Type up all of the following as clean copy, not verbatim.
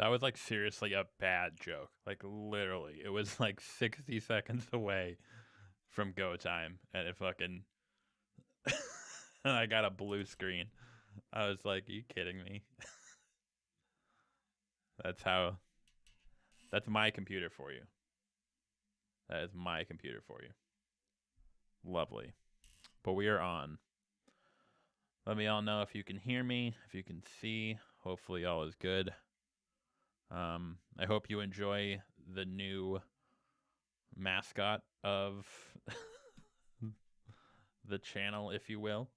That was like seriously a bad joke. Like literally, it was like 60 seconds away from go time, and it fucking and I got a blue screen. I was like, "Are you kidding me?" That's how. That's my computer for you. That is my computer for you. Lovely. But we are on. Let me all know if you can hear me, if you can see. Hopefully, all is good. I hope you enjoy the new mascot of the channel, if you will.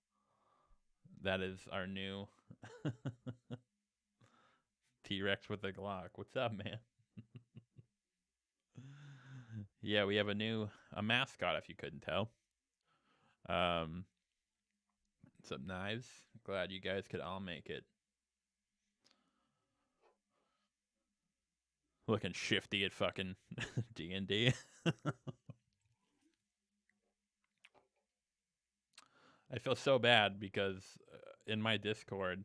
That is our new T-Rex with a Glock. What's up, man? Yeah, we have a mascot, if you couldn't tell. Some knives. Glad you guys could all make it. Looking shifty at fucking D&D. I feel so bad because in my Discord,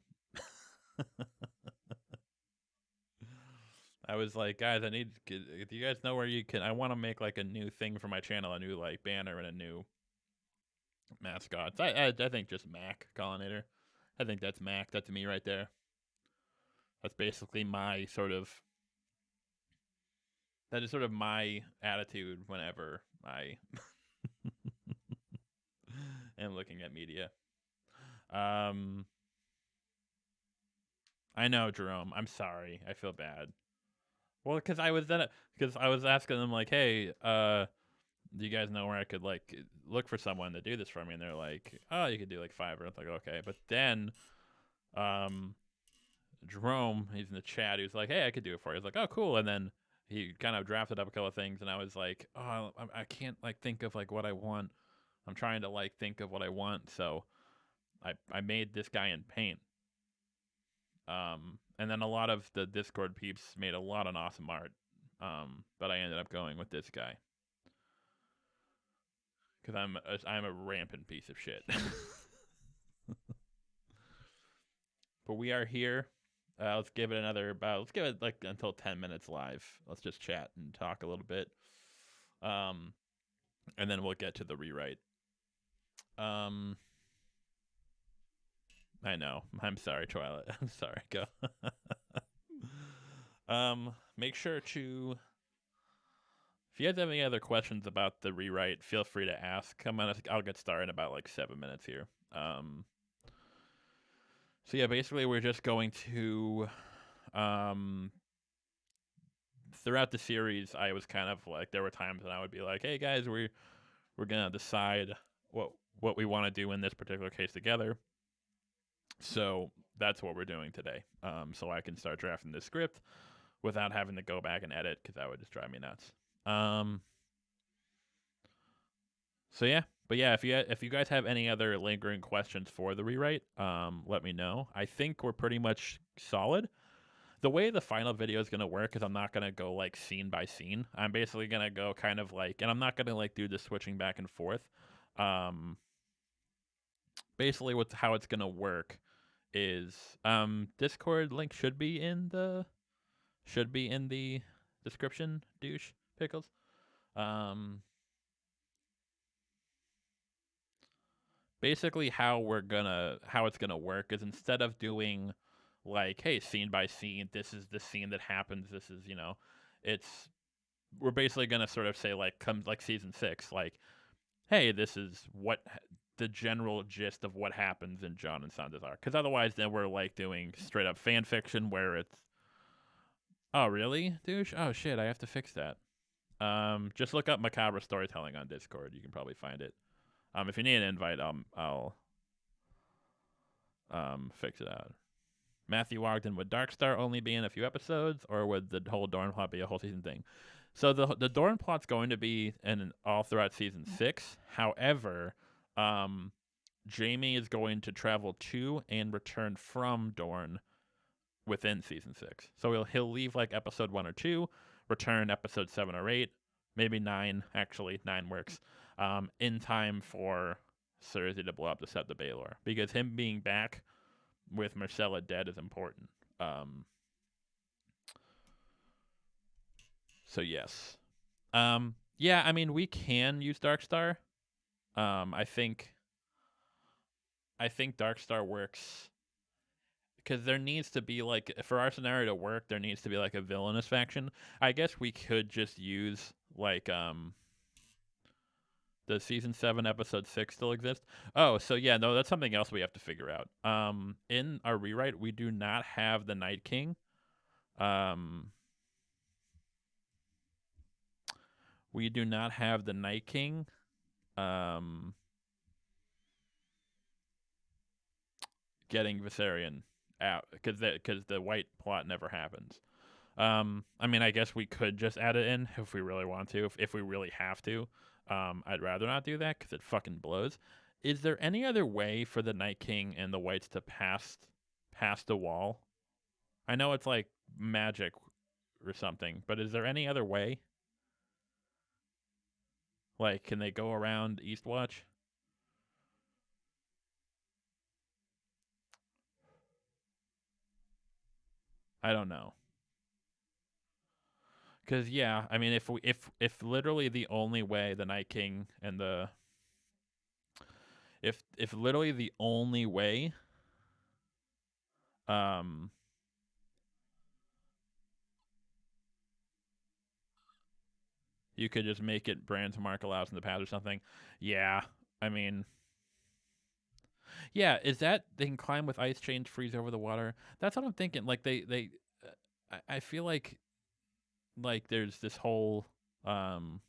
I was like, guys, do you guys know where you can? I want to make like a new thing for my channel, a new like banner and a new mascot. I think just Mac Collinator. I think that's Mac. That's me right there. That's basically my sort of. That is sort of my attitude whenever I am looking at media. I know, Jerome. I'm sorry. I feel bad. Well, because I was asking them like, hey, do you guys know where I could like look for someone to do this for me? And they're like, oh, you could do like Fiverr. It's like, okay, but then, Jerome, he's in the chat. He was like, hey, I could do it for you. He's like, oh, cool. And then he kind of drafted up a couple of things, and I was like, oh, I can't like think of like what I want. I'm trying to like think of what I want, so I made this guy in Paint. And then a lot of the Discord peeps made a lot of awesome art. But I ended up going with this guy because I'm a rampant piece of shit. But we are here. Let's give it like until 10 minutes live. Let's just chat and talk a little bit. And then we'll get to the rewrite. I know. I'm sorry, Twilight. I'm sorry. Go. Make sure to. If you guys have any other questions about the rewrite, feel free to ask. I'll get started in about like 7 minutes here. So yeah, basically we're just going to. Throughout the series, I was kind of like there were times when I would be like, "Hey guys, we're gonna decide what we want to do in this particular case together." So that's what we're doing today. So I can start drafting the script without having to go back and edit because that would just drive me nuts. So yeah, but yeah, if you guys have any other lingering questions for the rewrite, let me know. I think we're pretty much solid. The way the final video is gonna work is I'm not gonna go like scene by scene. I'm basically gonna go kind of like, and I'm not gonna like do the switching back and forth. Basically, how it's gonna work is Discord link should be in the description. Douche pickles. Basically, how it's gonna work is instead of doing like, hey, scene by scene, this is the scene that happens. This is we're basically gonna sort of say like comes like season 6, like, hey, this is what the general gist of what happens in Jon and Sansa's arc. Because otherwise, then we're like doing straight up fan fiction where it's, oh really, douche? Oh shit, I have to fix that. Just look up Macabre Storytelling on Discord. You can probably find it. If you need an invite, I'll fix it out. Matthew Ogden, would Darkstar only be in a few episodes, or would the whole Dorne plot be a whole season thing? So the Dorne plot's going to be in all throughout season 6. However, Jaime is going to travel to and return from Dorne within season 6. So he'll leave like episode 1 or 2, return episode 7 or 8, maybe 9. Actually, 9 works. In time for Cersei to blow up the Sept of Baelor, because him being back with Marcella dead is important. So yes. Yeah, I mean we can use Darkstar. I think Darkstar works because there needs to be like for our scenario to work, there needs to be like a villainous faction. I guess we could just use like does season 7 episode 6 still exist? Oh, so yeah, no, that's something else we have to figure out. In our rewrite, we do not have the Night King. We do not have the Night King. Getting Viserion out because the white plot never happens. I mean, I guess we could just add it in if we really want to, if we really have to. I'd rather not do that because it fucking blows. Is there any other way for the Night King and the Whites to pass the wall? I know it's like magic or something, but is there any other way? Like, can they go around Eastwatch? I don't know. Because yeah, I mean, if literally the only way the Night King and the if literally the only way um you could just make it Bran's mark allows in the past or something. Yeah, I mean, yeah, is that they can climb with ice chains, freeze over the water? That's what I'm thinking. Like I feel like there's this whole um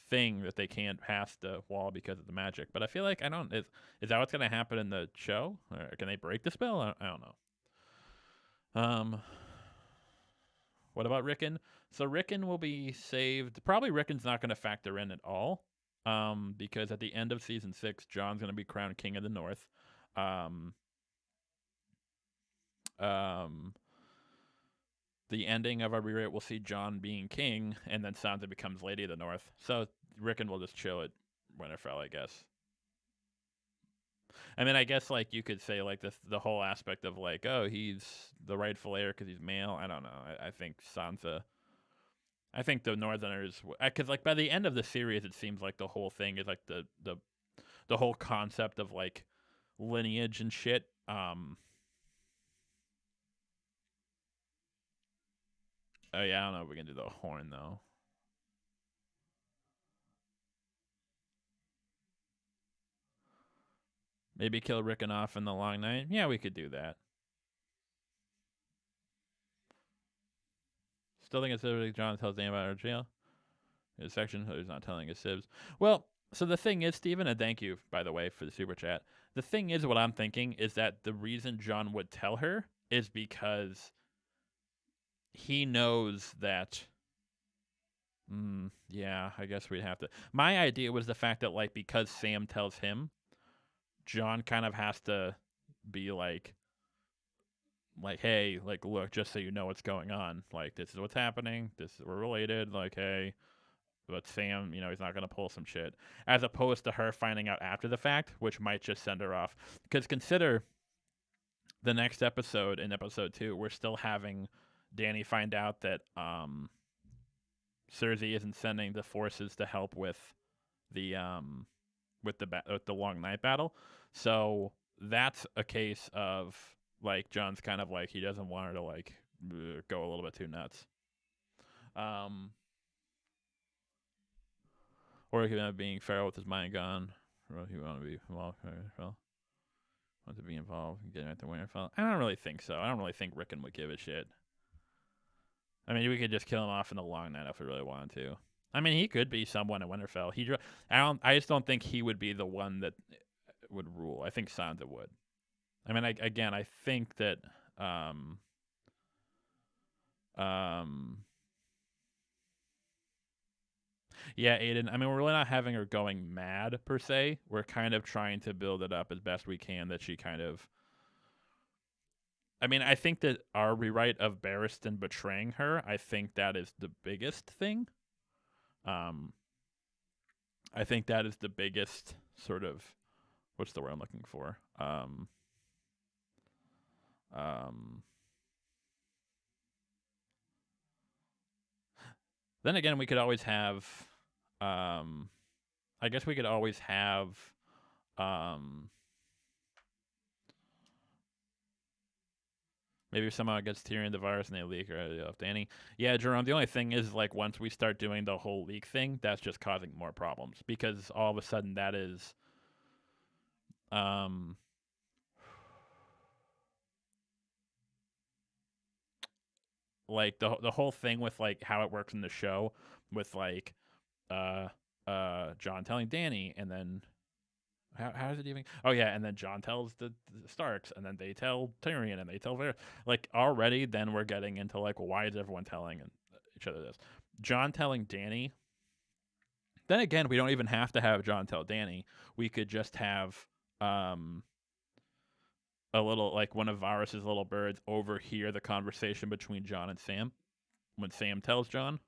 thing that they can't pass the wall because of the magic. But I feel like I don't is that what's gonna happen in the show? Or can they break the spell? I don't know. What about Ricken? So Ricken will be saved. Probably Ricken's not going to factor in at all, because at the end of season 6, Jon's going to be crowned king of the North. Um, um, the ending of our rewrite will see Jon being king, and then Sansa becomes Lady of the North. So Ricken will just chill at Winterfell, I guess. I mean, I guess like you could say like the whole aspect of like, oh, he's the rightful heir because he's male. I don't know. I think Sansa. I think the Northerners, because like by the end of the series, it seems like the whole thing is like the whole concept of like lineage and shit. Oh yeah, I don't know if we can do the horn though. Maybe kill Rickon off in the long night. Yeah, we could do that. Still think it's like Jon tells Dan about our jail. His section, he's not telling his sibs. Well, so the thing is, Steven, and thank you, by the way, for the super chat. The thing is, what I'm thinking is that the reason Jon would tell her is because he knows that. Yeah, I guess we'd have to. My idea was the fact that, like, because Sam tells him, Jon kind of has to be like, hey, like, look, just so you know what's going on. Like, this is what's happening. We're related. Like, hey, but Sam, he's not going to pull some shit. As opposed to her finding out after the fact, which might just send her off. Because consider the next episode, in episode 2, we're still having Dany find out that Cersei isn't sending the forces to help with the with the long night battle. So that's a case of like Jon's kind of like he doesn't want her to like go a little bit too nuts. Or he could end up being feral with his mind gone. Or he want to be involved. Want to be involved in getting at the Winterfell. I don't really think so. I don't really think Rickon would give a shit. I mean, we could just kill him off in the long night if we really wanted to. I mean, he could be someone in Winterfell. I just don't think he would be the one that would rule. I think Sansa would. I mean, I think that um yeah, Aiden. I mean, we're really not having her going mad per se. We're kind of trying to build it up as best we can that she kind of. I mean, I think that our rewrite of Barristan betraying her, I think that is the biggest thing. Um, I think that is the biggest sort of what's the word I'm looking for? Um, Then again, we could always have. I guess we could always have. Um, Maybe if somehow it gets Tyrion the Varus and they leak or off Dany. Yeah, Jerome. The only thing is, like, once we start doing the whole leak thing, that's just causing more problems because all of a sudden that is, um, like the whole thing with like how it works in the show, with like, uh, John telling Dany, and then how is it even? Oh yeah, and then John tells the Starks, and then they tell Tyrion, and they tell Varys. Like already, then we're getting into like, well, why is everyone telling each other this? John telling Dany. Then again, we don't even have to have John tell Dany. We could just have um a little, like, one of Varys's little birds overhear the conversation between John and Sam when Sam tells John,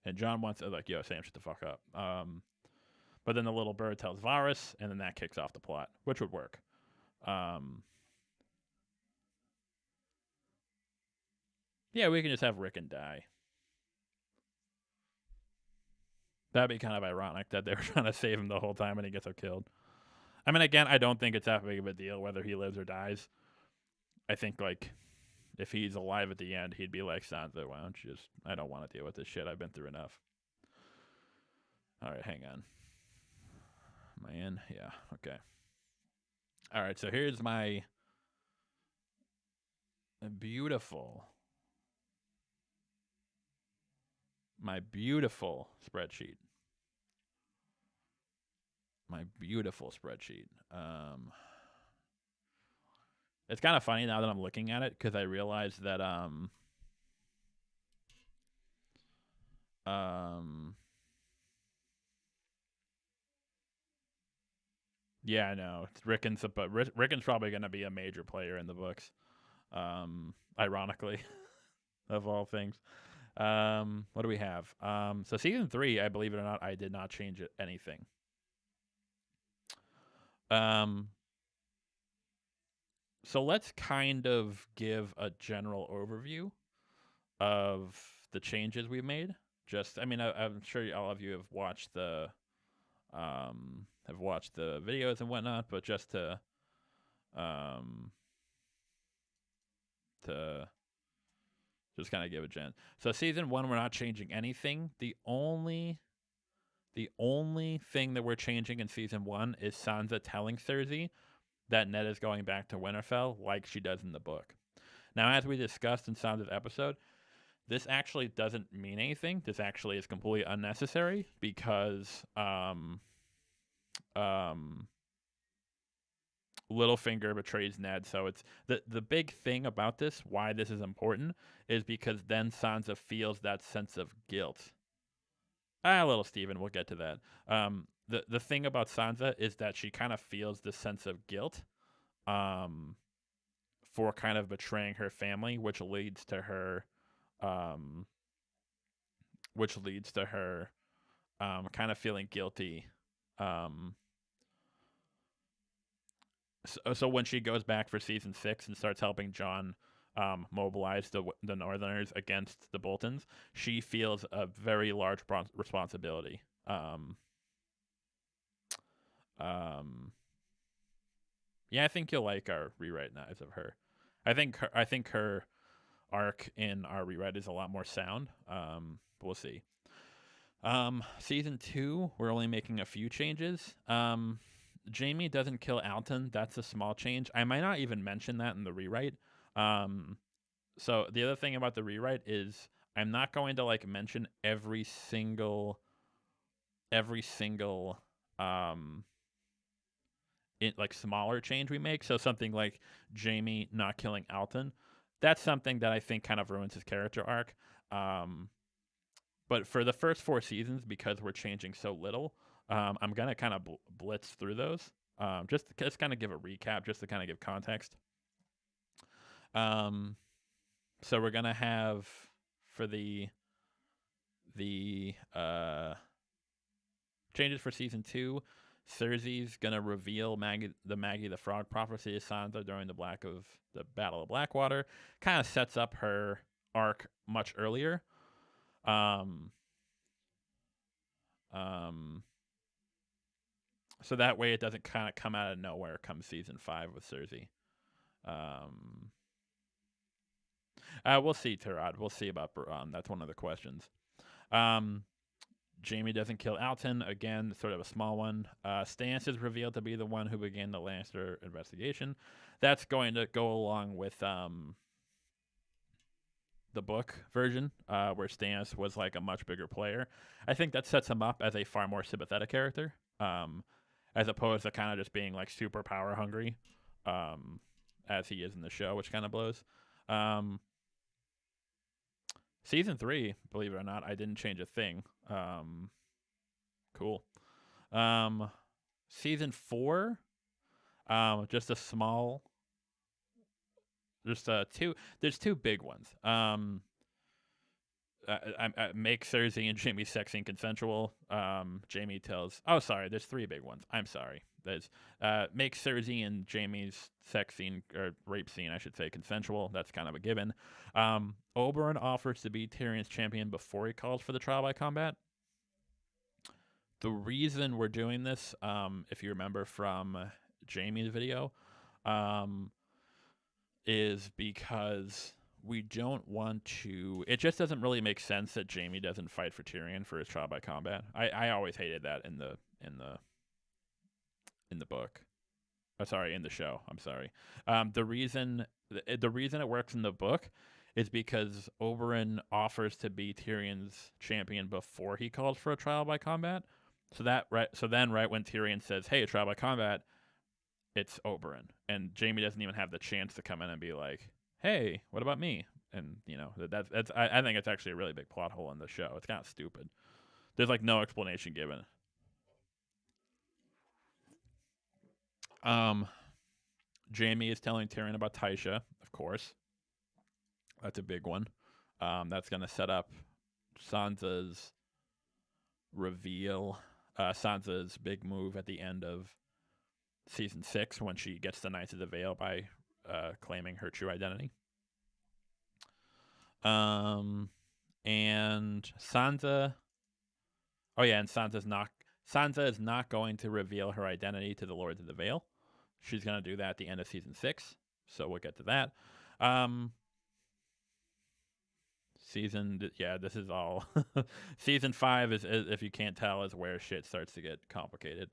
and John wants to, like, yo, Sam, shut the fuck up. But then the little bird tells Varys, and then that kicks off the plot, which would work. Um, yeah, we can just have Ricken die. That'd be kind of ironic that they were trying to save him the whole time and he gets killed. I mean, again, I don't think it's that big of a deal whether he lives or dies. I think, like, if he's alive at the end, he'd be like, Sansa, why don't you just, I don't want to deal with this shit. I've been through enough. All right, hang on. Am I in? Yeah, okay. All right, so here's my beautiful, spreadsheet. My beautiful spreadsheet. It's kind of funny now that I'm looking at it because I realized that yeah, I know. It's Ricken's, but Ricken's probably going to be a major player in the books. Ironically, of all things. What do we have? So season 3, I believe it or not, I did not change anything. So let's kind of give a general overview of the changes we've made. Just, I mean, I'm sure all of you have watched the videos and whatnot, but just to just kind of give a gen. So season 1, we're not changing anything. The only thing that we're changing in season 1 is Sansa telling Cersei that Ned is going back to Winterfell, like she does in the book. Now, as we discussed in Sansa's episode, this actually doesn't mean anything. This actually is completely unnecessary because Littlefinger betrays Ned. So it's the big thing about this, why this is important, is because then Sansa feels that sense of guilt. Little Steven, we'll get to that. The thing about Sansa is that she kind of feels this sense of guilt for kind of betraying her family, which leads to her kind of feeling guilty. So when she goes back for season 6 and starts helping Jon mobilize the Northerners against the Boltons, she feels a very large responsibility. Yeah, I think you'll like our rewrite knives of her. I think her arc in our rewrite is a lot more sound. We'll see. Season 2, we're only making a few changes. Jaime doesn't kill Alton. That's a small change. I might not even mention that in the rewrite. So the other thing about the rewrite is I'm not going to like mention every single like smaller change we make. So something like Jaime not killing Alton, that's something that I think kind of ruins his character arc. But for the first 4 seasons, because we're changing so little, I'm gonna kind of blitz through those, just kind of give a recap, just to kind of give context. So we're gonna have for the changes for season 2. Cersei's gonna reveal Maggie the Frog prophecy to Sansa during the Battle of Blackwater. Kind of sets up her arc much earlier. So that way it doesn't kind of come out of nowhere come season 5 with Cersei. We'll see, Tarad. We'll see about Baron. That's one of the questions. Jaime doesn't kill Alton. Again, sort of a small one. Stannis is revealed to be the one who began the Lannister investigation. That's going to go along with the book version, where Stannis was like a much bigger player. I think that sets him up as a far more sympathetic character, as opposed to kind of just being like super power hungry, as he is in the show, which kind of blows. Season 3, believe it or not, I didn't change a thing. Cool. Season 4, just a small, just two. There's two big ones. I make Cersei and Jaime sex and consensual. Jaime tells. Oh, sorry. There's three big ones. I'm sorry. There's make Cersei and Jaime's sex scene or rape scene, I should say, consensual. That's kind of a given. Oberyn offers to be Tyrion's champion before he calls for the trial by combat. The reason we're doing this, if you remember from Jaime's video, is because we don't want to. It just doesn't really make sense that Jaime doesn't fight for Tyrion for his trial by combat. I always hated that in the book. Oh, sorry, in the show. I'm sorry. The reason it works in the book is because Oberyn offers to be Tyrion's champion before he calls for a trial by combat. So then when Tyrion says, "Hey, trial by combat," it's Oberyn, and Jaime doesn't even have the chance to come in and be like, "Hey, what about me?" And that's I think it's actually a really big plot hole in the show. It's kind of stupid. There's like no explanation given. Jaime is telling Tyrion about Tysha, of course. That's a big one. That's gonna set up Sansa's reveal. Sansa's big move at the end of season 6 when she gets the Knights of the Vale by claiming her true identity. And Sansa. Oh yeah, and Sansa is not going to reveal her identity to the Lords of the Vale. She's going to do that at the end of season 6, so we'll get to that. This is all. Season 5 is, if you can't tell, is where shit starts to get complicated.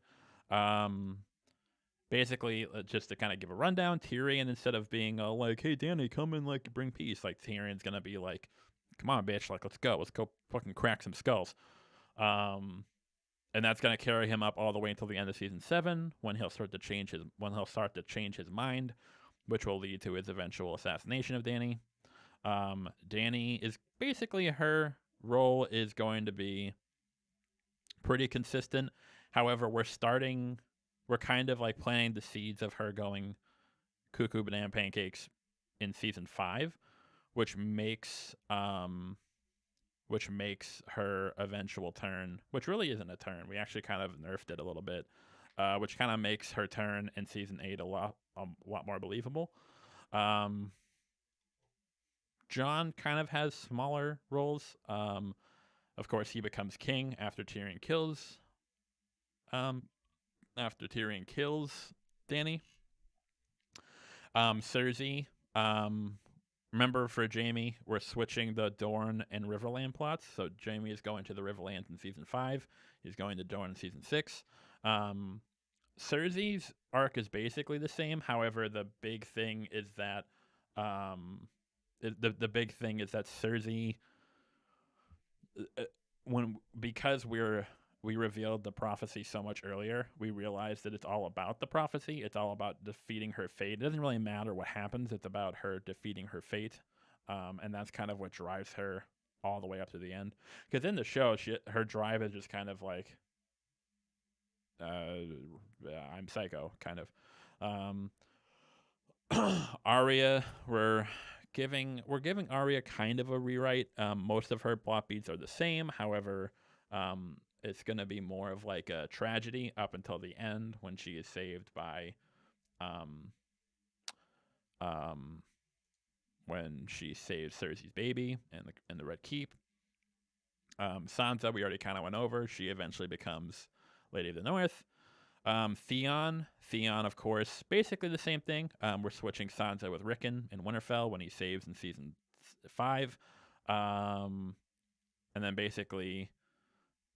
Basically, just to kind of give a rundown, Tyrion, instead of being like, "Hey, Dany, come and like bring peace," like Tyrion's gonna be like, "Come on, bitch, like let's go fucking crack some skulls." And that's going to carry him up all the way until the end of season 7, when he'll start to change his mind, which will lead to his eventual assassination of Dany. Dany is basically, her role is going to be pretty consistent. However, we're kind of like planting the seeds of her going cuckoo banana pancakes in season 5, which makes her eventual turn, which really isn't a turn. We actually kind of nerfed it a little bit, which kind of makes her turn in season 8 a lot more believable. Jon kind of has smaller roles. Of course, he becomes king after Tyrion kills Dany. Cersei. Remember, for Jaime, we're switching the Dorne and Riverland plots. So Jaime is going to the Riverlands in season 5. He's going to Dorne in season 6. Cersei's arc is basically the same. However, the big thing is that Cersei, because we revealed the prophecy so much earlier, we realized that it's all about the prophecy. It's all about defeating her fate. It doesn't really matter what happens. It's about her defeating her fate. And that's kind of what drives her all the way up to the end. Because in the show, her drive is just kind of like, I'm psycho, kind of. Arya, we're giving Arya kind of a rewrite. Most of her plot beats are the same. However, it's going to be more of like a tragedy up until the end, when she is saved by when she saves Cersei's baby in the Red Keep. Sansa, we already kind of went over. She eventually becomes Lady of the North. Theon, of course, basically the same thing. We're switching Sansa with Ricken in Winterfell when he saves in season 5. And then basically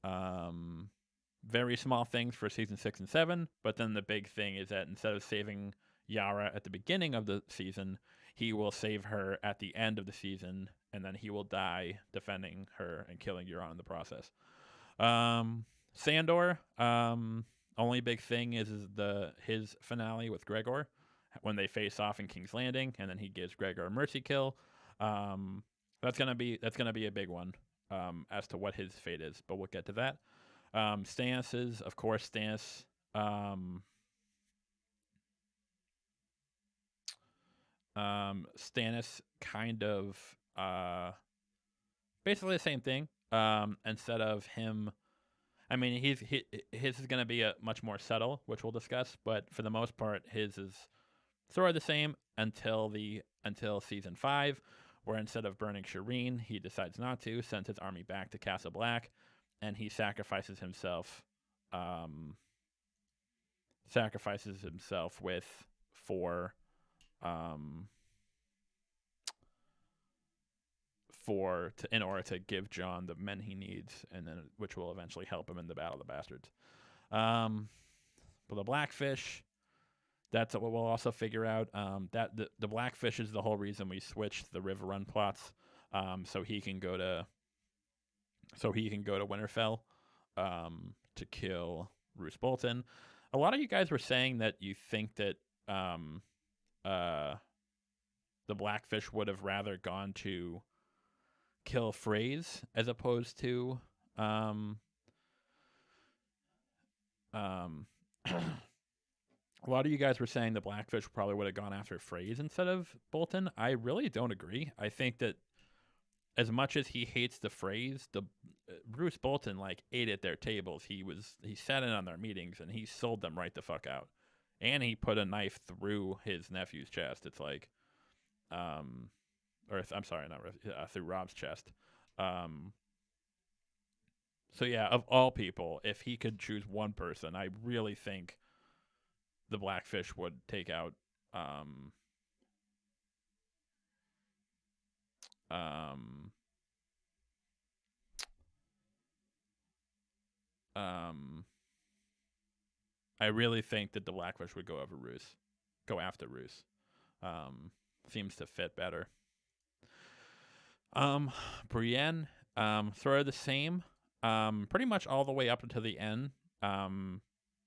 very small things for season 6 and 7. But then the big thing is that instead of saving Yara at the beginning of the season, he will save her at the end of the season, and then he will die defending her and killing Euron in the process. Sandor, only big thing is his finale with Gregor when they face off in King's Landing, and then he gives Gregor a mercy kill. That's gonna be a big one as to what his fate is, but we'll get to that. Stannis, of course, Stannis. Stannis kind of basically the same thing. Instead of him, I mean, his is going to be a much more subtle, which we'll discuss. But for the most part, his is sort of the same until season 5, where instead of burning Shireen, he decides not to, sends his army back to Castle Black, and he sacrifices himself. In order to give Jon the men he needs, and then which will eventually help him in the Battle of the Bastards. But the Blackfish, that's what we'll also figure out. That the Blackfish is the whole reason we switched the River Run plots, so he can go to Winterfell to kill Roose Bolton. A lot of you guys were saying that you think that the Blackfish would have rather gone to kill Frey's as opposed to a lot of you guys were saying the Blackfish probably would have gone after Frey's instead of Bolton. I really don't agree. I think that as much as he hates the Freys, Roose Bolton ate at their tables. He sat in on their meetings and he sold them right the fuck out. And he put a knife through his nephew's chest. It's through Rob's chest. So yeah, of all people, if he could choose one person, I really think the Blackfish would take out I really think that the Blackfish would go after Roose. Seems to fit better. Brienne, sort of the same. Pretty much all the way up until the end.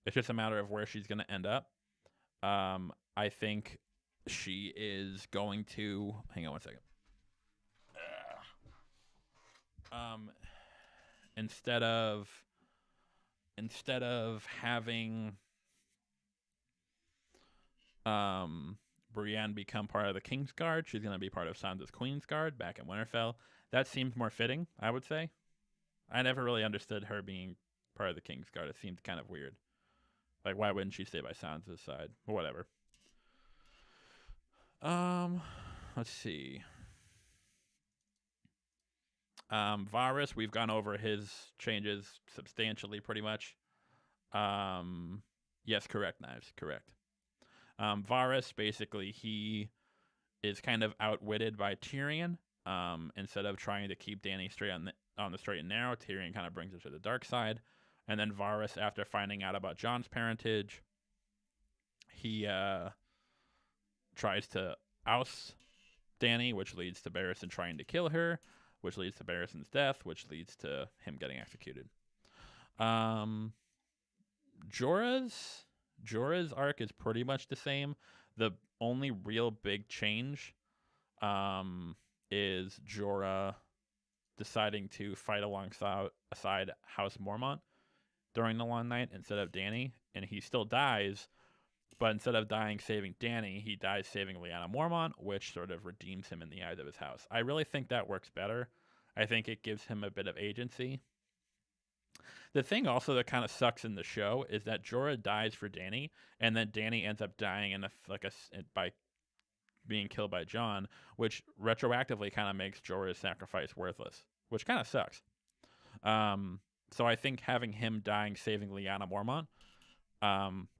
It's just a matter of where she's going to end up. I think she is going to... Hang on one second. Instead of having Brienne become part of the Kingsguard, she's going to be part of Sansa's Queensguard back in Winterfell. That seems more fitting, I would say. I never really understood her being part of the Kingsguard. It seemed kind of weird. Why wouldn't she stay by Sansa's side? Or whatever. Let's see. Varus, we've gone over his changes substantially, pretty much. Yes, correct, Knives, correct. Varus, basically, he is kind of outwitted by Tyrion. Instead of trying to keep Dany straight on the straight and narrow, Tyrion kind of brings her to the dark side. And then Varus, after finding out about Jon's parentage, he tries to oust Dany, which leads to Barristan trying to kill her, which leads to Barristan's death, which leads to him getting executed. Jorah's arc is pretty much the same. The only real big change is Jorah deciding to fight alongside House Mormont during the Long Night instead of Dany, and he still dies, but instead of dying saving Dany, he dies saving Lyanna Mormont, which sort of redeems him in the eyes of his house. I really think that works better. I think it gives him a bit of agency. The thing also that kind of sucks in the show is that Jorah dies for Dany, and then Dany ends up dying by being killed by Jon, which retroactively kind of makes Jorah's sacrifice worthless, which kind of sucks. So I think having him dying saving Lyanna Mormont,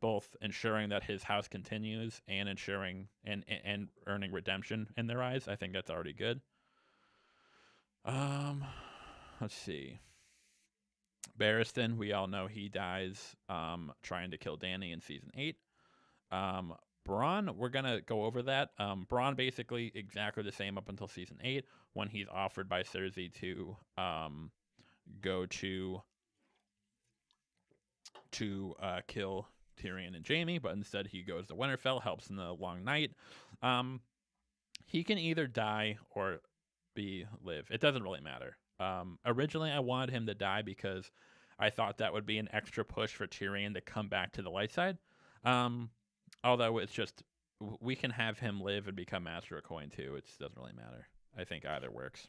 both ensuring that his house continues and ensuring and earning redemption in their eyes, I think that's already good. Let's see. Barristan, we all know he dies trying to kill Dany in season 8. Bronn, we're gonna go over that. Bronn basically exactly the same up until season 8 when he's offered by Cersei to go to kill Tyrion and Jaime, but instead he goes to Winterfell, helps in the long night. He can either die or live. It doesn't really matter. Originally, I wanted him to die because I thought that would be an extra push for Tyrion to come back to the light side. Although it's just, we can have him live and become Master of Coin too. It doesn't really matter. I think either works.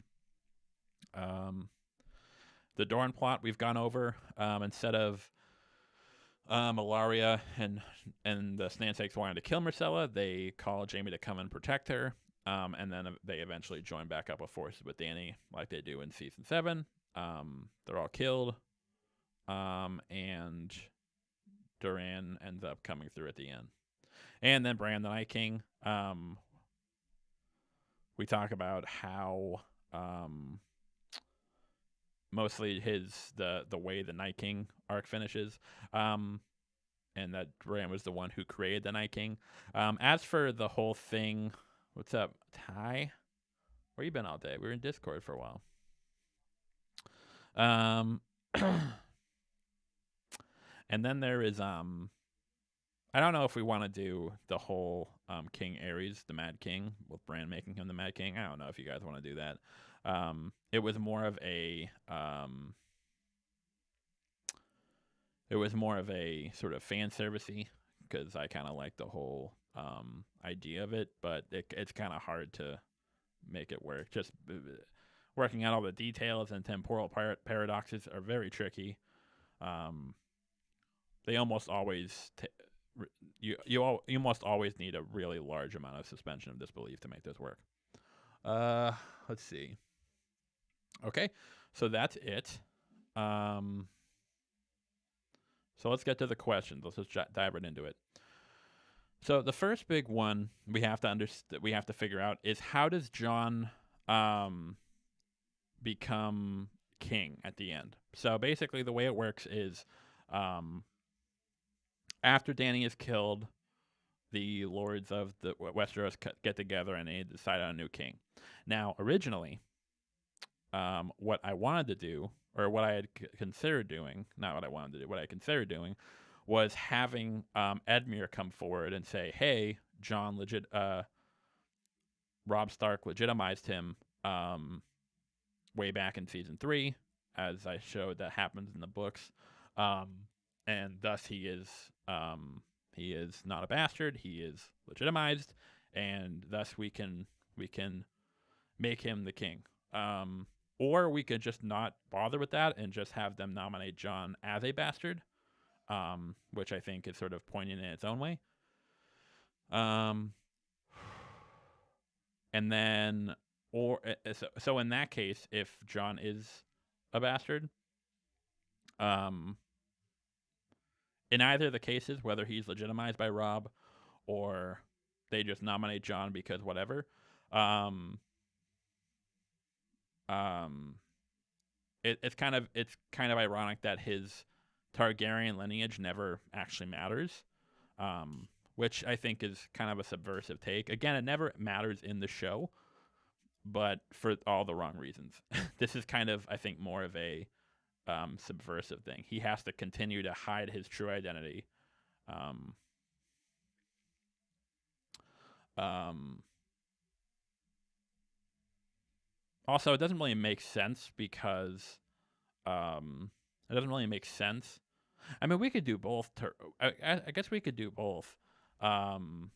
The Dorne plot we've gone over. Instead of Ilaria and the Snansakes wanted to kill Marcella, they call Jaime to come and protect her. And then they eventually join back up with forces with Dany, like they do in season 7. They're all killed, and Duran ends up coming through at the end. And then Bran the Night King. We talk about how mostly the way the Night King arc finishes, and that Bran was the one who created the Night King. As for the whole thing, what's up, Ty? Where you been all day? We were in Discord for a while. And then there is I don't know if we want to do the whole King Aerys, the Mad King, with Bran making him the Mad King. I don't know if you guys want to do that. It was more of a sort of fan servicey, because I kind of like the whole idea of it, but it's kind of hard to make it work. Just working out all the details and temporal paradoxes are very tricky. They almost always you almost always need a really large amount of suspension of disbelief to make this work. Let's see. Okay, so that's it. So let's get to the questions. Let's just dive right into it. So the first big one we have to figure out is, how does Jon become king at the end? So basically, the way it works is, after Dany is killed, the lords of the Westeros get together and they decide on a new king. Now, originally, what I wanted to do, or what I had considered doing, not what I wanted to do, what I considered doing, was having Edmure come forward and say, "Hey, Robb Stark legitimized him way back in season 3, as I showed that happens in the books, and thus he is not a bastard. He is legitimized, and thus we can make him the king." Or we could just not bother with that and just have them nominate Jon as a bastard, which I think is sort of poignant in its own way. And then, so in that case, if Jon is a bastard, in either of the cases, whether he's legitimized by Robb or they just nominate Jon because whatever, it's kind of ironic that his Targaryen lineage never actually matters, which I think is kind of a subversive take. Again, it never matters in the show, but for all the wrong reasons. This is kind of, I think, more of a subversive thing. He has to continue to hide his true identity. Also, it doesn't really make sense because it doesn't really make sense. I mean, we could do both. I guess we could do both. Don't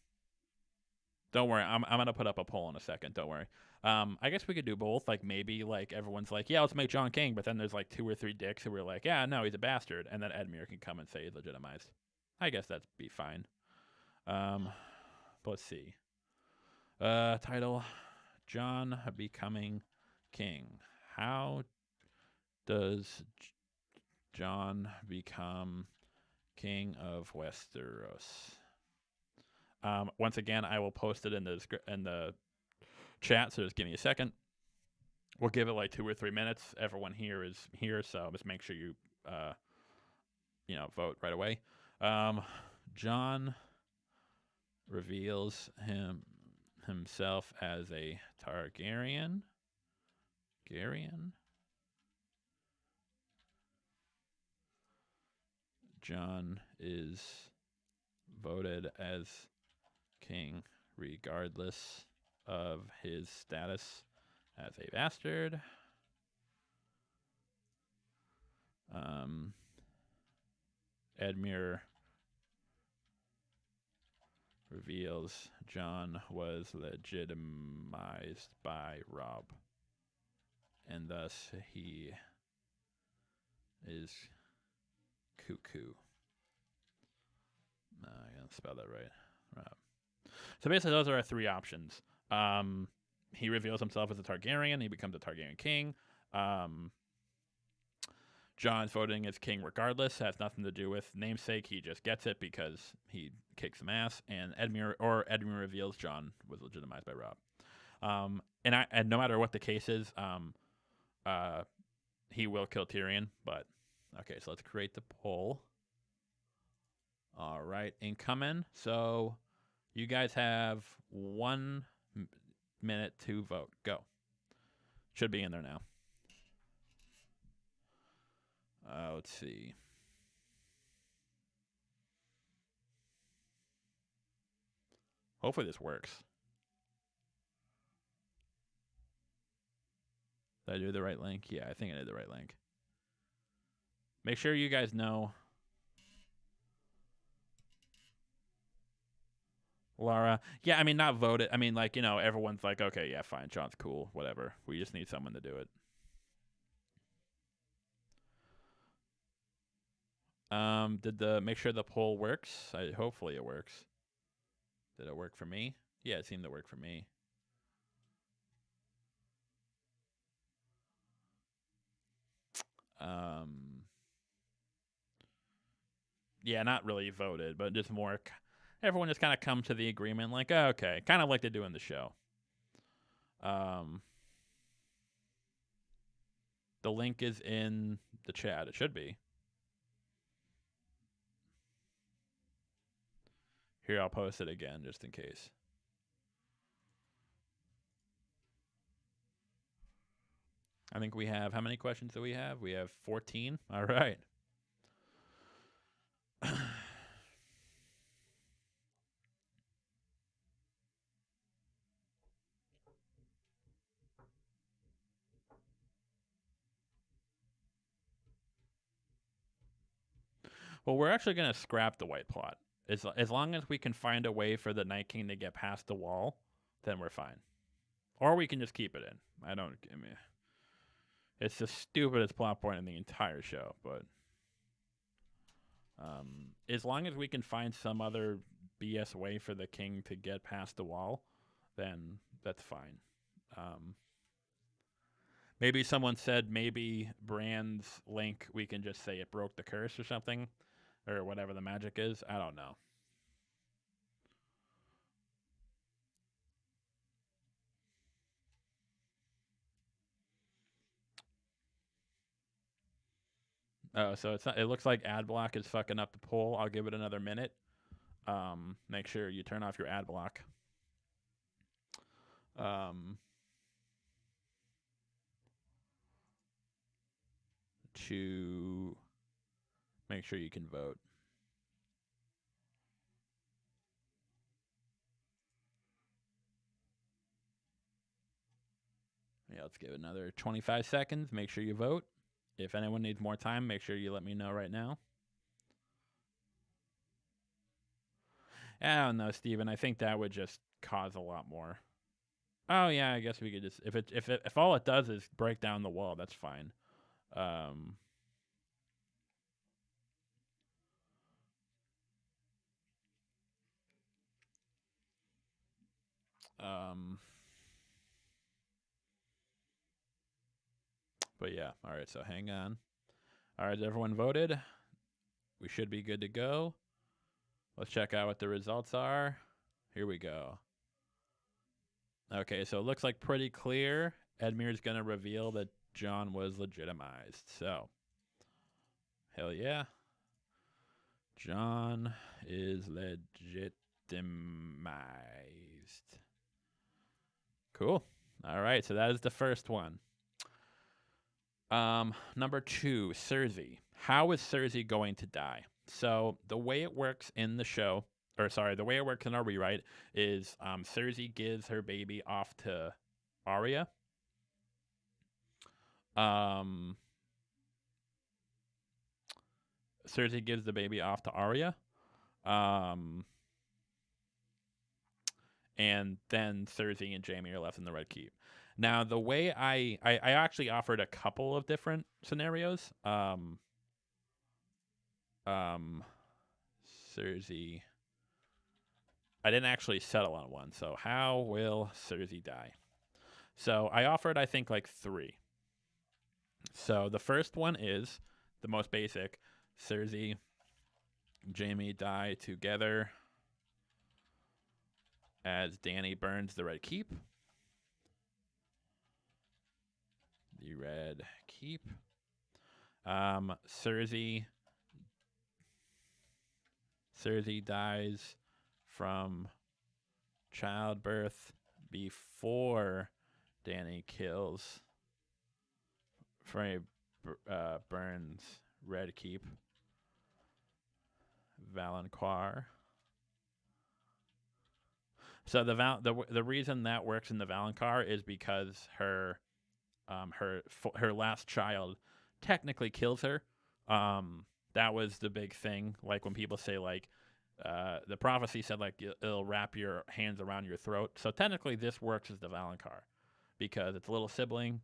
worry, I'm gonna put up a poll in a second. Don't worry. I guess we could do both. Like, maybe like everyone's like, yeah, let's make Jon king, but then there's like 2 or 3 dicks who are like, yeah, no, he's a bastard, and then Edmure can come and say he's legitimized. I guess that'd be fine. But let's see. Title: Jon becoming king. How Does Jon become king of Westeros? Once again, I will post it in the chat, so just give me a second. We'll give it like 2 or 3 minutes. Everyone here is here, so just make sure you vote right away. Jon reveals himself as a Targaryen. Jon is voted as king regardless of his status as a bastard. Edmure reveals Jon was legitimized by Robb, and thus he is cuckoo. I gotta spell that right. Robb. So basically, those are our 3 options. He reveals himself as a Targaryen. He becomes a Targaryen king. Jon's voting as king regardless. Has nothing to do with namesake. He just gets it because he kicks some ass. And Edmure reveals Jon was legitimized by Robb. And no matter what the case is, he will kill Tyrion. But okay, so let's create the poll. All right, incoming. So you guys have 1 minute to vote. Go. Should be in there now. Let's see. Hopefully this works. Did I do the right link? Yeah, I think I did the right link. Make sure you guys know. Laura. Yeah, I mean, not voted. I mean, like, everyone's like, okay, yeah, fine. Jon's cool. Whatever. We just need someone to do it. Make sure the poll works? Hopefully it works. Did it work for me? Yeah, it seemed to work for me. Yeah, not really voted, but just more. Everyone just kind of come to the agreement, like, oh, okay, kind of like they do in the show. The link is in the chat. It should be. Here, I'll post it again just in case. I think we have, how many questions do we have? We have 14. All right. Well, we're actually going to scrap the white plot. As long as we can find a way for the Night King to get past the wall, then we're fine. Or we can just keep it in. I mean, it's the stupidest plot point in the entire show, but as long as we can find some other BS way for the king to get past the wall, then that's fine. Maybe someone said maybe Bran's link, we can just say it broke the curse or something, or whatever the magic is. I don't know. Oh, so it looks like ad block is fucking up the poll. I'll give it another minute. Make sure you turn off your ad block. To make sure you can vote. Yeah, let's give it another 25 seconds. Make sure you vote. If anyone needs more time, make sure you let me know right now. I don't know, Steven. I think that would just cause a lot more. Oh yeah, I guess we could just if all it does is break down the wall, that's fine. But yeah, all right, so hang on. All right, everyone voted. We should be good to go. Let's check out what the results are. Here we go. Okay, so it looks like pretty clear. Edmure's going to reveal that Jon was legitimized. So, hell yeah. Jon is legitimized. Cool. All right, so that is the first one. Number 2, Cersei. How is Cersei going to die? So the way it works in the show, or sorry, the way it works in our rewrite is Cersei gives her baby off to Arya. Cersei gives the baby off to Arya. And then Cersei and Jaime are left in the Red Keep. Now, the way I actually offered a couple of different scenarios. Cersei. I didn't actually settle on one. So, how will Cersei die? So, I offered, I think, like 3. So, the first one is the most basic. Cersei, Jaime die together as Dany burns the Red Keep. The Red Keep. Cersei dies from childbirth before Dany kills burns Red Keep. Valonqar. So the reason that works in the Valonqar is because her last child technically kills her. That was the big thing. Like when people say like the prophecy said like it'll wrap your hands around your throat. So technically this works as the Valonqar because it's a little sibling.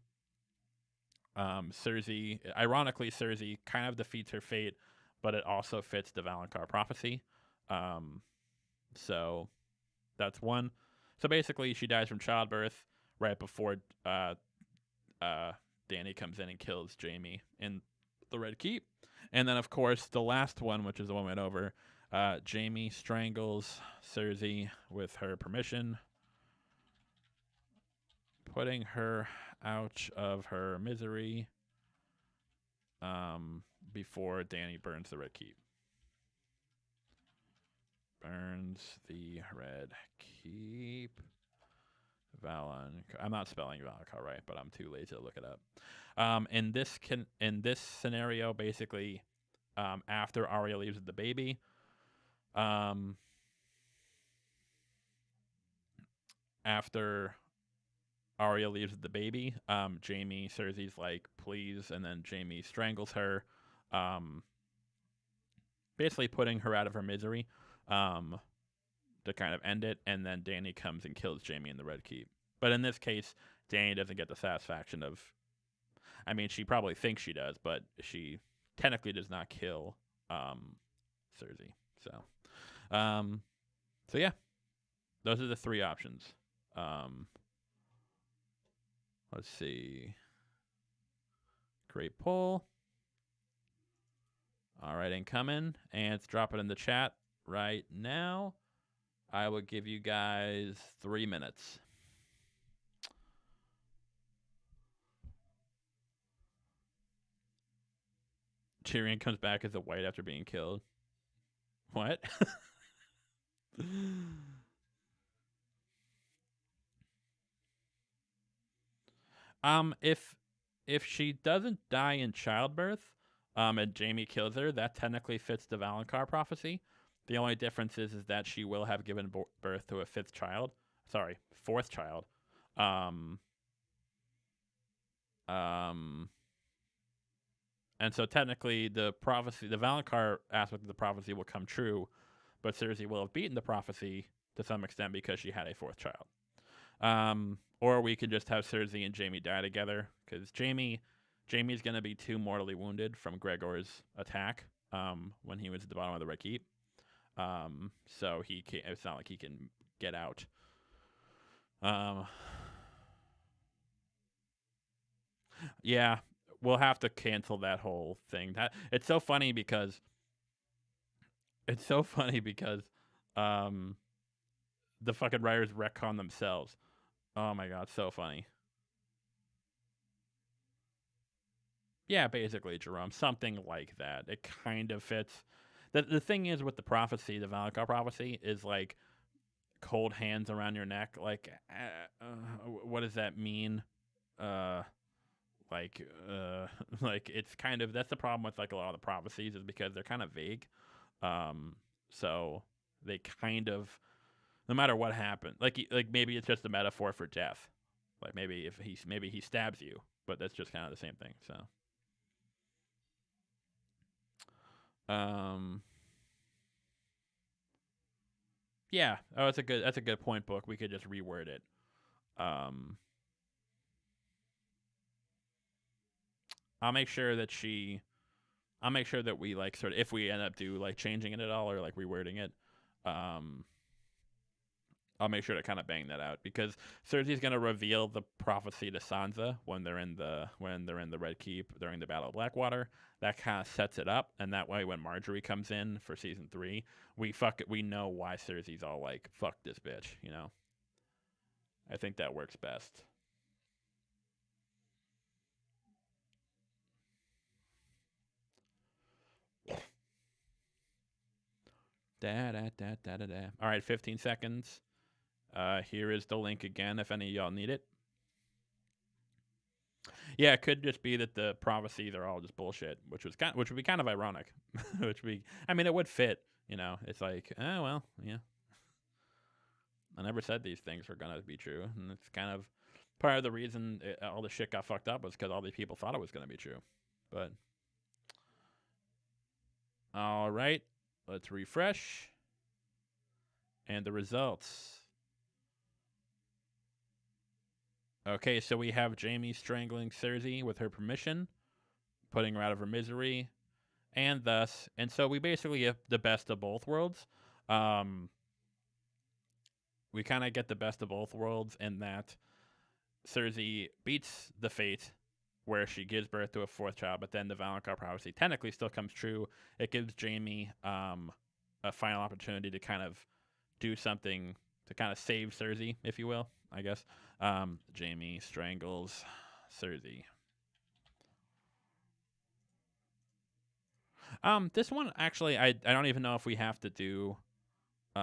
Ironically, Cersei kind of defeats her fate, but it also fits the Valonqar prophecy. So that's one. So basically, she dies from childbirth right before Dany comes in and kills Jaime in the Red Keep. And then, of course, the last one, which is the one we went over, Jaime strangles Cersei with her permission, putting her out of her misery before Dany burns the Red Keep. Burns the Red Keep. I'm not spelling Valonqar right, but I'm too lazy to look it up. In this scenario, basically, after Arya leaves with the baby, Jaime, Cersei's like, please, and then Jaime strangles her, basically putting her out of her misery. To kind of end it, and then Dany comes and kills Jaime in the Red Keep. But in this case, Dany doesn't get the satisfaction of... I mean, she probably thinks she does, but she technically does not kill Cersei. So yeah. Those are the 3 options. Let's see. Great poll. All right, incoming. And let's drop it in the chat right now. I will give you guys 3 minutes. Tyrion comes back as a white after being killed. What? If she doesn't die in childbirth, and Jaime kills her, that technically fits the Valonqar prophecy. The only difference is that she will have given birth to a 4th child. And so technically the prophecy, the Valonqar aspect of the prophecy will come true, but Cersei will have beaten the prophecy to some extent because she had a 4th child. Or we could just have Cersei and Jaime die together because Jaime's going to be too mortally wounded from Gregor's attack when he was at the bottom of the Red Keep. So it's not like he can get out. Yeah, we'll have to cancel that whole thing. That it's so funny because um the fucking writers retcon themselves. Oh my god, so funny. Yeah, basically, Jerome, something like that. It kind of fits. The thing is with the prophecy, the Valakar prophecy, is like cold hands around your neck. Like, what does that mean? Uh, like, like it's kind of that's the problem with like a lot of the prophecies is because they're kind of vague. So they kind of no matter what happened, like maybe it's just a metaphor for death. Like maybe if maybe he stabs you, but that's just kind of the same thing. So. Um, yeah. Oh, that's a good point, book. We could just reword it. Um, I'll make sure that I'll make sure that we like sort of if we end up like changing it at all or like rewording it. Um, I'll make sure to kind of bang that out because Cersei's gonna reveal the prophecy to Sansa when they're in the Red Keep during the Battle of Blackwater. That kind of sets it up, and that way when Marjorie comes in for season 3, we know why Cersei's all like fuck this bitch, you know. I think that works best. All right, 15 seconds. Here is the link again if any of y'all need it. Yeah, it could just be that the prophecies are all just bullshit, which would be kind of ironic. I mean, it would fit. You know, it's like, oh well, yeah. I never said these things were gonna be true, and it's kind of part of the reason all the shit got fucked up was because all these people thought it was gonna be true. But all right, let's refresh, and the results. Okay, so we have Jaime strangling Cersei with her permission, putting her out of her misery, and so we basically get the best of both worlds. We kind of get the best of both worlds in that Cersei beats the fate where she gives birth to a 4th child, but then the Valakar prophecy technically still comes true. It gives Jaime a final opportunity to kind of do something to kind of save Cersei, if you will, I guess. Jaime strangles Cersei. This one actually, I don't even know if we have to do. This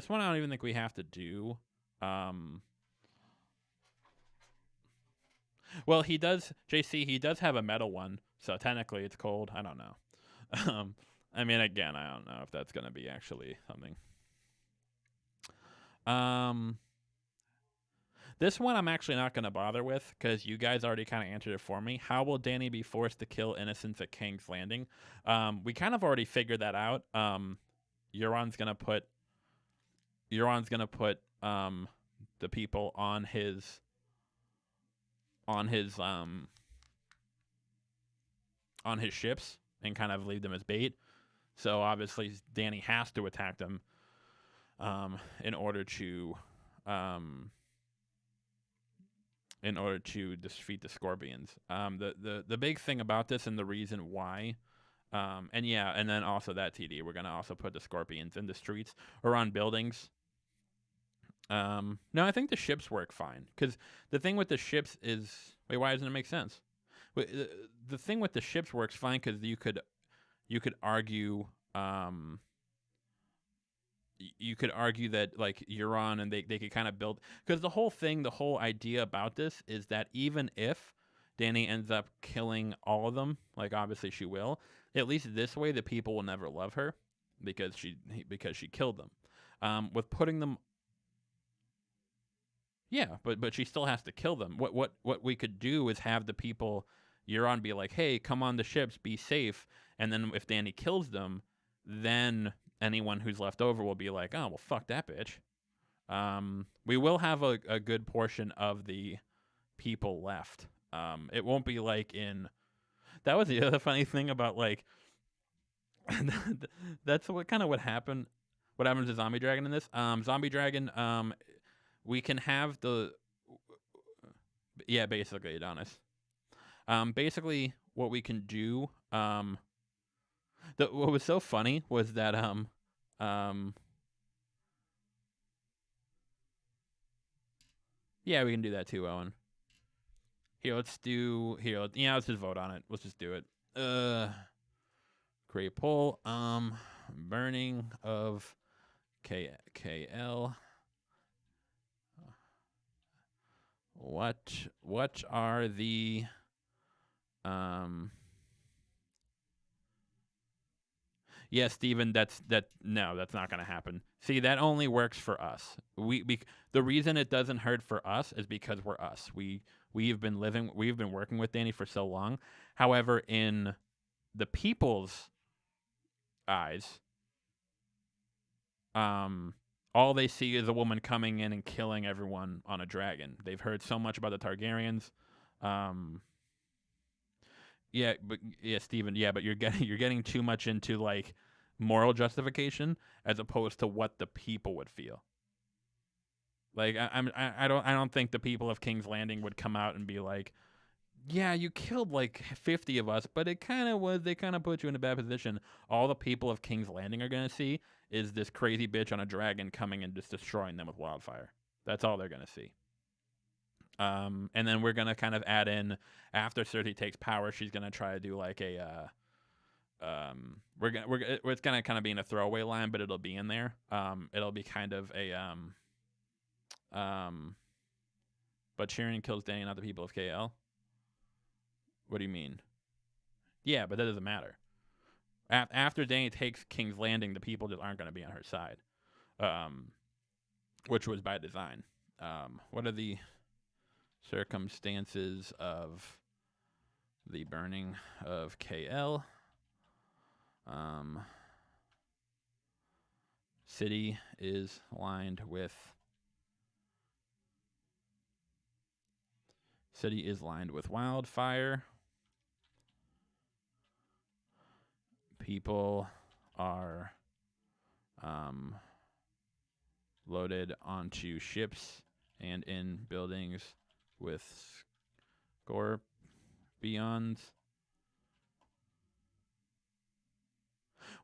one I don't even think we have to do. Well, he does, JC. He does have a metal one, so technically it's cold. I don't know. I mean, again, I don't know if that's gonna be actually something. This one I'm actually not going to bother with because you guys already kind of answered it for me. How will Dany be forced to kill innocents at King's Landing? We kind of already figured that out. Euron's gonna put the people on his ships and kind of leave them as bait. So obviously Dany has to attack them in order to defeat the Scorpions. The big thing about this and the reason why, and then also that TD, we're gonna also put the Scorpions in the streets or on buildings. No, I think the ships work fine because the thing with the ships is why doesn't it make sense? The thing with the ships works fine because you could argue. You could argue that like Euron and they could kind of build because the whole idea about this is that even if Dany ends up killing all of them, like obviously she will, at least this way the people will never love her because she killed them. With putting them, yeah, but she still has to kill them. What we could do is have the people Euron be like, hey, come on the ships, be safe, and then if Dany kills them, then anyone who's left over will be like, oh, well, fuck that bitch. We will have a good portion of the people left. It won't be like in... That was the other funny thing about, like... that's what happened. What happens to Zombie Dragon in this? Zombie Dragon, we can have the... Yeah, basically, Adonis. Basically, what we can do. What was so funny was that yeah, we can do that too, Owen. Here, let's do here. Yeah, let's just vote on it. Let's just do it. Create poll. Burning of KL. What are the Yeah, Steven, that's no, that's not going to happen. See, that only works for us. The reason it doesn't hurt for us is because we're us. We've been working with Dany for so long. However, in the people's eyes, all they see is a woman coming in and killing everyone on a dragon. They've heard so much about the Targaryens. Yeah, Steven, but you're getting too much into like moral justification as opposed to what the people would feel. Like I don't think the people of King's Landing would come out and be like, yeah, you killed like 50 of us, but they kind of put you in a bad position. All the people of King's Landing are going to see is this crazy bitch on a dragon coming and just destroying them with wildfire. That's all they're going to see. And then we're going to kind of add in, after Cersei takes power, she's going to try to do like a it's going to kind of be in a throwaway line, but it'll be in there. It'll be kind of a but Tyrion kills Dany, not the people of KL. What do you mean? Yeah, but that doesn't matter. After Dany takes King's Landing, the people just aren't going to be on her side, which was by design. What are the circumstances of the burning of KL? City is lined with wildfire. People are loaded onto ships and in buildings with scorpions.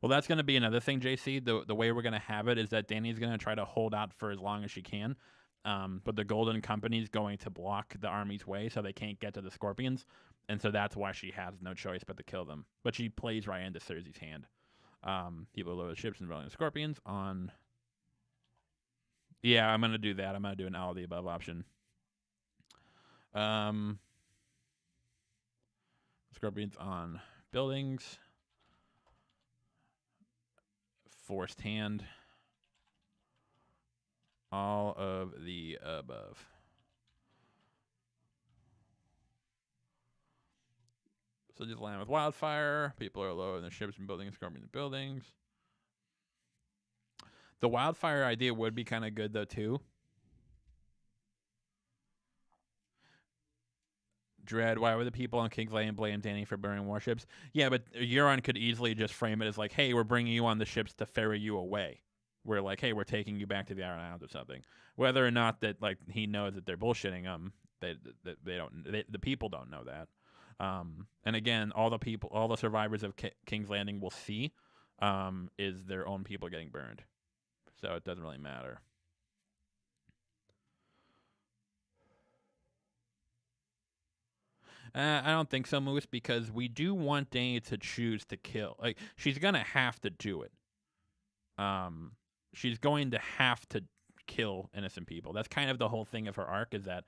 Well, that's going to be another thing, JC. The way we're going to have it is that Dany's going to try to hold out for as long as she can. But the Golden Company is going to block the army's way so they can't get to the Scorpions. And so that's why she has no choice but to kill them. But she plays right into Cersei's hand. People load the ships and building the Scorpions on... Yeah, I'm going to do that. I'm going to do an all of the above option. Scorpions on buildings. Forced hand. All of the above. So just land with wildfire. People are low in their ships and buildings, scorpions and buildings. The wildfire idea would be kind of good though too. Dread, why would the people on King's Landing blame Dany for burning warships? Yeah, but Euron could easily just frame it as like, hey, we're bringing you on the ships to ferry you away. We're like, hey, we're taking you back to the Iron Islands or something. Whether or not that like he knows that they're bullshitting him, the people don't know that. And again, all the survivors of King's Landing will see is their own people getting burned. So it doesn't really matter. I don't think so, Moose, because we do want Dany to choose to kill. Like, she's going to have to do it. She's going to have to kill innocent people. That's kind of the whole thing of her arc, is that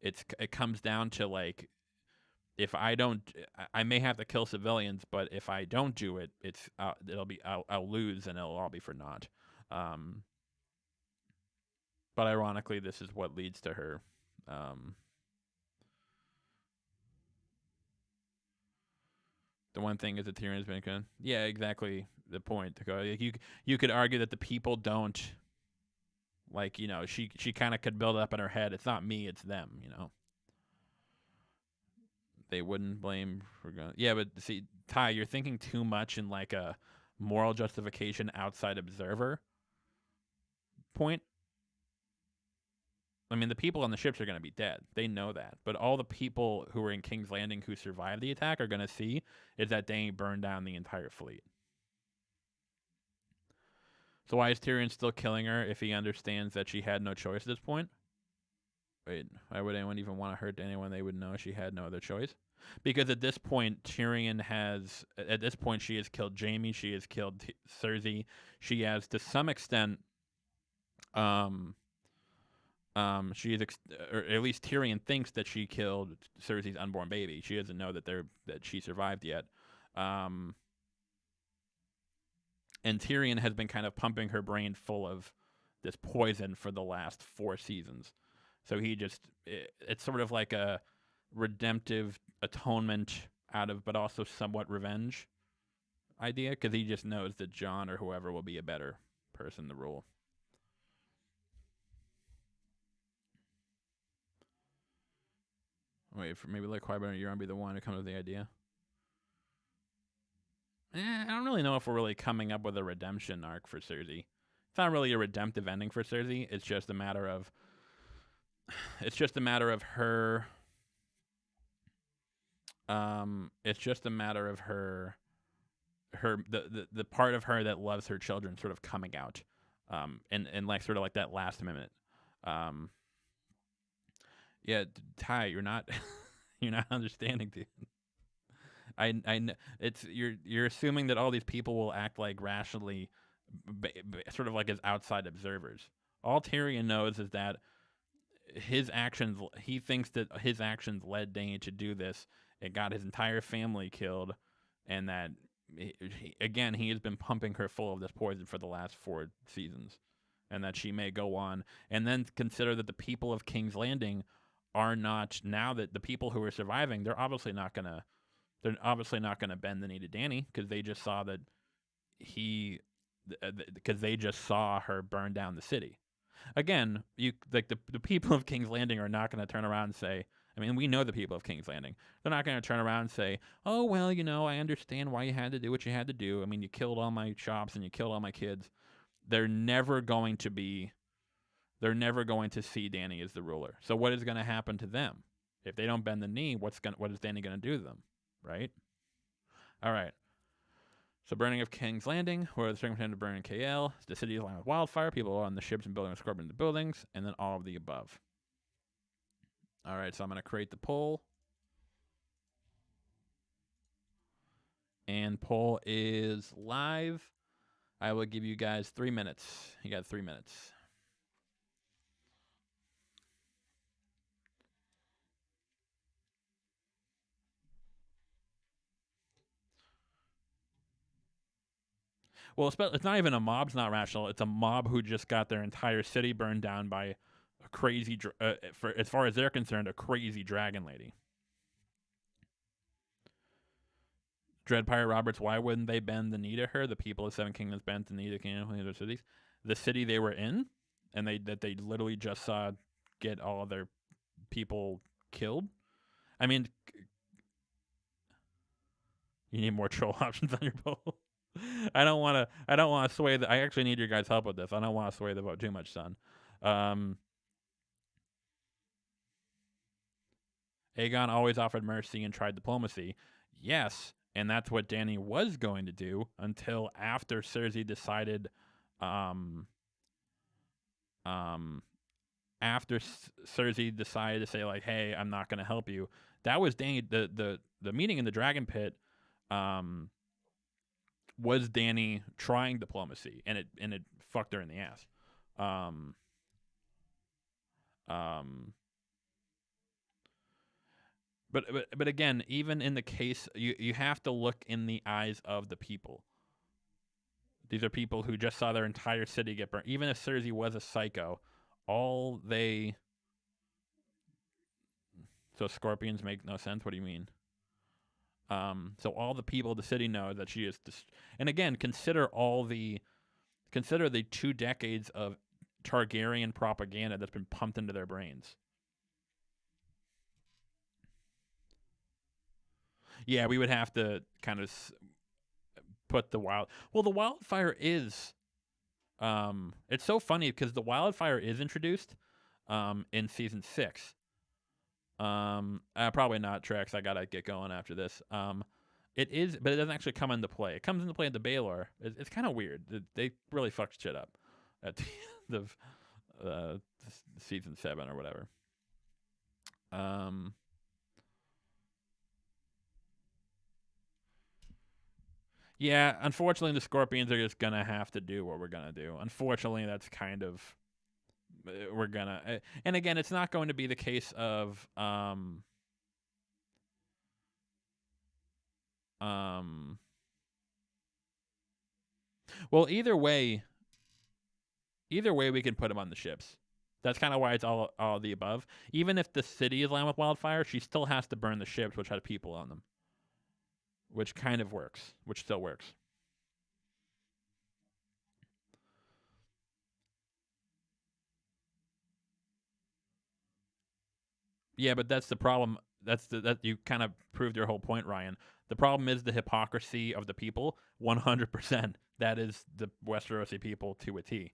it comes down to, like, if I don't, I may have to kill civilians, but if I don't do it, I'll lose and it'll all be for naught. But ironically, this is what leads to her. The one thing is that Tyrion has been kind of, yeah, exactly the point. Like you could argue that the people don't, like, you know, she kind of could build up in her head, it's not me, it's them, you know. They wouldn't blame for going. Yeah, but see, Ty, you're thinking too much in like a moral justification outside observer point. I mean, the people on the ships are going to be dead. They know that. But all the people who were in King's Landing who survived the attack are going to see is that Dany burned down the entire fleet. So why is Tyrion still killing her if he understands that she had no choice at this point? Wait, why would anyone even want to hurt Dany when they would know she had no other choice? Because at this point, Tyrion has... At this point, she has killed Jaime. She has killed Cersei. She has, to some extent... she is, or at least Tyrion thinks that she killed Cersei's unborn baby. She doesn't know that she survived yet. And Tyrion has been kind of pumping her brain full of this poison for the last 4 seasons. So he just, it's sort of like a redemptive atonement out of, but also somewhat revenge idea, because he just knows that Jon or whoever will be a better person to rule. Wait, for maybe like Qui-Gon or Euron be the one to come up with the idea. I don't really know if we're really coming up with a redemption arc for Cersei. It's not really a redemptive ending for Cersei. It's just a matter of her. It's just a matter of her the part of her that loves her children sort of coming out. And like sort of like that last minute. Yeah, Ty, you're not you're not understanding, dude. It's you're assuming that all these people will act like rationally, sort of like as outside observers. All Tyrion knows is that his actions. He thinks that his actions led Dany to do this. It got his entire family killed, and that again he has been pumping her full of this poison for the last 4 seasons, and that she may go on. And then consider that the people of King's Landing are not, now that the people who are surviving, they're obviously not gonna bend the knee to Dany, because they just saw that because they just saw her burn down the city. Again, the people of King's Landing are not going to turn around and say, I mean, we know the people of King's Landing. They're not going to turn around and say, oh, well, I understand why you had to do what you had to do. I mean, you killed all my shops and you killed all my kids. They're never going to see Dany as the ruler. So what is going to happen to them? If they don't bend the knee, what is Dany going to do to them? Right? All right. So burning of King's Landing, where the circumstance of burning KL, the city is lined with wildfire, people are on the ships and building a scorpion in the buildings, and then all of the above. All right, so I'm going to create the poll. And poll is live. I will give you guys 3 minutes. You got 3 minutes. Well, it's not even a mob's not rational. It's a mob who just got their entire city burned down by a crazy, as far as they're concerned, a crazy dragon lady. Dread Pirate Roberts, why wouldn't they bend the knee to her? The people of Seven Kingdoms bent the knee to King of the cities. The city they were in, and they literally just saw get all of their people killed. I mean, you need more troll options on your poll. I don't want to sway I actually need your guys' help with this. I don't want to sway the vote too much, son. Aegon always offered mercy and tried diplomacy. Yes, and that's what Dany was going to do until after Cersei decided, after Cersei decided to say like, "Hey, I'm not going to help you." That was Dany. The meeting in the Dragon Pit, was Dany trying diplomacy, and it fucked her in the ass. But again, even in the case, you have to look in the eyes of the people. These are people who just saw their entire city get burned. Even if Cersei was a psycho, so scorpions make no sense. What do you mean? So all the people of the city know that she is. And again, consider the 2 decades of Targaryen propaganda that's been pumped into their brains. Yeah, we would have to kind of put the wildfire is. It's so funny because the wildfire is introduced, in season 6. Probably not, Trex. I gotta get going after this. It is, but it doesn't actually come into play. It comes into play at the Baelor. It's kind of weird. They really fucked shit up at the end of season 7 or whatever. Yeah, unfortunately, the Scorpions are just gonna have to do what we're gonna do. Unfortunately, that's kind of we're gonna. And again, it's not going to be the case of well, either way, we can put them on the ships. That's kind of why it's all of the above. Even if the city is lined with wildfire, she still has to burn the ships, which had people on them, which kind of works, which still works. Yeah, but that's the problem. That you kind of proved your whole point, Ryan. The problem is the hypocrisy of the people. 100%. That is the Westerosi people to a T.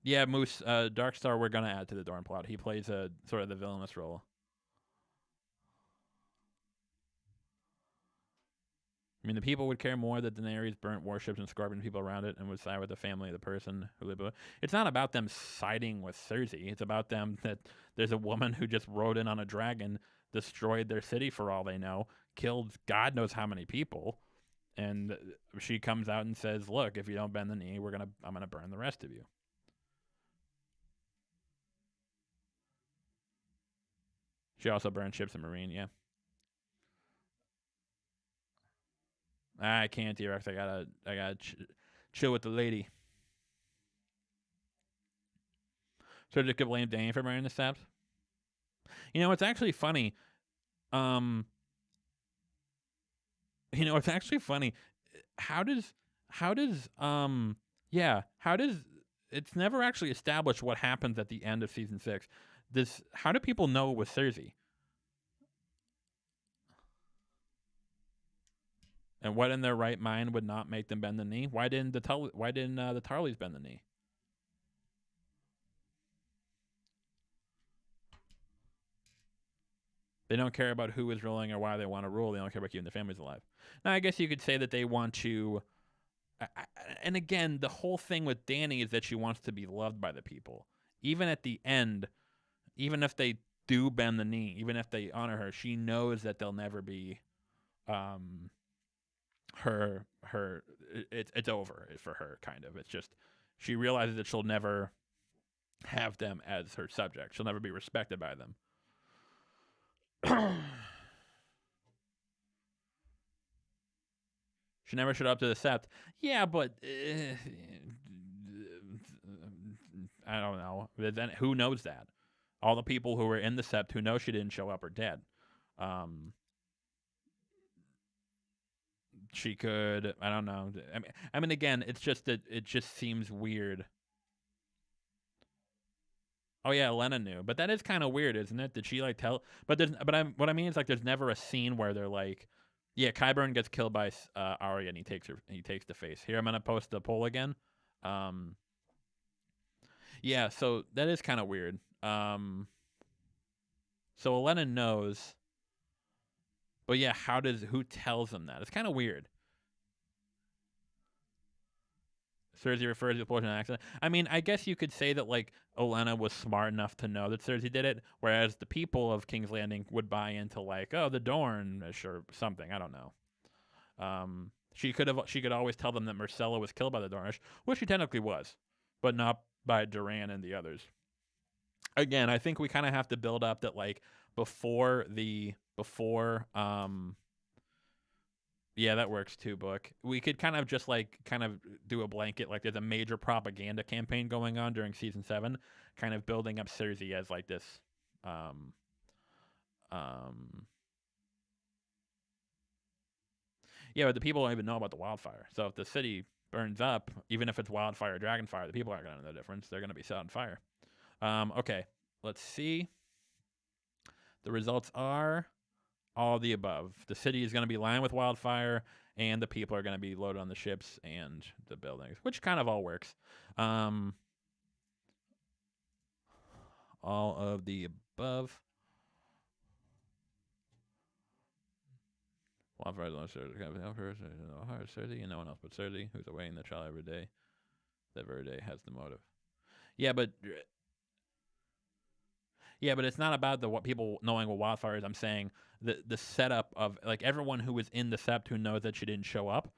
Yeah, Moose, Darkstar, we're gonna add to the Dorne plot. He plays a sort of the villainous role. I mean, the people would care more that Daenerys burnt warships and scorpion people around it and would side with the family of the person who lived with it. It's not about them siding with Cersei. It's about them that there's a woman who just rode in on a dragon, destroyed their city for all they know, killed God knows how many people, and she comes out and says, "Look, if you don't bend the knee, I'm gonna burn the rest of you." She also burned ships and Marine. Yeah, I can't, T-Rex. I gotta chill with the lady. So just could blame Dany for burning the steps. You know, it's actually funny. It's actually funny. How does it's never actually established what happens at the end of season 6. How do people know it was Cersei? And what in their right mind would not make them bend the knee? Why didn't the Tarleys bend the knee? They don't care about who is ruling or why they want to rule. They don't care about keeping their families alive. Now, I guess you could say that they want to. And again, the whole thing with Dany is that she wants to be loved by the people. Even at the end, even if they do bend the knee, even if they honor her, she knows that they'll never be her it's over for her, kind of. It's just she realizes that she'll never have them as her subject. She'll never be respected by them. She never showed up to the Sept. Yeah, but I don't know. Then who knows that? All the people who were in the Sept who know she didn't show up are dead. She could. I don't know. I mean, again, it's just that it just seems weird. Oh yeah, Lena knew, but that is kind of weird, isn't it? Did she like tell? But what I mean is like, there's never a scene where they're like, yeah, Qyburn gets killed by Arya and he takes the face. Here, I'm gonna post the poll again. Yeah, so that is kind of weird. So Olenna knows, but yeah, who tells them that? It's kind of weird. Cersei refers to the explosion accident. I mean, I guess you could say that like Olenna was smart enough to know that Cersei did it, whereas the people of King's Landing would buy into like, oh, the Dorne, sure, something. I don't know. She could always tell them that Marcella was killed by the Dornish, which she technically was, but not by Duran and the others. Again, I think we kind of have to build up that like before yeah, that works too, Book. We could kind of just do a blanket, like there's a major propaganda campaign going on during season 7, kind of building up Cersei as like this yeah, but the people don't even know about the wildfire. So if the city burns up, even if it's wildfire or dragonfire, the people aren't going to know the difference. They're going to be set on fire. Okay, let's see. The results are all of the above. The city is going to be lined with wildfire, and the people are going to be loaded on the ships and the buildings, which kind of all works. all of the above. Wildfires on Cersei, and no one else but Cersei, who's awaiting the trial every day. That very day has the motive. Yeah, but it's not about what people knowing what wildfire is. I'm saying the setup of like everyone who was in the sept who knows that she didn't show up,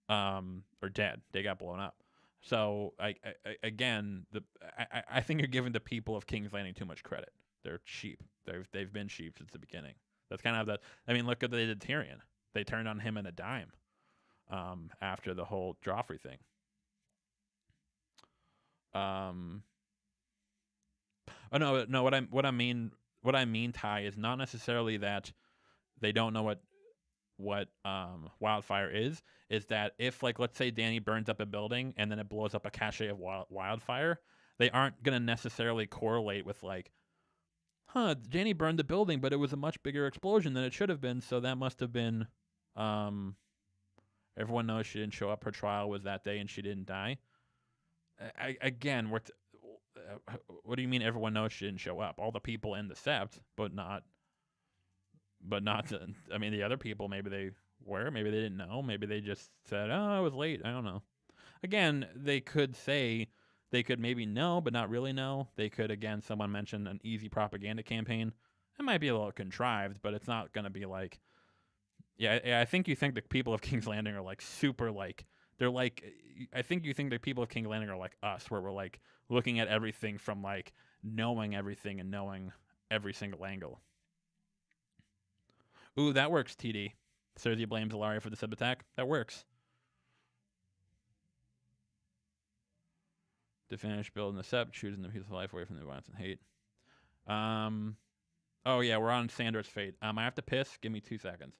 or dead. They got blown up. So I think you're giving the people of King's Landing too much credit. They're sheep. They've been sheep since the beginning. That's kind of that. I mean, look at what they did Tyrion. They turned on him in a dime after the whole Joffrey thing. Oh no. What I mean, Ty, is not necessarily that they don't know what wildfire is that if, like, let's say Dany burns up a building and then it blows up a cache of wildfire, they aren't gonna necessarily correlate with like, Dany burned the building, but it was a much bigger explosion than it should have been, so that must have been, everyone knows she didn't show up. Her trial was that day and she didn't die. Again, what do you mean everyone knows she didn't show up? All the people in the sept, but not I mean, the other people, maybe they were, maybe they didn't know, maybe they just said, oh, I was late, I don't know. Again, they could maybe know, but not really know. They could, again, someone mentioned an easy propaganda campaign. It might be a little contrived, but it's not going to be like, I think you think the people of King's Landing are like super, like, they're like, I think you think the people of King's Landing are like us, where we're like looking at everything from like knowing everything and knowing every single angle. Ooh, that works, TD. Cersei blames Ilaria for the sub attack. That works. To finish building the sept, choosing the peaceful life away from the violence and hate. Oh yeah, we're on Sandor's fate. I have to piss. Give me 2 seconds.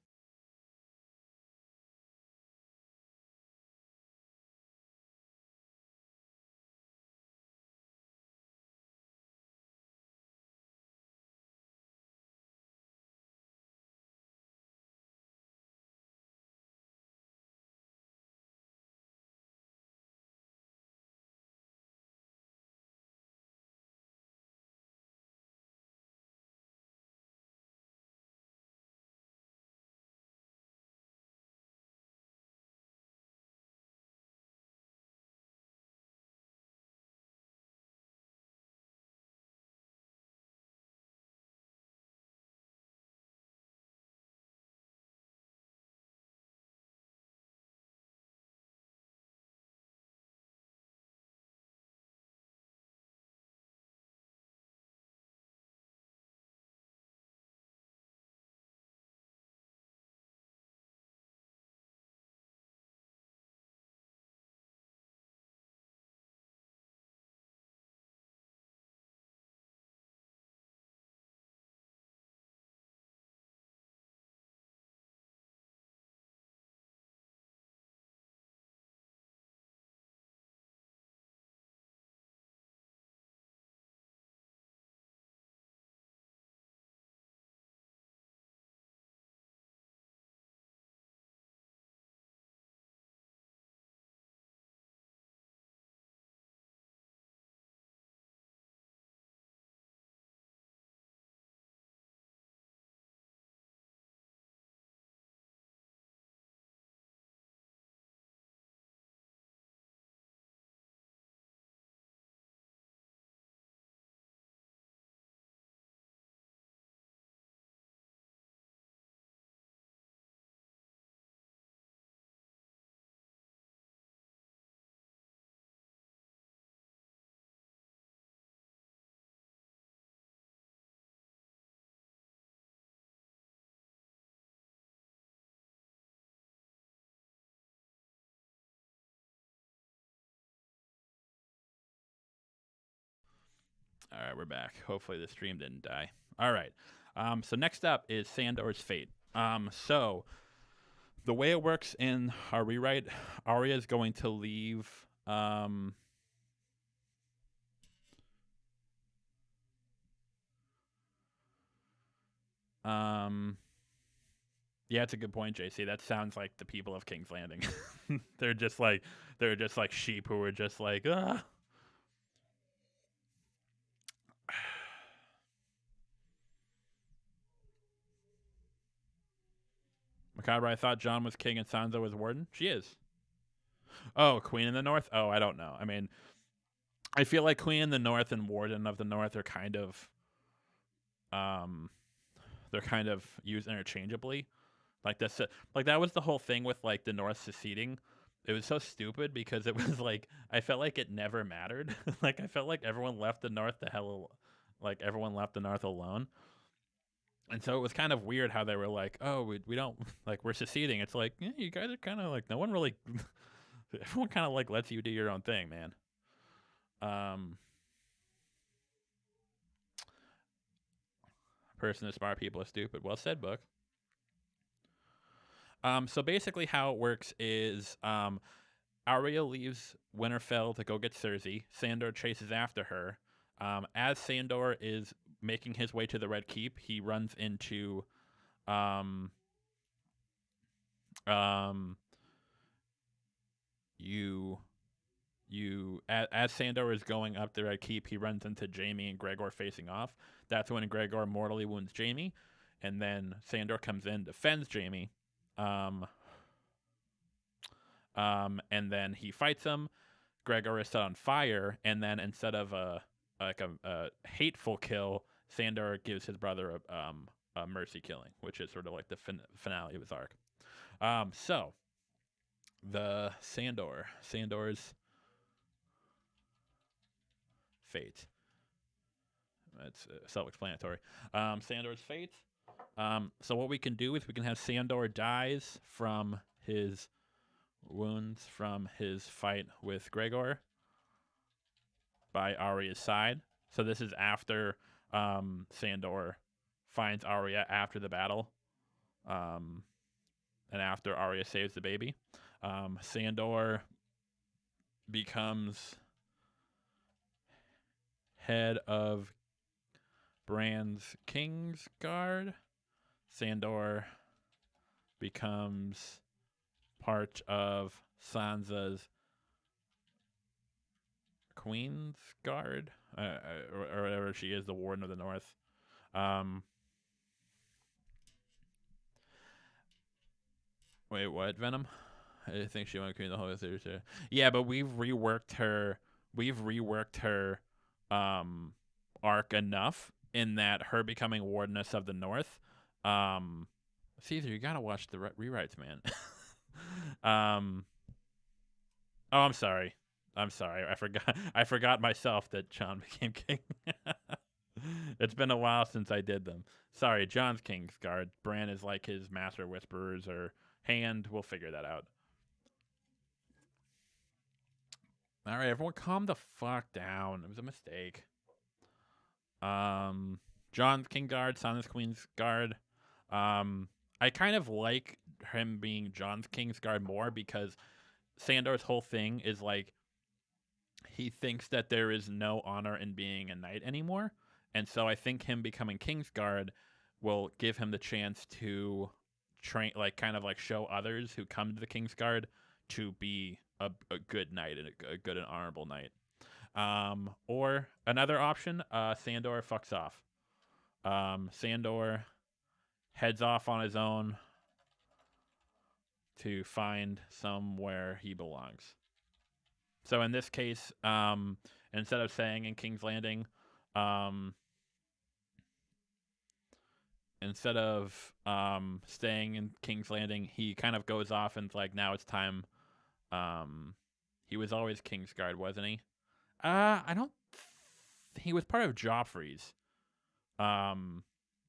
All right, we're back. Hopefully the stream didn't die. All right. So next up is Sandor's fate. So the way it works in our rewrite, Arya is going to leave. Yeah, it's a good point, JC. That sounds like the people of King's Landing. they're just like sheep who are just like, ah. Macabre, I thought Jon was king and Sansa was warden. She is. Oh, queen in the north? Oh, I don't know. I mean, I feel like queen in the north and warden of the north are kind of they're kind of used interchangeably. Like that's like that was the whole thing with like the North seceding. It was so stupid because it was like I felt like it never mattered. Like I felt like everyone left the North like everyone left the North alone. And so it was kind of weird how they were like, "Oh, we don't like we're seceding." It's like, yeah, you guys are kind of like no one really everyone kind of like lets you do your own thing, man. Person is smart, people are stupid. Well said, book. So basically, how it works is Arya leaves Winterfell to go get Cersei. Sandor chases after her. As Sandor is making his way to the Red Keep, he runs into um, as Sandor is going up the Red Keep, he runs into Jaime and Gregor facing off. That's when Gregor mortally wounds Jaime, and then Sandor comes in, defends Jaime. And then he fights him. Gregor is set on fire, and then instead of a hateful kill, Sandor gives his brother a mercy killing, which is sort of like the finale of his arc. So the Sandor's fate. It's self-explanatory. Sandor's fate. So what we can do is we can have Sandor dies from his wounds from his fight with Gregor by Arya's side. So this is after Sandor finds Arya after the battle, and after Arya saves the baby. Sandor becomes head of Bran's Kingsguard. Sandor becomes part of Sansa's Queen's Guard, or whatever she is, the Warden of the North. Wait, what, Venom? I think she went Queen the whole series. Yeah, but we've reworked her. We've reworked her arc enough in that her becoming Wardeness of the North. Caesar, you gotta watch the rewrites, man. Oh, I'm sorry. I forgot myself that Jon became king. It's been a while since I did them. Sorry, Jon's Kingsguard. Bran is like his Master Whisperers or Hand. We'll figure that out. All right, everyone, calm the fuck down. It was a mistake. Jon's Kingsguard, Sansa's Queensguard. I kind of like him being Jon's Kingsguard more because Sandor's whole thing is like he thinks that there is no honor in being a knight anymore. And so I think him becoming Kingsguard will give him the chance to train, like kind of like show others who come to the Kingsguard to be a good knight and a good and honorable knight. Or another option, Sandor fucks off. Sandor heads off on his own to find somewhere he belongs. So in this case, instead of staying in King's Landing, he kind of goes off and like now it's time. He was always Kingsguard, wasn't he? I don't. He was part of Joffrey's.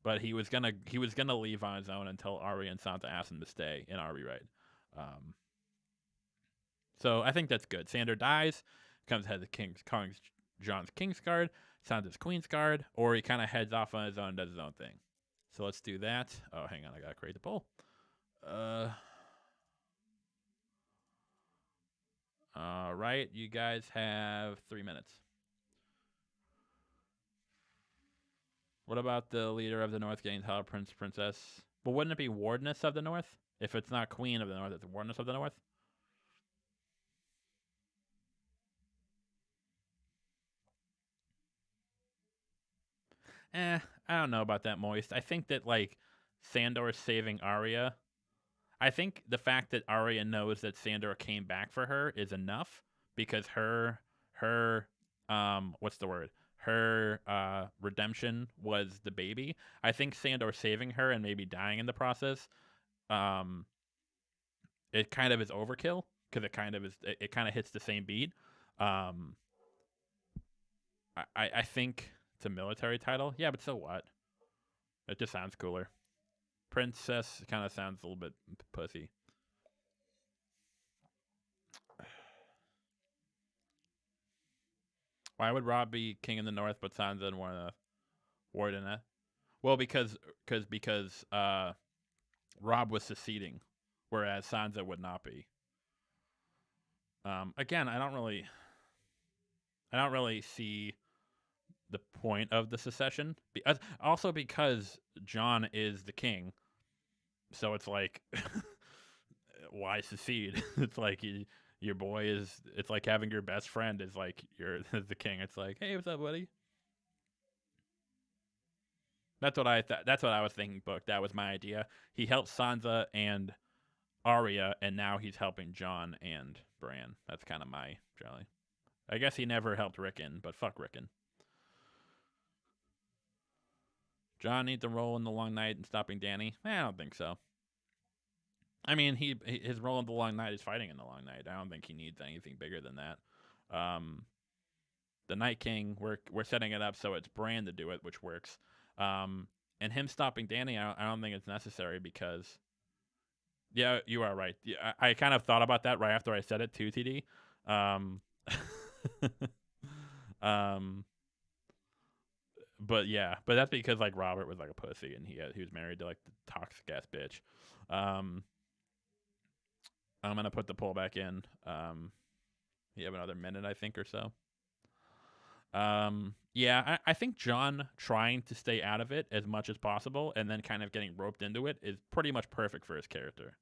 But he was gonna leave on his own until Arya and Sansa asked him to stay in our rewrite. So I think that's good. Sandor dies, becomes head of Jon's Kingsguard, Sansa's Queensguard, or he kind of heads off on his own and does his own thing. So let's do that. Oh, hang on, I gotta create the poll. All right, you guys have 3 minutes. What about the leader of the North getting title princess? Well, wouldn't it be Wardeness of the North? If it's not Queen of the North, it's Wardeness of the North? I don't know about that, Moist. I think that like Sandor saving Arya I think the fact that Arya knows that Sandor came back for her is enough, because her what's the word? Her redemption was the baby. I think Sandor saving her and maybe dying in the process, um, it kind of is overkill, because it kind of hits the same beat. Um, I think it's a military title, yeah, but so what? It just sounds cooler. Princess kind of sounds a little bit pussy. Why would Rob be king in the north but Sansa and Warden? Well, because Rob was seceding, whereas Sansa would not be. Again, I don't really see the point of the secession. Also because Jon is the king, so it's like, why secede? It's like your boy is. It's like having your best friend is like you're the king. It's like, hey, what's up, buddy? That's what That's what I was thinking. Book. That was my idea. He helped Sansa and Arya, and now he's helping Jon and Bran. That's kind of my jelly. I guess he never helped Ricken, but fuck Ricken. Jon needs a role in the Long Night and stopping Dany. I don't think so. I mean, his role in the Long Night is fighting in the Long Night. I don't think he needs anything bigger than that. The Night King, we're setting it up so it's Bran to do it, which works. And him stopping Dany, I don't think it's necessary, because, yeah, you are right. Yeah, I kind of thought about that right after I said it too, TD. But yeah, but that's because like Robert was like a pussy, and he was married to like the toxic ass bitch. I'm gonna put the poll back in. You have another minute, I think, or so. Yeah, I think Jon trying to stay out of it as much as possible and then kind of getting roped into it is pretty much perfect for his character.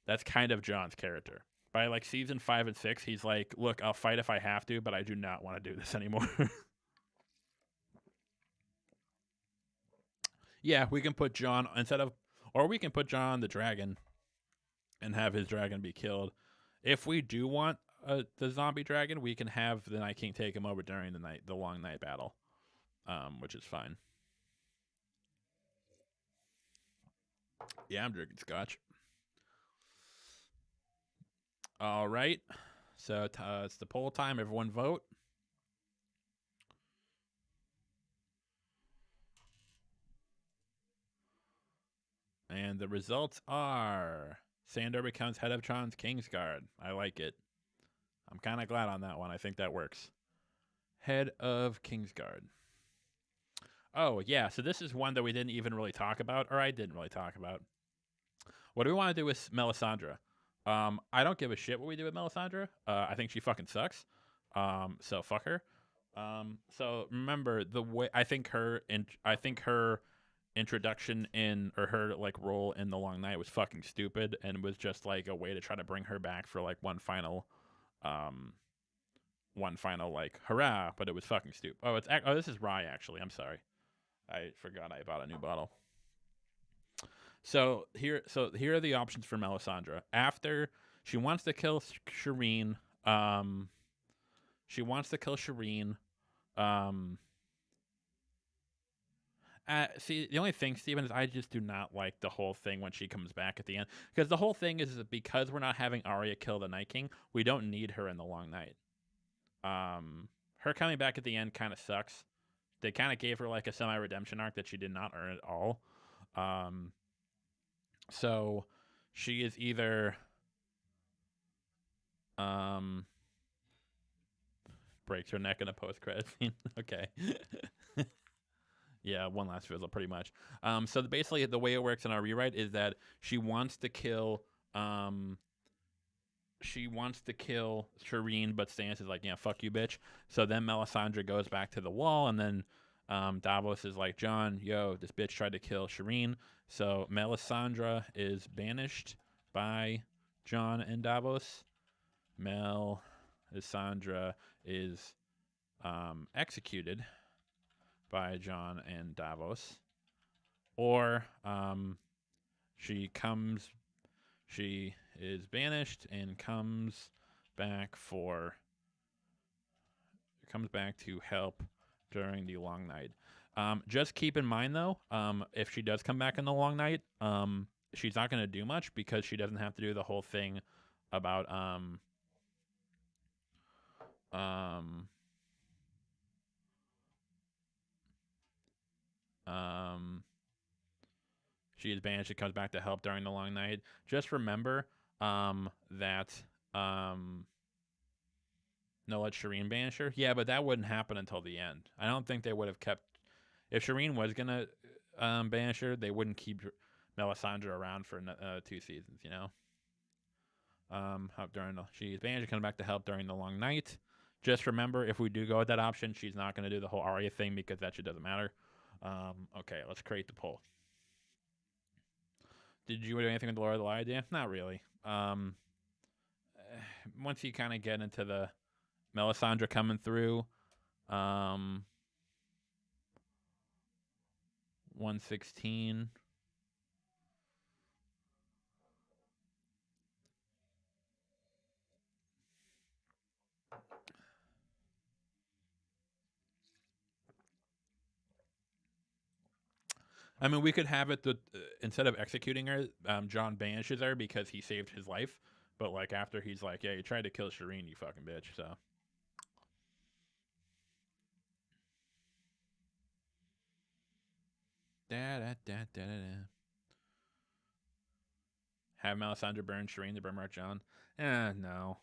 That's kind of Jon's character. By like season 5 and 6, he's like, look, I'll fight if I have to, but I do not want to do this anymore. Yeah, we can put Jon or we can put Jon on the dragon and have his dragon be killed. If we do want the zombie dragon, we can have the Night King take him over during the long night battle, which is fine. Yeah, I'm drinking scotch. All right, so it's the poll time. Everyone vote. And the results are Sandor becomes head of Jon's Kingsguard. I like it. I'm kind of glad on that one. I think that works. Head of Kingsguard. Oh, yeah. So this is one that we didn't even really talk about, or I didn't really talk about. What do we want to do with Melisandre? I don't give a shit what we do with Melisandre. I think she fucking sucks. So fuck her. So remember the way I think her introduction in, or her like role in the Long Night was fucking stupid, and was just like a way to try to bring her back for like one final like hurrah, but it was fucking stupid. This is rye actually. I'm sorry. I forgot I bought a new bottle. So here are the options for Melisandre. After she wants to kill Shireen, see, the only thing, Steven, is I just do not like the whole thing when she comes back at the end. Because the whole thing is because we're not having Arya kill the Night King, we don't need her in the Long Night. Her coming back at the end kind of sucks. They kind of gave her like a semi-redemption arc that she did not earn at all. So she is either breaks her neck in a post-credit scene. Okay. Yeah, one last fizzle, pretty much. So basically, the way it works in our rewrite is that she wants to kill Shireen, but Stannis is like, yeah, fuck you, bitch. So then Melisandre goes back to the wall, and then Davos is like, Jon, yo, this bitch tried to kill Shireen. So Melisandre is banished by Jon and Davos. Melisandre is executed by Jon and Davos. or she is banished and comes back to help during the long night. Just keep in mind though, if she does come back in the long night, she's not going to do much because she doesn't have to do the whole thing about um, um, she is banished. She comes back to help during the long night. Just remember that no, let Shireen banish her. Yeah, but that wouldn't happen until the end. I don't think they would have kept. If Shireen was gonna banish her, they wouldn't keep Melisandre around for 2 seasons. You know. Help during she's banished. Comes back to help during the long night. Just remember, if we do go with that option, she's not going to do the whole Arya thing because that shit doesn't matter. Okay, let's create the poll. Did you do anything with the Lord of the Lie idea? Not really. Once you kind of get into the Melisandre coming through, 116. I mean, we could have it that instead of executing her, Jon banishes her because he saved his life. But like after he's like, yeah, you tried to kill Shireen, you fucking bitch. So have Melisandre burn Shireen to burn Mark Jon? No.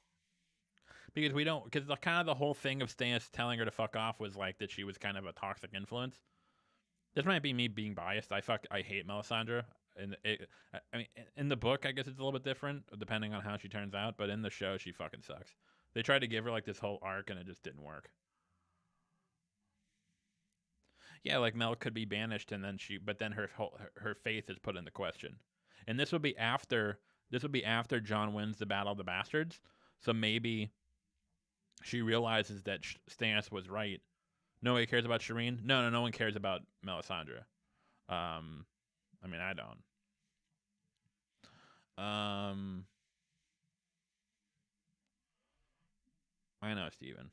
Because we don't, because kind of the whole thing of Stannis telling her to fuck off was like that she was kind of a toxic influence. This might be me being biased. I hate Melisandre. And I mean, in the book, I guess it's a little bit different depending on how she turns out. But in the show, she fucking sucks. They tried to give her like this whole arc, and it just didn't work. Yeah, like Mel could be banished, and then but then her faith is put into question. And this would be after Jon wins the Battle of the Bastards. So maybe she realizes that Stannis was right. Nobody cares about Shireen. No one cares about Melisandre. I mean, I don't. I know, Steven.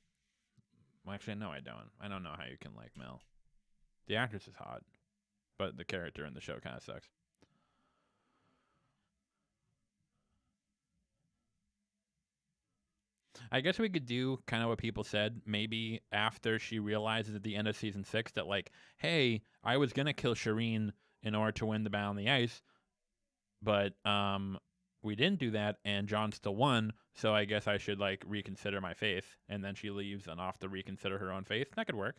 Well, actually, no, I don't. I don't know how you can like Mel. The actress is hot, but the character in the show kind of sucks. I guess we could do kind of what people said. Maybe after she realizes at the end of season 6 that, like, hey, I was gonna kill Shireen in order to win the Battle on the Ice, but we didn't do that, and Jon still won. So I guess I should like reconsider my faith. And then she leaves and off to reconsider her own faith. That could work.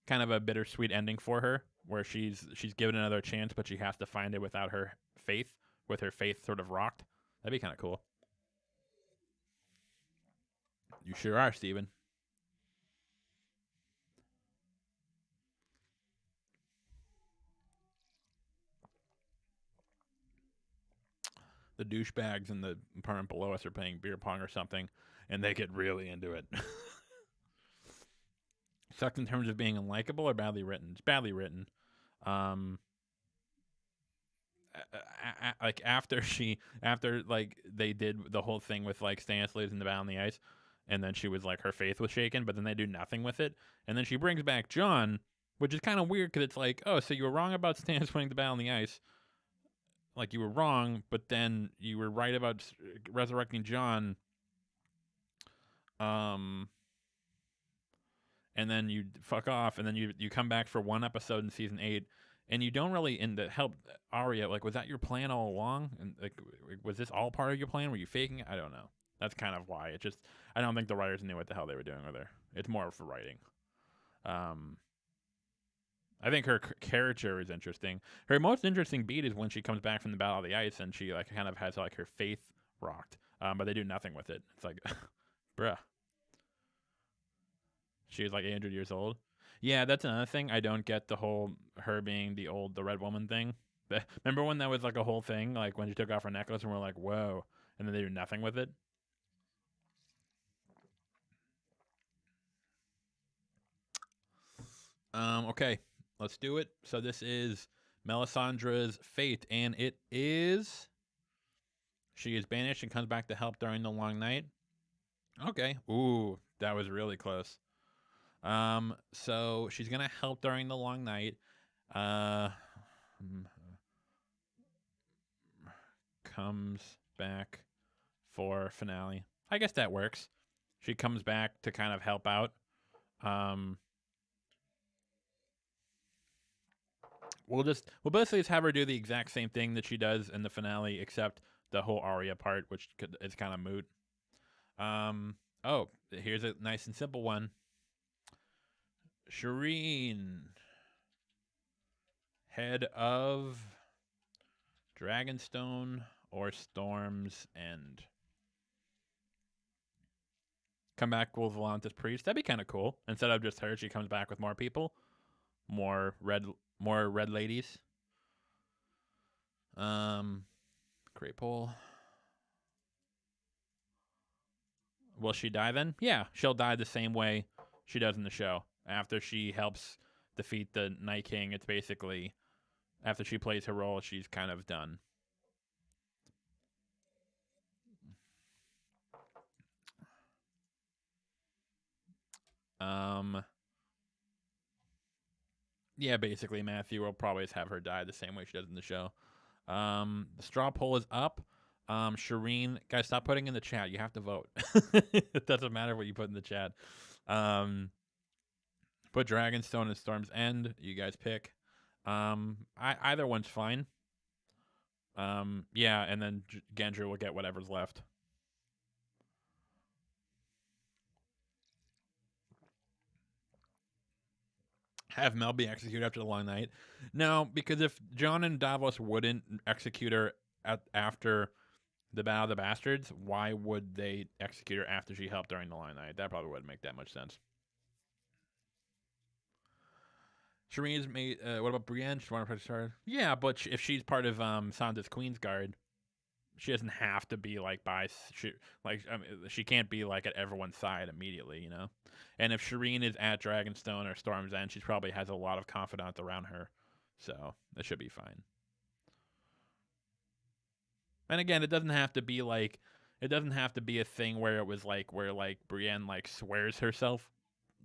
Kind of a bittersweet ending for her, where she's given another chance, but she has to find it without her faith, with her faith sort of rocked. That'd be kind of cool. You sure are, Steven. The douchebags in the apartment below us are playing beer pong or something, and they get really into it. Sucks in terms of being unlikable or badly written. It's badly written. Like after like they did the whole thing with like Stannis losing the Battle on the Ice, and then she was like her faith was shaken, but then they do nothing with it, and then she brings back Jon, which is kind of weird because it's like, oh, so you were wrong about Stannis winning the Battle on the Ice, like you were wrong, but then you were right about resurrecting Jon. And then you fuck off, and then you come back for one episode in season 8, and you don't really help Arya. Like, was that your plan all along? And like, was this all part of your plan? Were you faking it? I don't know. That's kind of why it just. I don't think the writers knew what the hell they were doing with her. It's more for writing. I think her character is interesting. Her most interesting beat is when she comes back from the Battle of the Ice, and she like kind of has like her faith rocked. But they do nothing with it. It's like, bruh. She was like 800 years old. Yeah, that's another thing. I don't get the whole her being the red woman thing. Remember when that was like a whole thing? Like when she took off her necklace and we're like, whoa. And then they do nothing with it. Okay, let's do it. So this is Melisandre's fate, and it is she is banished and comes back to help during the long night. Okay. Ooh, that was really close. So she's gonna help during the long night. Uh, comes back for finale. I guess that works. She comes back to kind of help out. We'll basically just have her do the exact same thing that she does in the finale, except the whole Arya part, which is kind of moot. Oh, here's a nice and simple one. Shireen, head of Dragonstone or Storm's End. Come back with Volantis Priest. That'd be kind of cool. Instead of just her, she comes back with more people, more red ladies. Great poll. Will she die then? Yeah, she'll die the same way she does in the show. After she helps defeat the Night King, it's basically after she plays her role, she's kind of done. Yeah, basically Matthew will probably have her die the same way she does in the show. The straw poll is up. Shireen, guys, stop putting in the chat. You have to vote. It doesn't matter what you put in the chat. Put Dragonstone and Storm's End. You guys pick. Either one's fine. Yeah, and then Gendry will get whatever's left. Have Mel be executed after the long night? No, because if Jon and Davos wouldn't execute her after the Battle of the Bastards, why would they execute her after she helped during the long night? That probably wouldn't make that much sense. Shireen's made. What about Brienne? She want to protect her? Yeah, but if she's part of Sansa's Queensguard, she doesn't have to be like she can't be like at everyone's side immediately, you know. And if Shireen is at Dragonstone or Storm's End, she probably has a lot of confidants around her, so that should be fine. And again, it doesn't have to be a thing where it was like where like Brienne like swears herself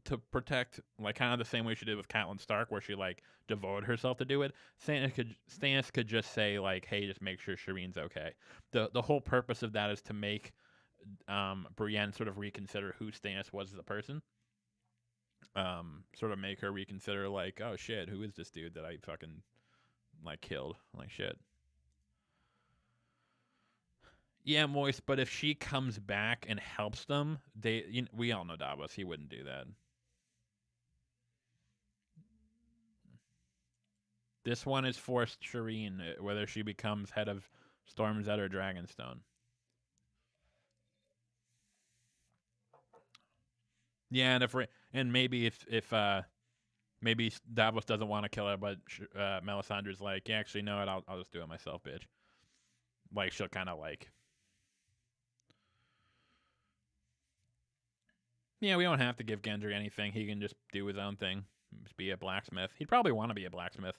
to protect, like kind of the same way she did with Catelyn Stark, where she like devoted herself to do it. Stannis could just say like, "Hey, just make sure Shireen's okay." The whole purpose of that is to make Brienne sort of reconsider who Stannis was as a person. Sort of make her reconsider like, "Oh shit, who is this dude that I fucking like killed?" Like shit. Yeah, Moist, but if she comes back and helps them, we all know Davos, he wouldn't do that. This one is forced Shireen, whether she becomes head of Storm's End or Dragonstone. Yeah, and maybe if maybe Davos doesn't want to kill her, but Melisandre's like, yeah, actually, no, I'll just do it myself, bitch. Like she'll kind of like, yeah, we don't have to give Gendry anything. He can just do his own thing. Just be a blacksmith. He'd probably want to be a blacksmith.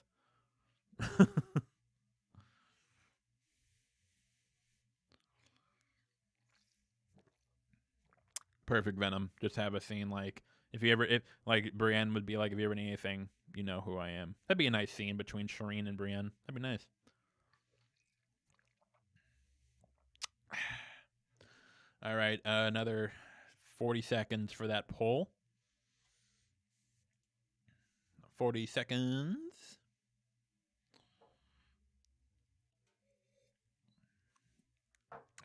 Perfect Venom. Just have a scene like if like Brienne would be like, if you ever need anything, you know who I am. That'd be a nice scene between Shireen and Brienne. That'd be nice. All right, another 40 seconds for that poll. 40 seconds.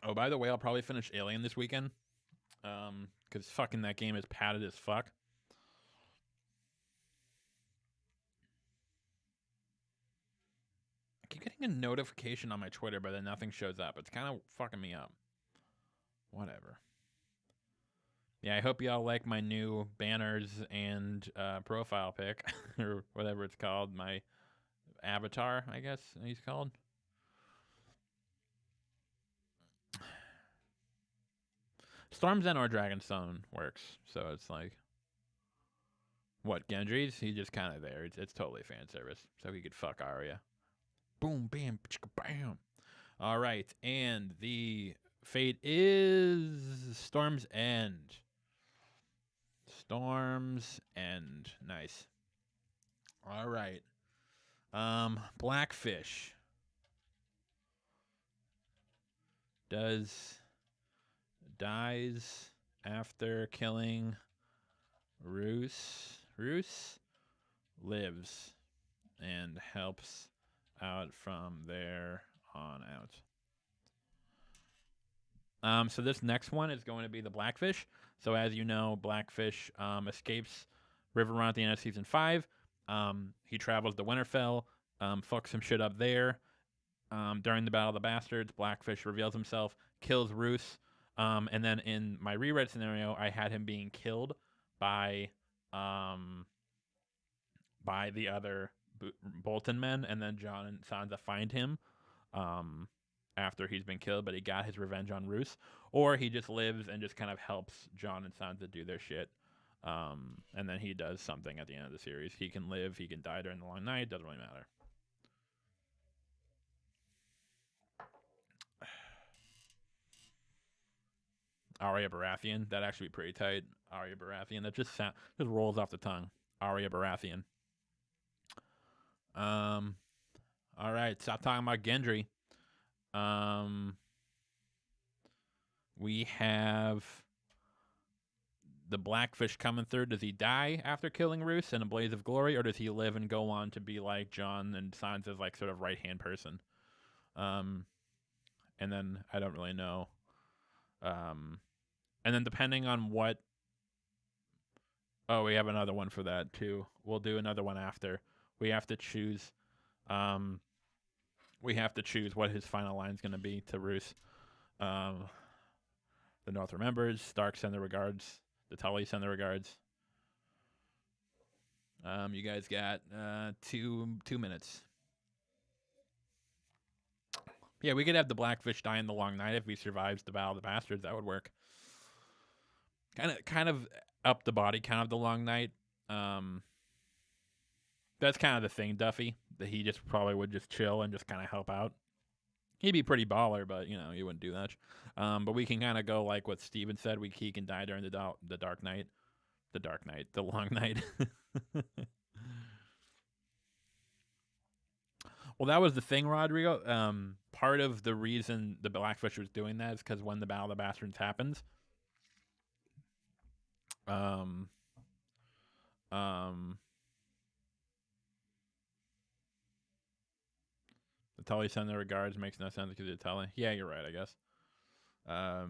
Oh, by the way, I'll probably finish Alien this weekend. Because fucking that game is padded as fuck. I keep getting a notification on my Twitter, but then nothing shows up. It's kind of fucking me up. Whatever. Yeah, I hope y'all like my new banners and profile pic, or whatever it's called. My avatar, I guess he's called. Storm's End or Dragonstone works, so it's like What, Gendry's? He's just kind of there. It's totally fan service. So he could fuck Arya. Boom, bam, chicka, bam. All right. And the fate is Storm's End. Storm's End. Nice. All right. Blackfish. Dies after killing Roose. Roose lives and helps out from there on out. So this next one is going to be the Blackfish. So as you know, Blackfish escapes River Run at the end of season 5. He travels to Winterfell, fucks some shit up there. During the Battle of the Bastards, Blackfish reveals himself, kills Roose, and then in my reread scenario, I had him being killed by the other Bolton men, and then Jon and Sansa find him after he's been killed, but he got his revenge on Roose, or he just lives and just kind of helps Jon and Sansa do their shit, and then he does something at the end of the series. He can live, he can die during the long night, doesn't really matter. Arya Baratheon, that'd actually be pretty tight. Arya Baratheon, that just rolls off the tongue. Arya Baratheon. All right, stop talking about Gendry. We have the Blackfish coming through. Does he die after killing Roose in a blaze of glory, or does he live and go on to be like Jon and Sansa's like sort of right hand person? And then I don't really know. And then depending on what... Oh, we have another one for that too. We'll do another one after. We have to choose what his final line is going to be to Roose. The North remembers. Stark send their regards. The Tully send their regards. You guys got 2 minutes. Yeah, we could have the Blackfish die in the long night if he survives the Battle of the Bastards. That would work. Kind of up the body count of the long night. That's kind of the thing, Duffy, that he just probably would just chill and just kind of help out. He'd be pretty baller, but, you know, he wouldn't do much. But we can kind of go like what Steven said. He can die during the dark night. The long night. Well, that was the thing, Rodrigo. Part of the reason the Blackfish was doing that is because when the Battle of the Bastards happens, the Tully send their regards makes no sense because of the Tully. Yeah, you're right, I guess. All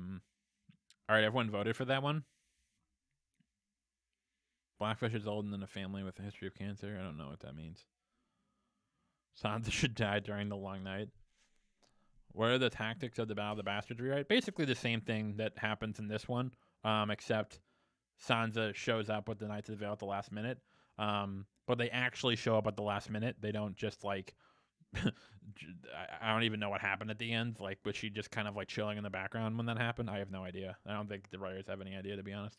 right, everyone voted for that one. Blackfish is older than a family with a history of cancer. I don't know what that means. Sansa should die during the long night. What are the tactics of the Battle of the Bastards rewrite? Basically the same thing that happens in this one, except Sansa shows up with the Knights of the Vale at the last minute. But they actually show up at the last minute. They don't just like... I don't even know what happened at the end. Like, was she just kind of like chilling in the background when that happened? I have no idea. I don't think the writers have any idea, to be honest.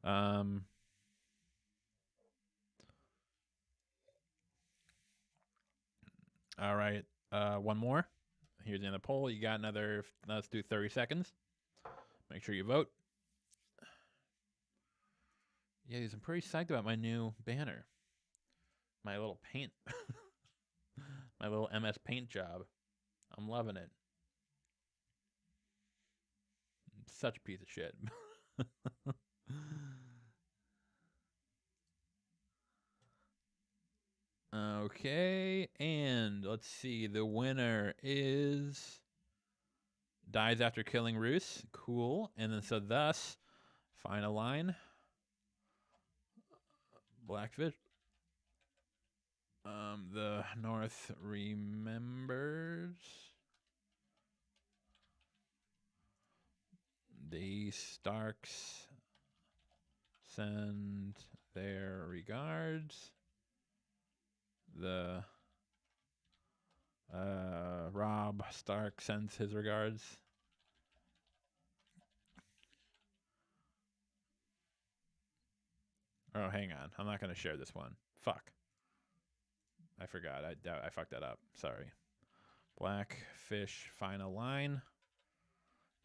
All right. One more. Here's the end of the poll. You got another, let's do 30 seconds. Make sure you vote. Yeah, I'm pretty psyched about my new banner. My little paint. My little MS Paint job. I'm loving it. Such a piece of shit. Okay, and let's see. The winner is dies after killing Roose. Cool. And then so thus, final line. Blackfish. The North remembers. The Starks send their regards. The Robb Stark sends his regards. Oh, hang on. I'm not going to share this one. Fuck. I forgot. I fucked that up. Sorry. Blackfish final line.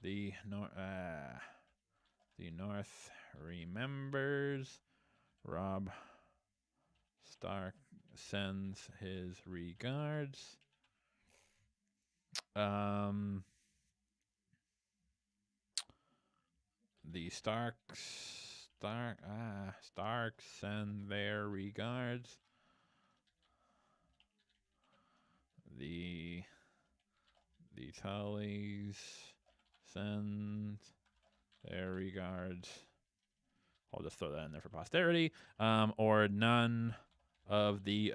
The North remembers. Robb Stark sends his regards. The Starks send their regards. The Tullys send their regards. I'll just throw that in there for posterity. Or none of the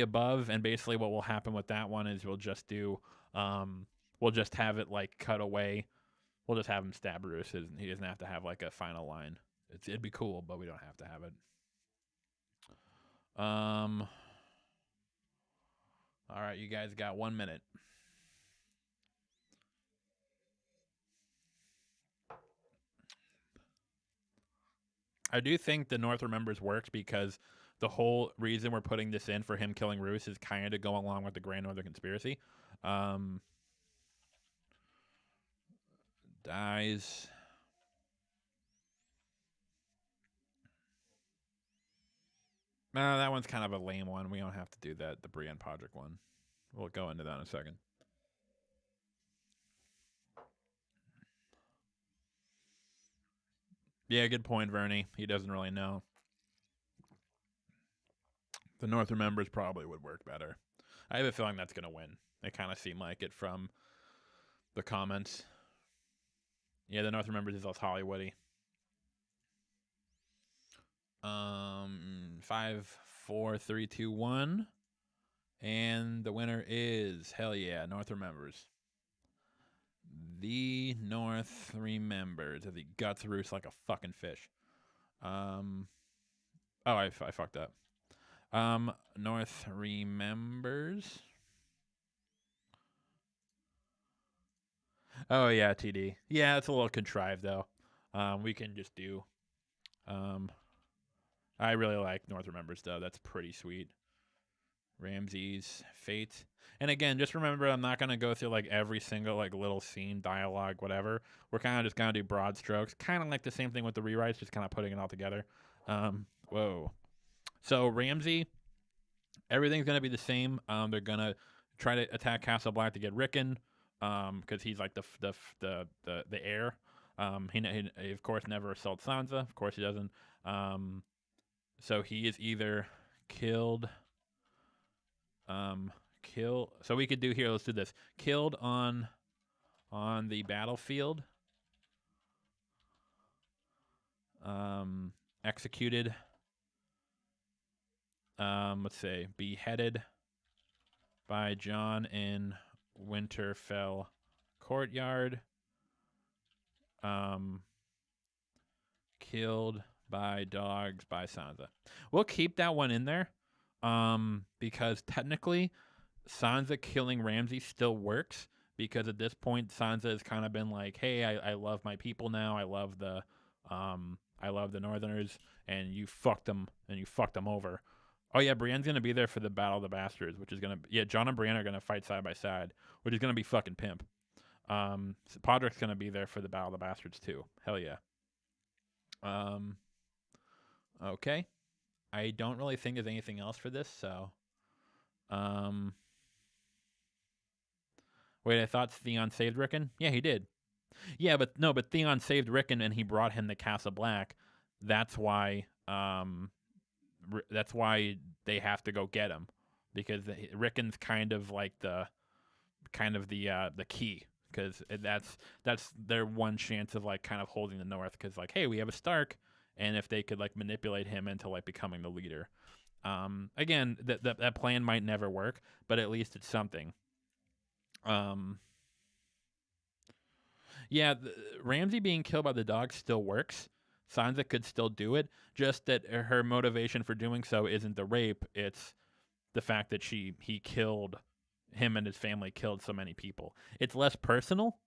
above. And basically, what will happen with that one is we'll just do. We'll just have it like cut away. We'll just have him stab Varus. He doesn't have to have like a final line. It'd be cool, but we don't have to have it. All right, you guys got 1 minute. I do think the North Remembers works because the whole reason we're putting this in for him killing Roose is kind of going along with the Grand Northern Conspiracy. Dies. No, that one's kind of a lame one. We don't have to do that. The Brienne Podrick one. We'll go into that in a second. Yeah, good point, Vernie. He doesn't really know. The North Remembers probably would work better. I have a feeling that's going to win. It kind of seemed like it from the comments. Yeah, the North Remembers is less Hollywoody. 5, 4, 3, 2, 1. And the winner is, hell yeah, North Remembers. The North Remembers as he guts Roose like a fucking fish. I fucked up. North Remembers. Oh yeah, TD. Yeah, it's a little contrived though. We can just do. I really like North Remembers though. That's pretty sweet. Ramsay's fate. And again, just remember, I'm not gonna go through like every single like little scene, dialogue, whatever. We're kind of just gonna do broad strokes, kind of like the same thing with the rewrites, just kind of putting it all together. Whoa. So Ramsay, everything's gonna be the same. They're gonna try to attack Castle Black to get Ricken, because he's like the heir. He of course never assaults Sansa. Of course he doesn't. So he is either killed. So we could do here. Let's do this. Killed on the battlefield. Executed. Let's say beheaded by Jon in Winterfell courtyard. Killed by dogs by Sansa. We'll keep that one in there. Because technically Sansa killing Ramsay still works, because at this point Sansa has kind of been like, hey, I love my people now. I love the Northerners, and you fucked them over. Oh yeah, Brienne's gonna be there for the Battle of the Bastards, which is gonna Jon and Brienne are gonna fight side by side, which is gonna be fucking pimp. So Podrick's gonna be there for the Battle of the Bastards too. Hell yeah. Okay. I don't really think there's anything else for this, so wait, I thought Theon saved Ricken? Yeah, he did. Yeah, but Theon saved Ricken and he brought him to Castle Black. That's why they have to go get him, because Ricken's kind of like the key, because that's their one chance of like kind of holding the North, because like, hey, we have a Stark, and if they could like manipulate him into like becoming the leader. Again, that plan might never work, but at least it's something. Yeah, Ramsay being killed by the dog still works. Sansa could still do it, just that her motivation for doing so isn't the rape, it's the fact that he killed him and his family, killed so many people. It's less personal.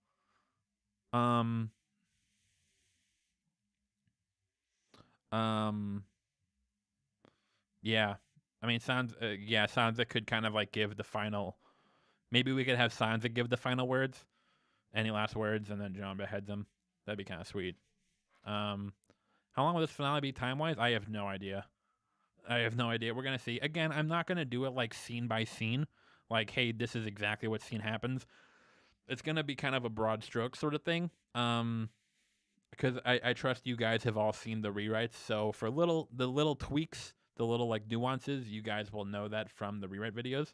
Um, yeah. I mean, Sansa could kind of like give the final. Maybe we could have Sansa give the final words, any last words, and then Jon beheads him. That'd be kind of sweet. Um, how long will this finale be time wise? I have no idea. I have no idea. We're gonna see. Again, I'm not gonna do it like scene by scene. Like, hey, this is exactly what scene happens. It's gonna be kind of a broad stroke sort of thing. Because I trust you guys have all seen the rewrites. So for the little tweaks, the little like nuances, you guys will know that from the rewrite videos.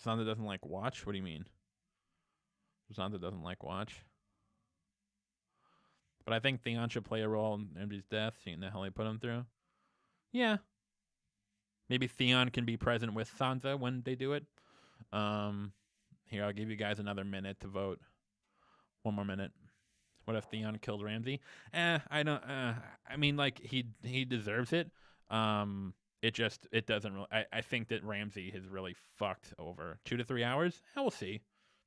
Sansa doesn't like watch. What do you mean? Sansa doesn't like watch. But I think Theon should play a role in Ramsay's death, seeing the hell he put him through. Yeah. Maybe Theon can be present with Sansa when they do it. Here, I'll give you guys another minute to vote. One more minute. What if Theon killed Ramsay? I don't. I mean, like he deserves it. It doesn't really. I think that Ramsay has really fucked over 2 to 3 hours. We'll see.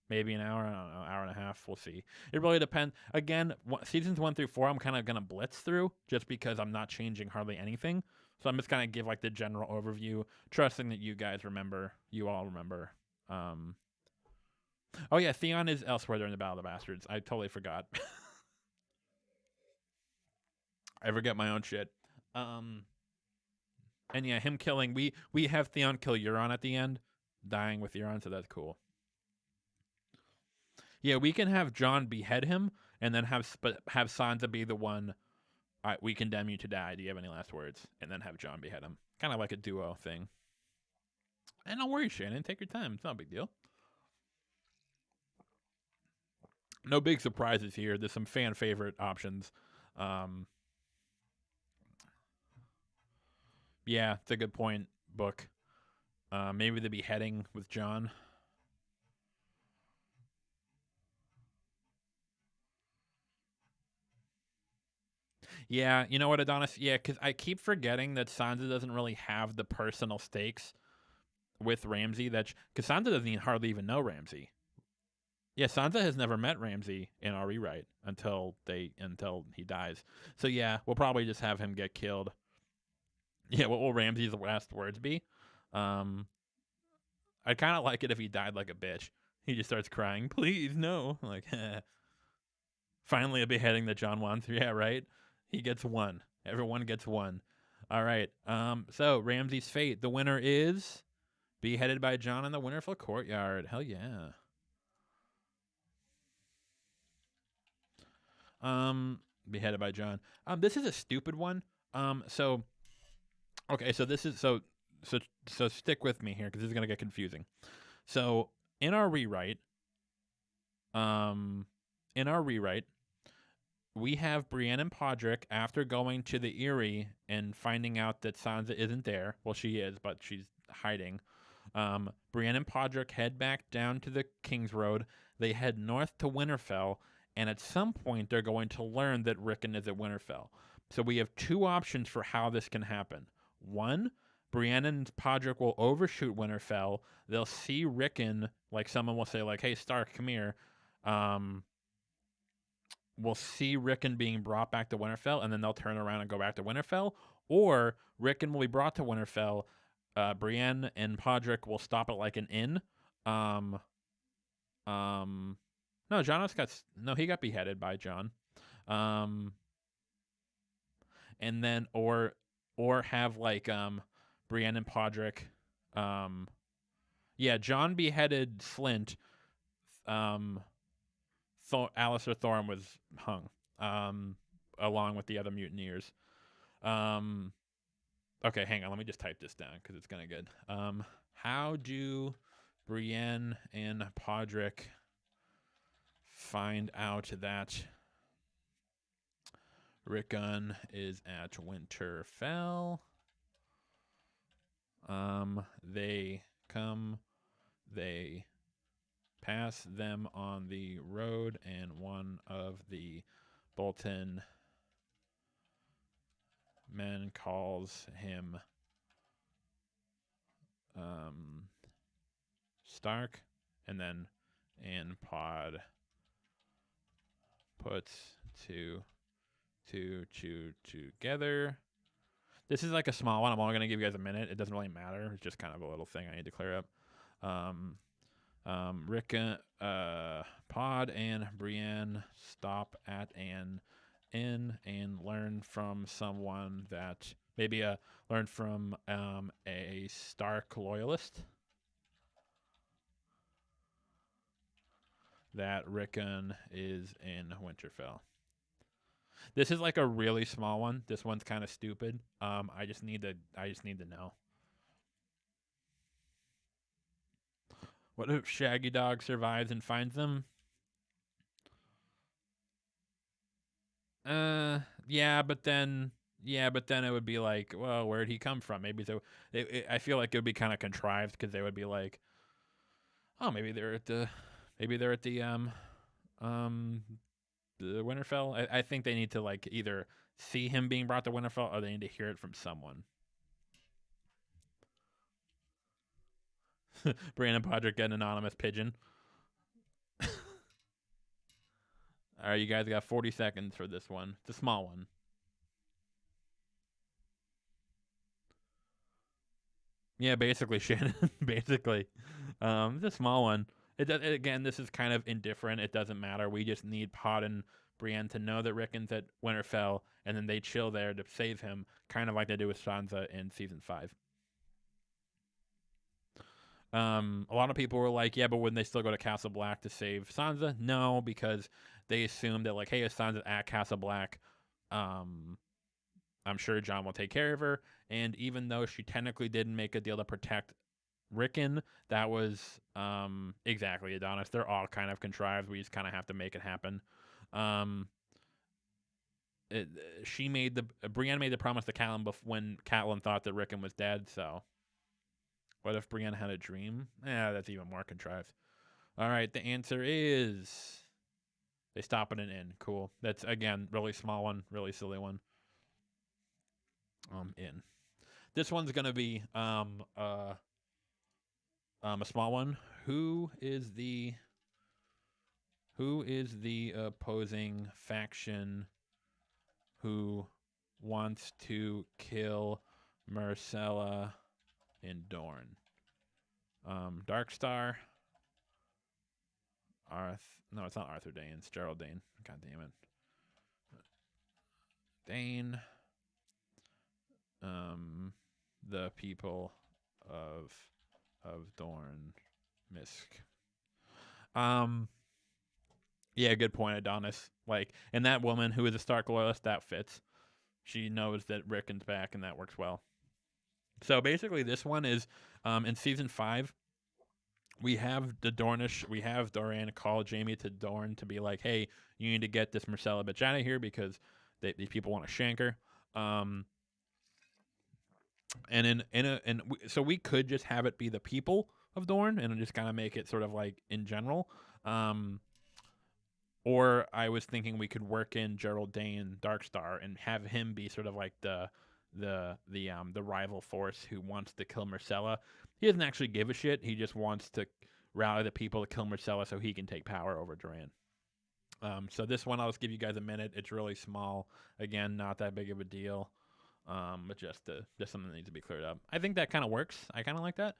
Maybe an hour. I don't know, hour and a half. We'll see. It really depends. Again, seasons 1 through 4, I'm kind of gonna blitz through just because I'm not changing hardly anything. So I'm just gonna give like the general overview, trusting that you guys remember. You all remember. Oh yeah, Theon is elsewhere during the Battle of the Bastards. I totally forgot. I forget my own shit. And yeah, him killing. We have Theon kill Euron at the end, dying with Euron, so that's cool. Yeah, we can have Jon behead him, and then have Sansa be the one. We condemn you to die. Do you have any last words? And then have Jon behead him. Kind of like a duo thing. And don't worry, Shannon. Take your time. It's not a big deal. No big surprises here. There's some fan favorite options. Yeah, it's a good point. Book. Maybe the beheading with Jon. Yeah, you know what, Adonis? Yeah, because I keep forgetting that Sansa doesn't really have the personal stakes with Ramsay. Because Sansa doesn't hardly even know Ramsay. Yeah, Sansa has never met Ramsay in our rewrite until he dies. So yeah, we'll probably just have him get killed. Yeah, what will Ramsay's last words be? I'd kind of like it if he died like a bitch. He just starts crying, please no. Like, finally a beheading that Jon wants. Yeah, right. He gets one. Everyone gets one. All right. So Ramsay's fate. The winner is beheaded by Jon in the Winterfell courtyard. Hell yeah. Beheaded by Jon. This is a stupid one. So okay, so this is so stick with me here because this is gonna get confusing. So in our rewrite, we have Brienne and Podrick after going to the Eyrie and finding out that Sansa isn't there. Well, she is, but she's hiding. Brienne and Podrick head back down to the King's Road. They head north to Winterfell, and at some point they're going to learn that Ricken is at Winterfell. So we have 2 options for how this can happen. One, Brienne and Podrick will overshoot Winterfell. They'll see Ricken, like someone will say, like, "Hey, Stark, come here." We'll see Ricken being brought back to Winterfell, and then they'll turn around and go back to Winterfell. Or Ricken will be brought to Winterfell. Brienne and Podrick will stop at like an inn. No, he got beheaded by Jon. And then or have like Brienne and Podrick. Yeah, Jon beheaded Flint. Alistair Thorne was hung, along with the other mutineers. Okay, hang on. Let me just type this down because it's kind of good. How do Brienne and Podrick find out that Rick Gunn is at Winterfell? They pass them on the road, and one of the Bolton men calls him Stark, and then Pod puts together. This is like a small one. I'm only going to give you guys a minute. It doesn't really matter. It's just kind of a little thing I need to clear up. Ricken, Pod and Brienne stop at an inn and learn from someone that maybe learn from a Stark loyalist that Ricken is in Winterfell. This is like a really small one. This one's kind of stupid. I just need to know. What if Shaggy Dog survives and finds them? Yeah, but then it would be like, well, where'd he come from? Maybe so. I feel like it would be kind of contrived because they would be like, oh, maybe they're at the the Winterfell. I think they need to like either see him being brought to Winterfell or they need to hear it from someone. Brienne and Podrick get an anonymous pigeon. All right, you guys got 40 seconds for this one. It's a small one. Yeah, basically, Shannon. Basically, it's a small one. Again, this is kind of indifferent. It doesn't matter. We just need Pod and Brienne to know that Ricken's at Winterfell, and then they chill there to save him, kind of like they do with Sansa in season 5. A lot of people were like, yeah, but wouldn't they still go to Castle Black to save Sansa? No, because they assumed that, like, hey, if Sansa's at Castle Black, I'm sure Jon will take care of her. And even though she technically didn't make a deal to protect Ricken, that was exactly, Adonis. They're all kind of contrived. We just kind of have to make it happen. Brienne made the promise to Catelyn when Catelyn thought that Ricken was dead, so... What if Brienne had a dream? Yeah, that's even more contrived. All right, the answer is they stop at an inn. Cool. That's, again, really small one, really silly one. Inn. This one's going to be a small one. Who is the opposing faction who wants to kill Marcella in Dorne? Darkstar. No, it's not Arthur Dayne. It's Gerald Dane. God damn it. Dane. The people of Dorne. Misk. Yeah, good point, Adonis. Like, and that woman who is a Stark loyalist, that fits. She knows that Ricken's back, and that works well. So basically, this one is in season 5. We have Doran call Jaime to Dorne to be like, "Hey, you need to get this Marcella bitch out of here because these people want to shank her." So we could just have it be the people of Dorne and just kind of make it sort of like in general. Or I was thinking we could work in Gerald Dane, Darkstar, and have him be sort of like the rival force who wants to kill Marcella. He doesn't actually give a shit. He just wants to rally the people to kill Marcella so he can take power over Doran. So this one, I'll just give you guys a minute. It's really small. Again, not that big of a deal. But just something that needs to be cleared up. I think that kind of works. I kind of like that.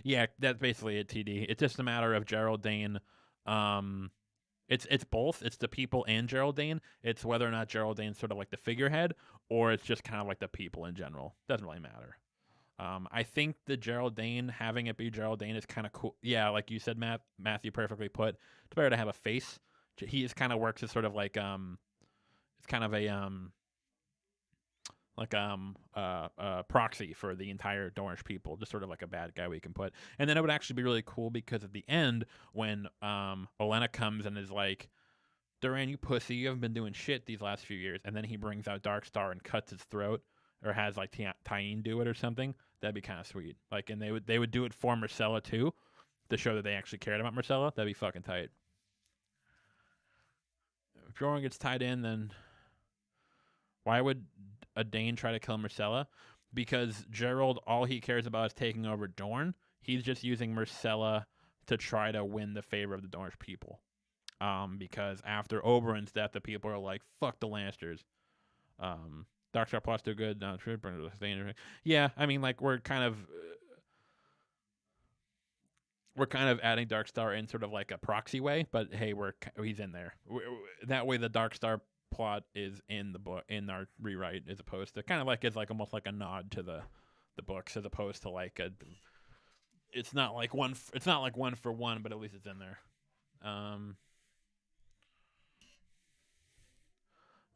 Yeah, that's basically it, TD. It's just a matter of Gerald Dane. It's both. It's the people and Gerald Dane. It's whether or not Gerald Dane's sort of like the figurehead, or it's just kind of like the people in general. Doesn't really matter. I think the Gerald Dane, having it be Gerald Dane is kind of cool. Yeah, like you said, Matthew perfectly put. It's better to have a face. He just kind of works as sort of like it's kind of a proxy for the entire Dornish people, just sort of like a bad guy we can put. And then it would actually be really cool because at the end, when Olenna comes and is like, "Doran, you pussy, you haven't been doing shit these last few years," and then he brings out Darkstar and cuts his throat, or has like Tyene do it or something, that'd be kind of sweet. Like, and they would do it for Marcella too, to show that they actually cared about Marcella. That'd be fucking tight. If Jorah gets tied in, then why would a Dane try to kill Marcella? Because Gerald, all he cares about is taking over Dorne. He's just using Marcella to try to win the favor of the Dornish people. Because after Oberyn's death, the people are like, "Fuck the Lannisters." Darkstar plus too good. No, yeah. I mean, like we're kind of adding Darkstar in sort of like a proxy way, but hey, he's in there. That way, the Darkstar plot is in the book in our rewrite, as opposed to kind of like it's like almost like a nod to the books, as opposed to like a. It's not like one. It's not like one for one, but at least it's in there.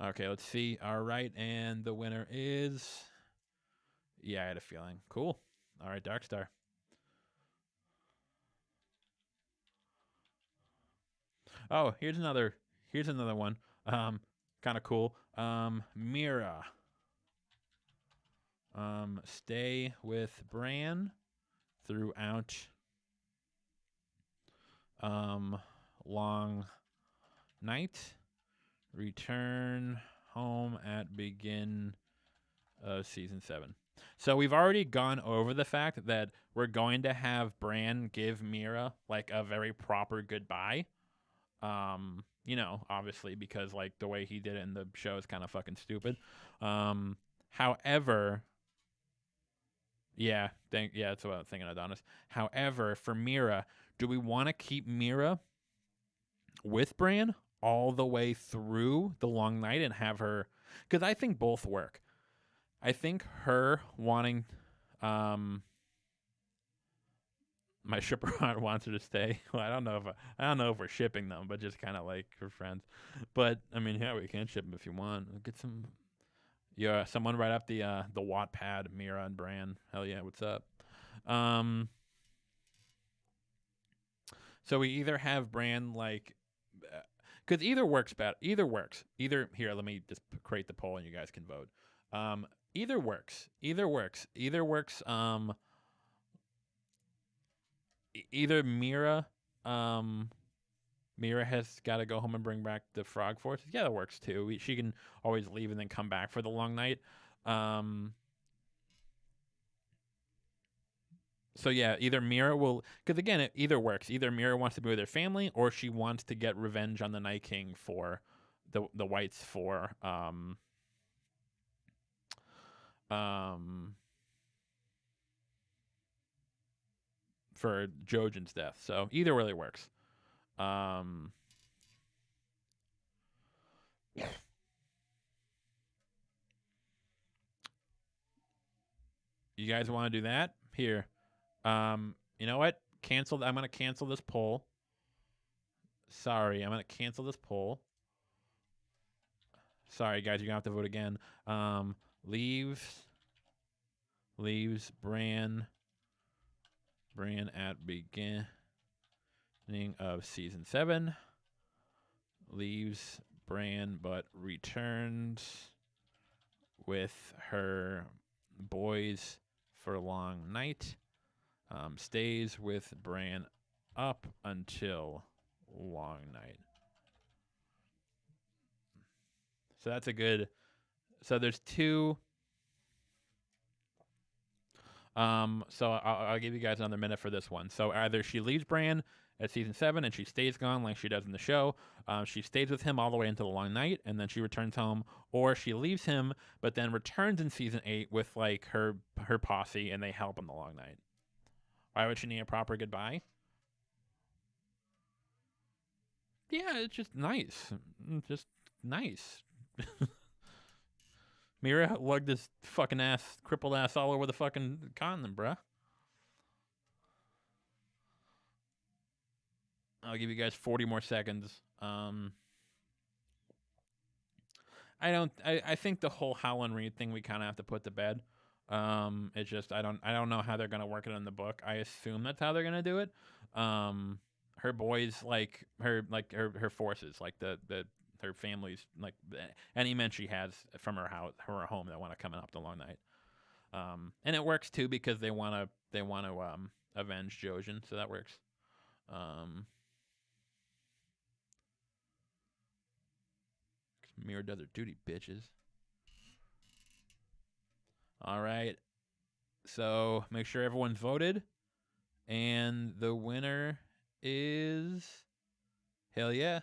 Okay, let's see. All right, and the winner is. Yeah, I had a feeling. Cool. All right, Darkstar. Oh, here's another one. Kind of cool. Mira. Stay with Bran throughout long night. Return home at begin of season 7. So we've already gone over the fact that we're going to have Bran give Mira like a very proper goodbye. Obviously because like the way he did it in the show is kind of fucking stupid. However, that's what I'm thinking, Adonis. However, for Mira, do we want to keep Mira with Bran all the way through the long night and have her? Because I think both work. I think her wanting, my shipper wants her to stay. Well, I don't know if we're shipping them, but just kind of like her friends. But I mean, yeah, we can ship them if you want. Get some. Yeah, someone write up the Wattpad Mira and Bran. Hell yeah, what's up? So we either have Bran like, because either works bad. Either works. Either here. Let me just create the poll and you guys can vote. Either works. Either works. Either works. Either Mira. Mira has got to go home and bring back the frog forces. Yeah, that works too. She can always leave and then come back for the long night. So yeah, either Mira will, because again, it either works. Either Mira wants to be with her family, or she wants to get revenge on the Night King for the Whites for for Jojen's death. So either really works. You guys want to do that? Here. You know what? I'm going to cancel this poll. Sorry, I'm going to cancel this poll. Sorry, guys, you're going to have to vote again. Leaves Bran at beginning of season 7. Leaves Bran but returns with her boys for a long night. Stays with Bran up until long night. So that's a good. So there's two. So I'll give you guys another minute for this one. So either she leaves Bran at season 7 and she stays gone like she does in the show. She stays with him all the way into the long night and then she returns home, or she leaves him but then returns in season 8 with like her posse and they help on the long night. Why would she need a proper goodbye? Yeah, it's just nice. Just nice. Mira lugged this fucking crippled ass all over the fucking continent, bruh. I'll give you guys 40 more seconds. I think the whole Howland Reed thing we kind of have to put to bed. It's just I don't know how they're gonna work it in the book. I assume that's how they're gonna do it. Her boys her forces like the her family's like any men she has from her house, her home that want to come up the long night. And it works too because they want to avenge Jojen, so that works. Mira does her duty, bitches. All right. So make sure everyone's voted. And the winner is. Hell yeah.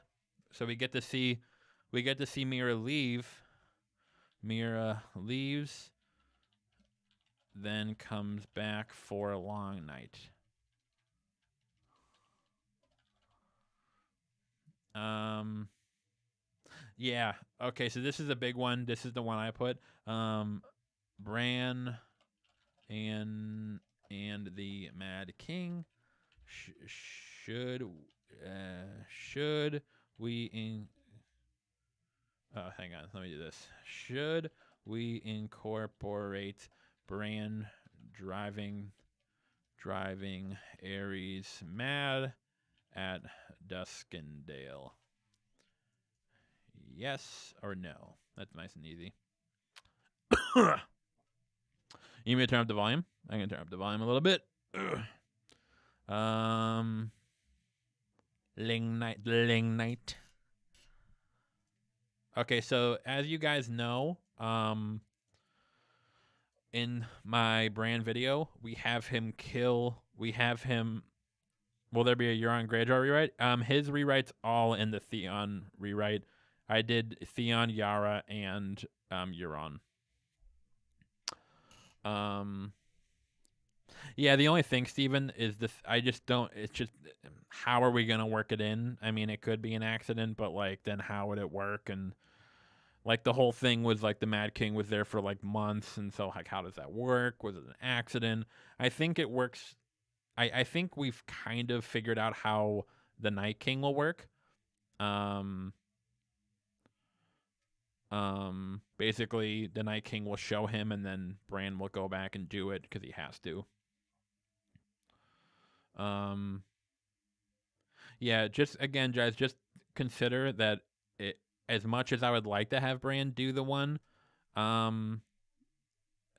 So we get to see Mira leave. Mira leaves, then comes back for a long night. Yeah. Okay, so this is a big one. This is the one I put. Bran and the Mad King should we in hang on, let me do this. Should we incorporate Bran driving Aerys mad at Duskendale? Yes or no? That's nice and easy. You need me to turn up the volume? I'm gonna turn up the volume a little bit. Ling night. Okay, so as you guys know, in my Bran video, we have him. Will there be a Euron Greyjoy rewrite? His rewrites all in the Theon rewrite. I did Theon, Yara, and Euron. Yeah, the only thing, Steven, is this. I just don't. It's just, how are we gonna work it in? I mean, it could be an accident, but like, then how would it work? And like, the whole thing was like the Mad King was there for like months, and so like, how does that work? Was it an accident? I think it works. I think we've kind of figured out how the Night King will work. Basically, the Night King will show him, and then Bran will go back and do it because he has to. Yeah, just again, guys, just consider that as much as I would like to have Bran do the one,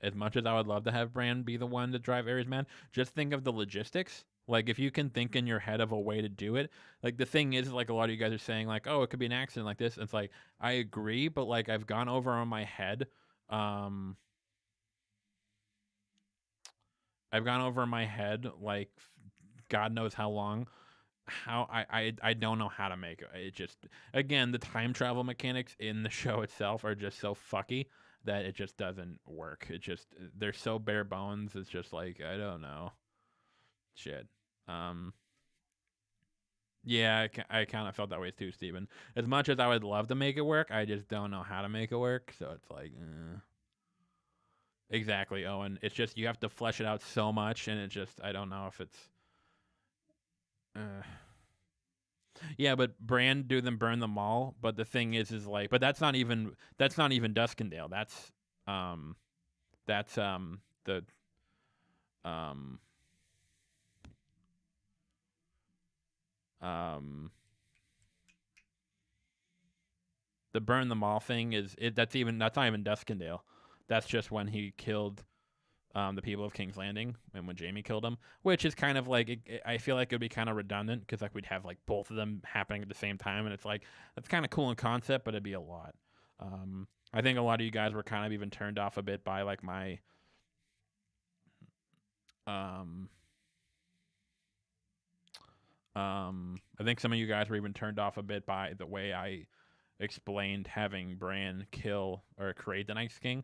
as much as I would love to have Bran be the one to drive Aerys mad, just think of the logistics. Like, if you can think in your head of a way to do it, like, the thing is, like, a lot of you guys are saying, like, oh, it could be an accident like this. It's like, I agree, but like, I've gone over on my head. I've gone over in my head, like, God knows how long. How I don't know how to make it. It just, again, the time travel mechanics in the show itself are just so fucky that it just doesn't work. It just, they're so bare bones. It's just like, I don't know. Shit. Yeah, I kind of felt that way too, Steven. As much as I would love to make it work, I just don't know how to make it work. So it's like, exactly, Owen. It's just, you have to flesh it out so much, and it just, I don't know if it's. Yeah, but Bran do them burn them all. But the thing is like, but that's not even Duskendale. That's the the burn them all thing is it. That's not even Duskendale. That's just when he killed the people of King's Landing, and when Jaime killed him, which is kind of like, I feel like it would be kind of redundant because like we'd have like both of them happening at the same time, and it's like, that's kind of cool in concept, but it'd be a lot. I think a lot of you guys were kind of even turned off a bit by like my I think some of you guys were even turned off a bit by the way I explained having Bran kill or create the Night's King.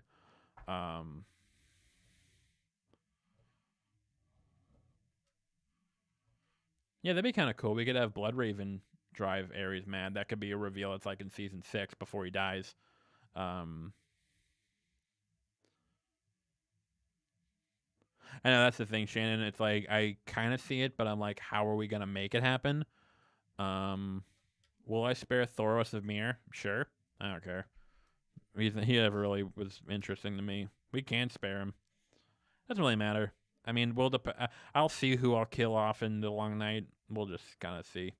Yeah, that'd be kind of cool. We could have Bloodraven drive Aerys mad. That could be a reveal. It's like in season 6 before he dies. I know that's the thing, Shannon. It's like, I kind of see it, but I'm like, how are we gonna make it happen? Will I spare Thoros of Myr? Sure, I don't care. He never really was interesting to me. We can spare him. Doesn't really matter. I mean, I'll see who I'll kill off in the long night. We'll just kind of see.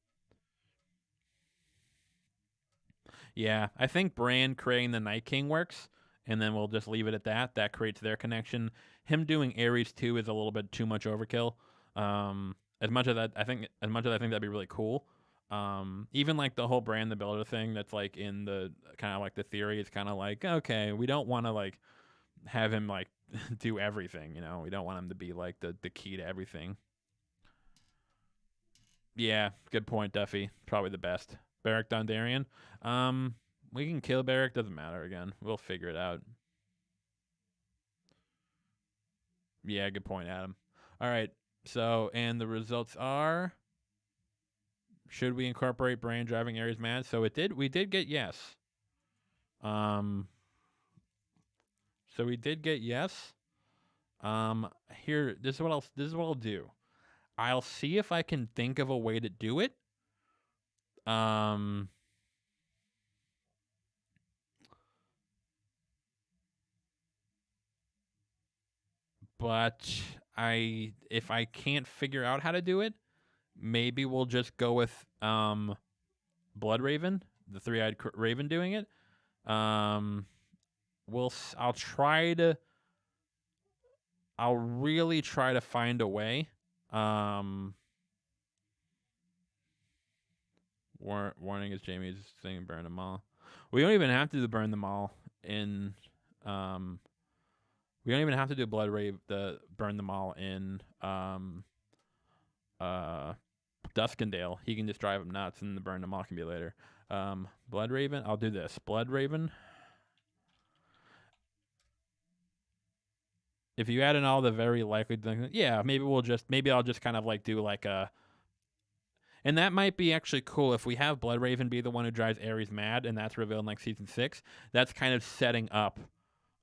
Yeah, I think Bran creating the Night King works, and then we'll just leave it at that. That creates their connection. Him doing Aerys too is a little bit too much overkill. As much as I think that'd be really cool. Even like the whole Bran the Builder thing that's like in the kind of like the theory is kind of like, okay, we don't want to like have him like do everything, you know. We don't want him to be like the key to everything. Yeah, good point, Duffy. Probably the best. Beric Dondarrion. We can kill Beric. Doesn't matter again. We'll figure it out. Yeah, good point, Adam. All right. So, and the results are: should we incorporate Bran driving Aerys mad? So it did. We did get yes. So we did get yes. Here, this is what I'll do. I'll see if I can think of a way to do it. But if I can't figure out how to do it, maybe we'll just go with Bloodraven, the three-eyed raven doing it. I'll really try to find a way. Warning is Jaime's thing, burn them all. We don't even have to burn them all in we don't even have to do burn them all in Duskendale. He can just drive them nuts, and the burn them all can be later. Bloodraven, I'll do this. Bloodraven. If you add in all the very likely things, yeah, maybe I'll just kind of like do like a. And that might be actually cool if we have Bloodraven be the one who drives Aerys mad, and that's revealed in like season 6. That's kind of setting up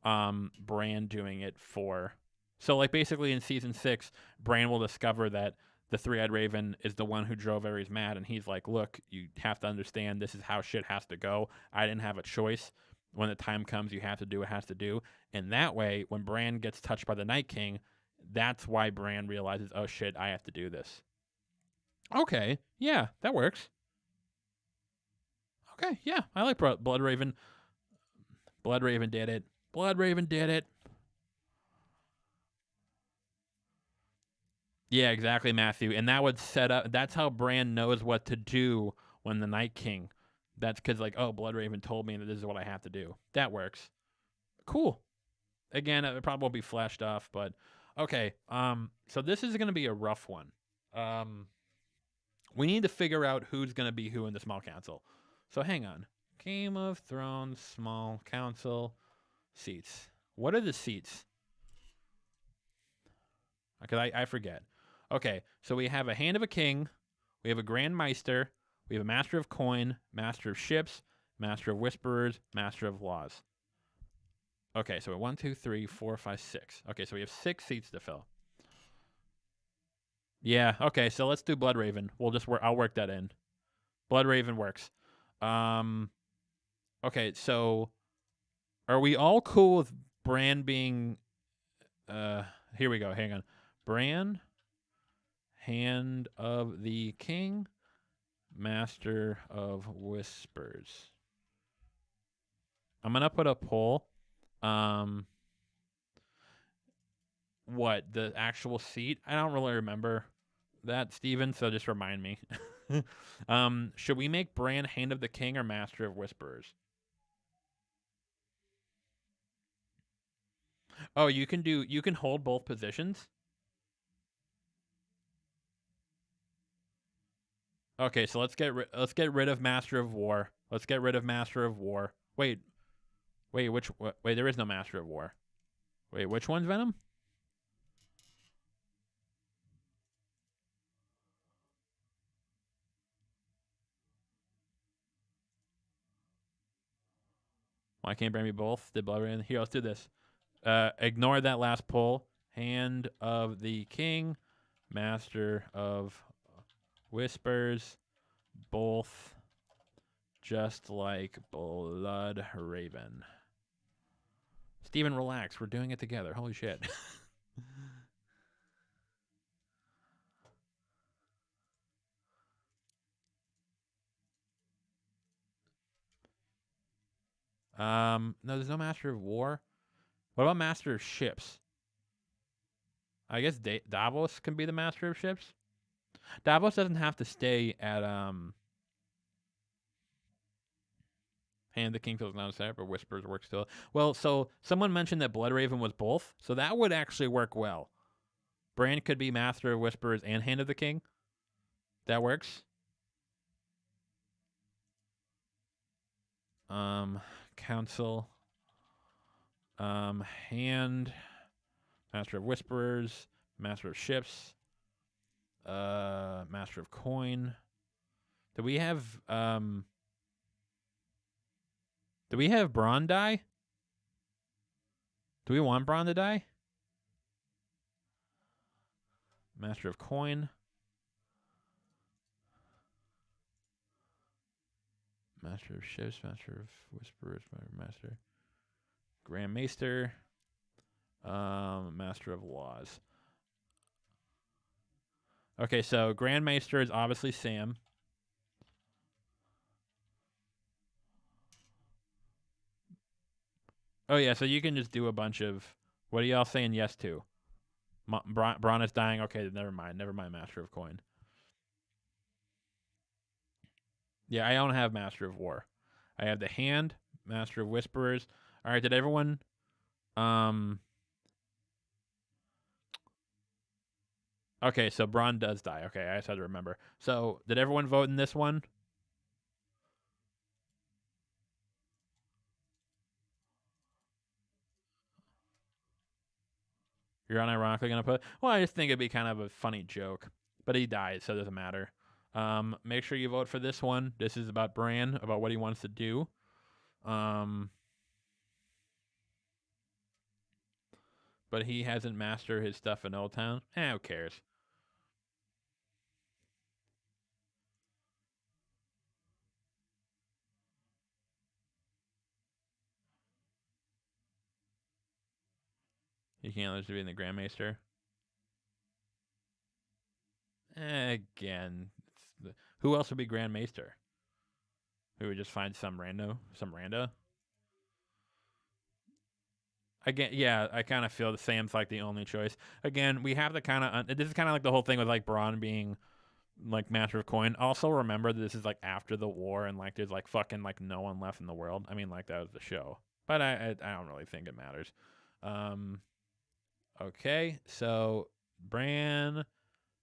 Bran doing it for. So like basically in season 6, Bran will discover that the three-eyed raven is the one who drove Aerys mad, and he's like, look, you have to understand this is how shit has to go. I didn't have a choice. When the time comes, you have to do what it has to do. And that way, when Bran gets touched by the Night King, that's why Bran realizes, oh shit, I have to do this. Okay, yeah, that works. Okay, yeah, I like Bloodraven. Bloodraven did it. Bloodraven did it. Yeah, exactly, Matthew. And that would set up. That's how Bran knows what to do when the Night King. That's because like, oh, Bloodraven told me that this is what I have to do. That works. Cool. Again, it probably won't be flashed off, but okay. So this is going to be a rough one. We need to figure out who's going to be who in the small council. So hang on. Game of Thrones small council seats. What are the seats? Because I forget. Okay, so we have a Hand of a King, we have a Grand Maester, we have a Master of Coin, Master of Ships, Master of Whisperers, Master of Laws. Okay, so 1, 2, 3, 4, 5, 6. Okay, so we have 6 seats to fill. Yeah, okay, so let's do Bloodraven. I'll work that in. Bloodraven works. Okay, so are we all cool with Bran being here we go, hang on. Bran, Hand of the King, Master of Whispers. I'm gonna put a poll. What, the actual seat? I don't really remember that, Steven, so just remind me. Should we make Bran Hand of the King or Master of Whisperers? Oh, you can hold both positions? Okay, so let's get rid of Master of War. Let's get rid of Master of War. Wait, there is no Master of War. Wait, which one's Venom? Why can't Bran be both? Did Blood Here, let's do this. Ignore that last poll. Hand of the King, Master of Whispers, both just like Blood Raven. Steven, relax. We're doing it together. Holy shit. No, there's no Master of War. What about Master of Ships? I guess Davos can be the Master of Ships. Davos doesn't have to stay at Hand of the King feels not set, but Whispers work still. Well, so someone mentioned that Bloodraven was both, so that would actually work well. Bran could be Master of Whispers and Hand of the King. That works. Council. Hand. Master of Whisperers. Master of Ships. Master of Coin. Do we have Bronn die? Do we want Bronn to die? Master of Coin. Master of Ships, Master of Whisperers, Master. Grand Maester. Master of Laws. Okay, so Grand Maester is obviously Sam. Oh, yeah, so you can just do a bunch of... What are y'all saying yes to? Bronn is dying? Okay, never mind. Never mind Master of Coin. Yeah, I don't have Master of War. I have the Hand, Master of Whisperers. All right, did everyone... Okay, so Bronn does die. Okay, I just had to remember. So, did everyone vote in this one? You're unironically going to put... Well, I just think it'd be kind of a funny joke. But he died, so it doesn't matter. Make sure you vote for this one. This is about Bran, about what he wants to do. But he hasn't mastered his stuff in Old Town. Who cares? You can't lose to being the Grand Maester. Again, who else would be Grand Maester? We would just find some rando. Again, yeah, I kind of feel the Sam's like the only choice. Again, we have the kind of this is kind of like the whole thing with like Bronn being like Master of Coin. Also, remember that this is like after the war and like there's like fucking like no one left in the world. I mean, like that was the show, but I don't really think it matters. Okay, so Bran,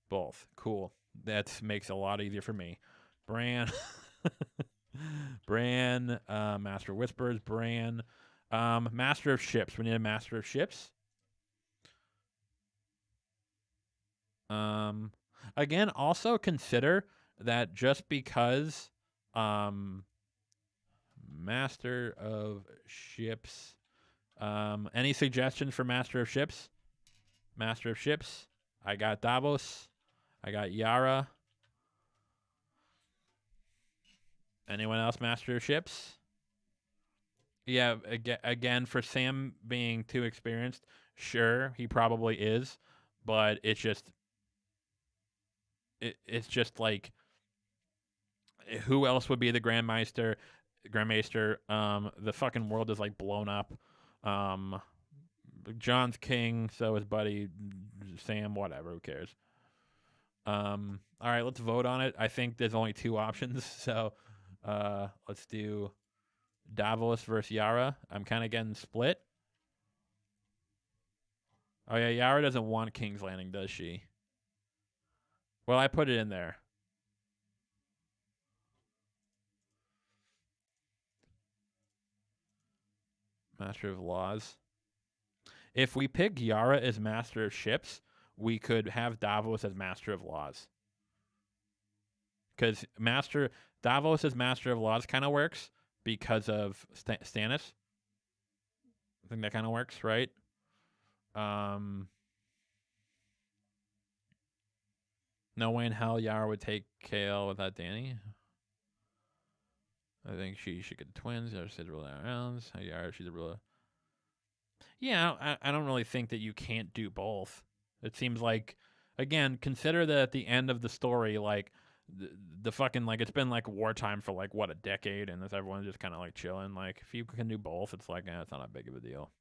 both cool. That makes it a lot easier for me. Bran, Bran, Master of Whispers, Bran, Master of Ships. We need a Master of Ships. Again, also consider that just because Master of Ships. Any suggestions for Master of Ships? Master of Ships. I got Davos. I got Yara. Anyone else Master of Ships? Yeah, again, for Sam being too experienced, sure, he probably is, but it's just like who else would be the Grandmaster? The fucking world is like blown up. John's king, so his buddy Sam, whatever, who cares? All right, let's vote on it. I think there's only two options, so let's do Davos versus Yara. I'm kind of getting split. Oh yeah, Yara doesn't want King's Landing, does she? Well, I put it in there. Master of Laws. If we pick Yara as Master of Ships, we could have Davos as Master of Laws. Because Davos as Master of Laws kind of works because of Stannis. I think that kind of works, right? No way in hell Yara would take Kale without Dany. I think she should get the twins. Yara should rule out rounds. Yara should rule. Yeah, I don't really think that you can't do both. It seems like, again, consider that at the end of the story, like the fucking like it's been like wartime for like what a decade, and this everyone's just kind of like chilling. Like if you can do both, it's like it's not that big of a deal.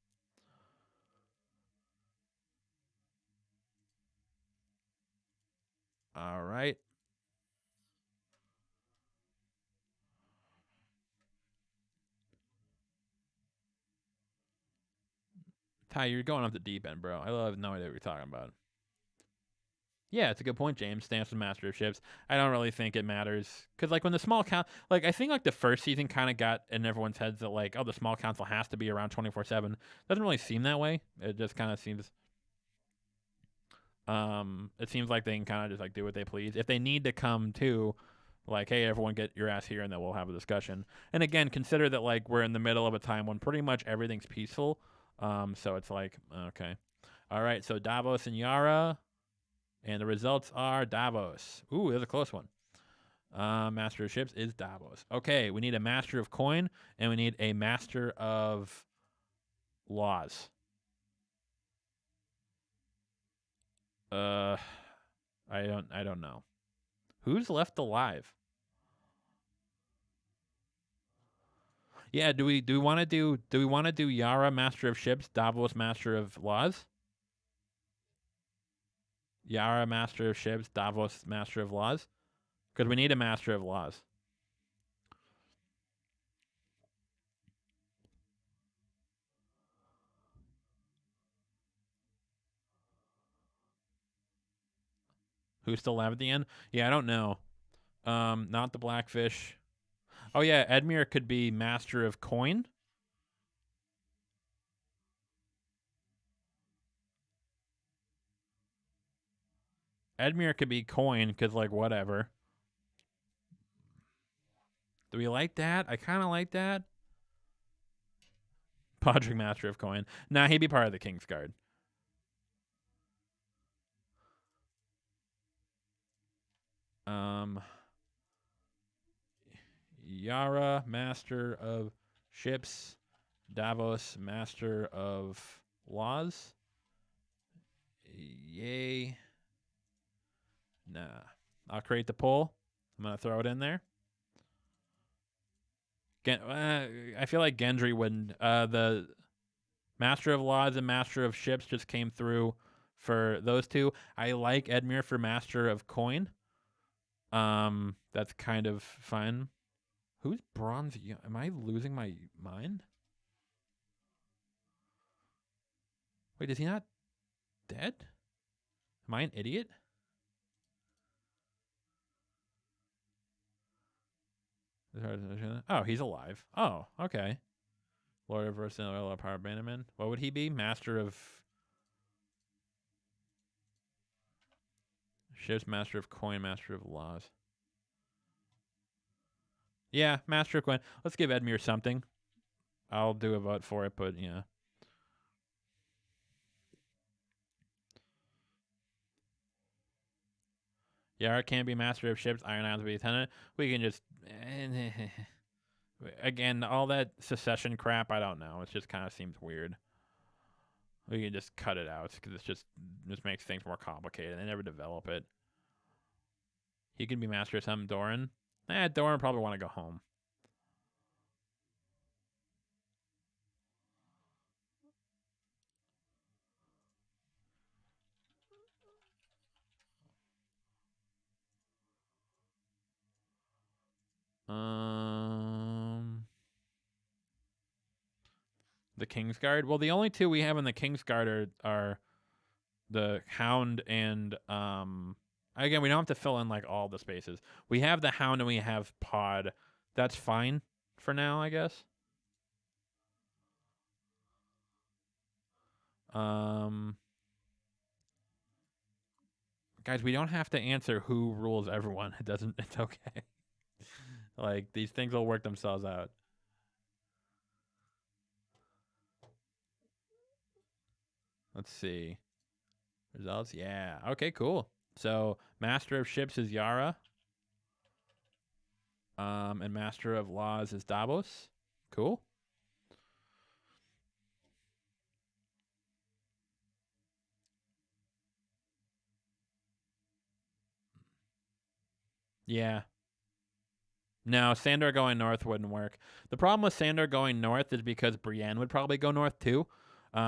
All right. Ty, you're going off the deep end, bro. I have no idea what you're talking about. Yeah, it's a good point, James. Stamps and Master of Ships. I don't really think it matters because, like, when the small count, like, I think like the first season kind of got in everyone's heads that like, oh, the small council has to be around 24/7. Doesn't really seem that way. It just kind of seems. It seems like they can kind of just like do what they please. If they need to come to, like, hey, everyone get your ass here, and then we'll have a discussion. And again, consider that like we're in the middle of a time when pretty much everything's peaceful. So it's like okay, all right. So Davos and Yara. And the results are Davos. Ooh, there's a close one. Master of Ships is Davos. Okay, we need a Master of Coin, and we need a Master of Laws. I don't know. Who's left alive? Yeah, do we want to do Yara Master of Ships, Davos Master of Laws? Yara Master of Ships, Davos Master of Laws? Because we need a Master of Laws. Who's still alive at the end? Yeah, I don't know. Not the Blackfish. Oh yeah, Edmure could be Master of Coin. Edmure could be Coin because like whatever. Do we like that? I kind of like that. Podrick Master of Coin. Nah, he'd be part of the Kingsguard. Yara Master of Ships. Davos Master of Laws. Yay. Nah. I'll create the poll. I'm going to throw it in there. I feel like Gendry wouldn't. The Master of Laws and Master of Ships just came through for those two. I like Edmure for Master of Coin. That's kind of fun. Who's Bronze? Am I losing my mind? Wait, is he not dead? Am I an idiot? Oh, he's alive. Oh, okay. Lord of Verse and Power Bannerman. What would he be? Master of Ships, Master of Coin, Master of Laws. Yeah, Master of Coin. Let's give Edmure something. I'll do a vote for it, but yeah. Yara can't be Master of Ships. Iron Islands be Lieutenant. We can just again all that secession crap. I don't know. It just kind of seems weird. We can just cut it out because it just makes things more complicated. They never develop it. He can be Master of something. Dorne. Dorne probably want to go home. The Kingsguard. Well, the only two we have in the Kingsguard are the Hound and Again, we don't have to fill in like all the spaces. We have the Hound and we have Pod. That's fine for now, I guess. Guys, we don't have to answer who rules everyone. It doesn't. It's okay. Like these things will work themselves out. Let's see. Results? Yeah. Okay, cool. So Master of Ships is Yara. And Master of Laws is Davos. Cool. Yeah. No, Sandor going north wouldn't work. The problem with Sandor going north is because Brienne would probably go north too. So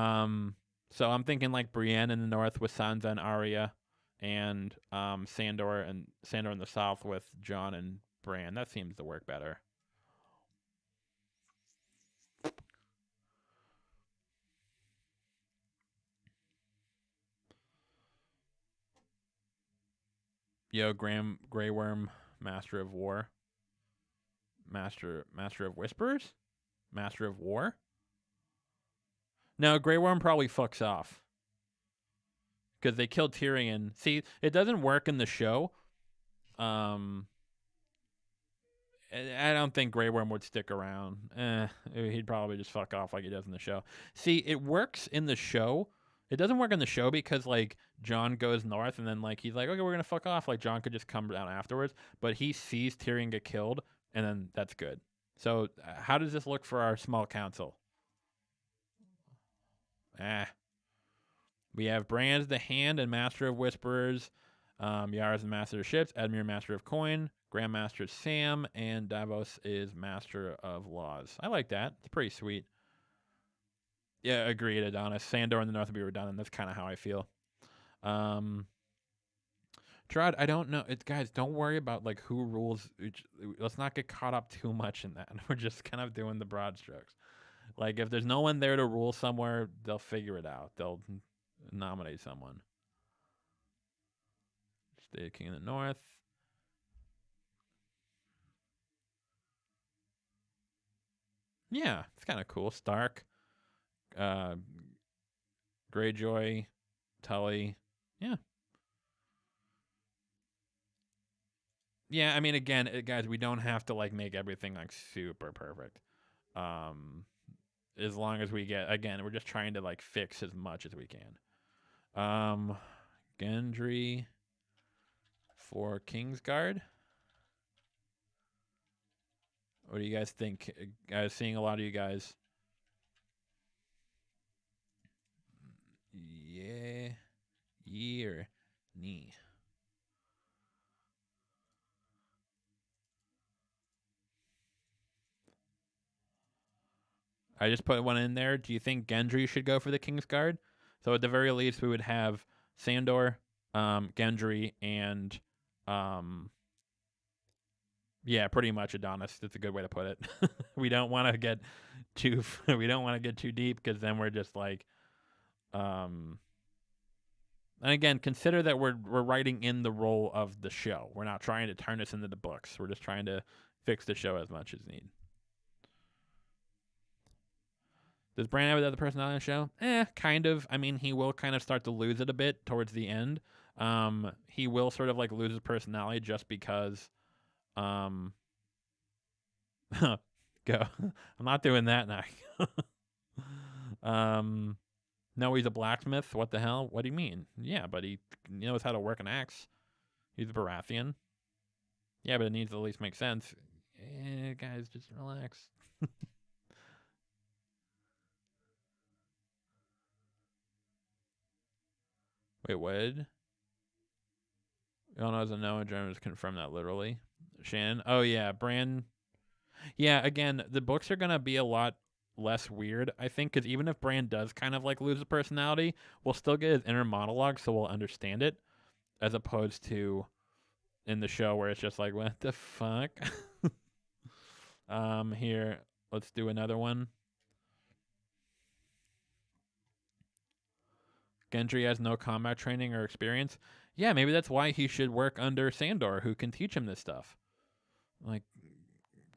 I'm thinking like Brienne in the north with Sansa and Arya, and Sandor in the south with Jon and Bran. That seems to work better. Yo, Grey Worm, Master of War. Master of Whispers? Master of War? No, Grey Worm probably fucks off. Because they killed Tyrion. See, it doesn't work in the show. I don't think Grey Worm would stick around. He'd probably just fuck off like he does in the show. See, it works in the show. It doesn't work in the show because, like, Jon goes north and then, like, he's like, okay, we're going to fuck off. Like, Jon could just come down afterwards. But he sees Tyrion get killed, and then that's good. So, how does this look for our small council? We have Bran's the Hand and Master of Whisperers. Yara's the Master of Ships. Edmure, Master of Coin. Grandmaster Sam. And Davos is Master of Laws. I like that. It's pretty sweet. Yeah, agreed, Adonis. Sandor in the north would be redundant. That's kind of how I feel. Gerard, I don't know. Guys, don't worry about like who rules. Let's not get caught up too much in that. We're just kind of doing the broad strokes. Like if there's no one there to rule somewhere, they'll figure it out. They'll nominate someone. State King in the North. Yeah, it's kind of cool. Stark, Greyjoy, Tully. Yeah. Yeah, I mean, again, guys, we don't have to like make everything like super perfect. As long as we get, again, we're just trying to like fix as much as we can. Gendry for Kingsguard. What do you guys think? Guys, seeing a lot of you guys. Yeah. Ye or knee. I just put one in there. Do you think Gendry should go for the Kingsguard? So at the very least, we would have Sandor, Gendry, and yeah, pretty much Adonis. That's a good way to put it. We don't want to get too deep because then we're just like and again, consider that we're writing in the role of the show. We're not trying to turn this into the books. We're just trying to fix the show as much as need. Does Bran have another personality on the show? Kind of. I mean, he will kind of start to lose it a bit towards the end. He will sort of like lose his personality just because go. I'm not doing that now. No, he's a blacksmith. What the hell? What do you mean? Yeah, but he knows how to work an axe. He's a Baratheon. Yeah, but it needs to at least make sense. Guys, just relax. Wait, what? Y'all know as a no, and Jeremy just confirmed that literally. Shannon. Oh yeah, Bran. Yeah, again, the books are gonna be a lot less weird, I think, because even if Bran does kind of like lose his personality, we'll still get his inner monologue, so we'll understand it, as opposed to in the show where it's just like, what the fuck? Here, let's do another one. Gendry has no combat training or experience. Yeah, maybe that's why he should work under Sandor, who can teach him this stuff. Like,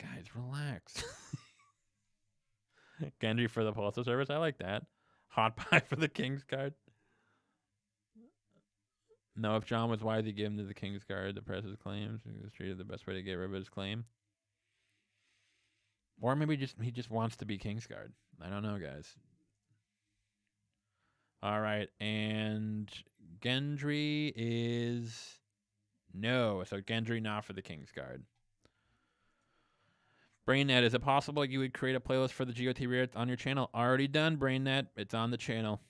guys, relax. Gendry for the Postal Service. I like that. Hot pie for the Kingsguard. No, if Jon was wise, he'd give him to the Kingsguard to press his claims. He was treated the best way to get rid of his claim. Or maybe he just wants to be Kingsguard. I don't know, guys. All right, and Gendry is no. So Gendry not for the Kingsguard. BrainNet, is it possible you would create a playlist for the GOT rewrites on your channel? Already done, BrainNet. It's on the channel.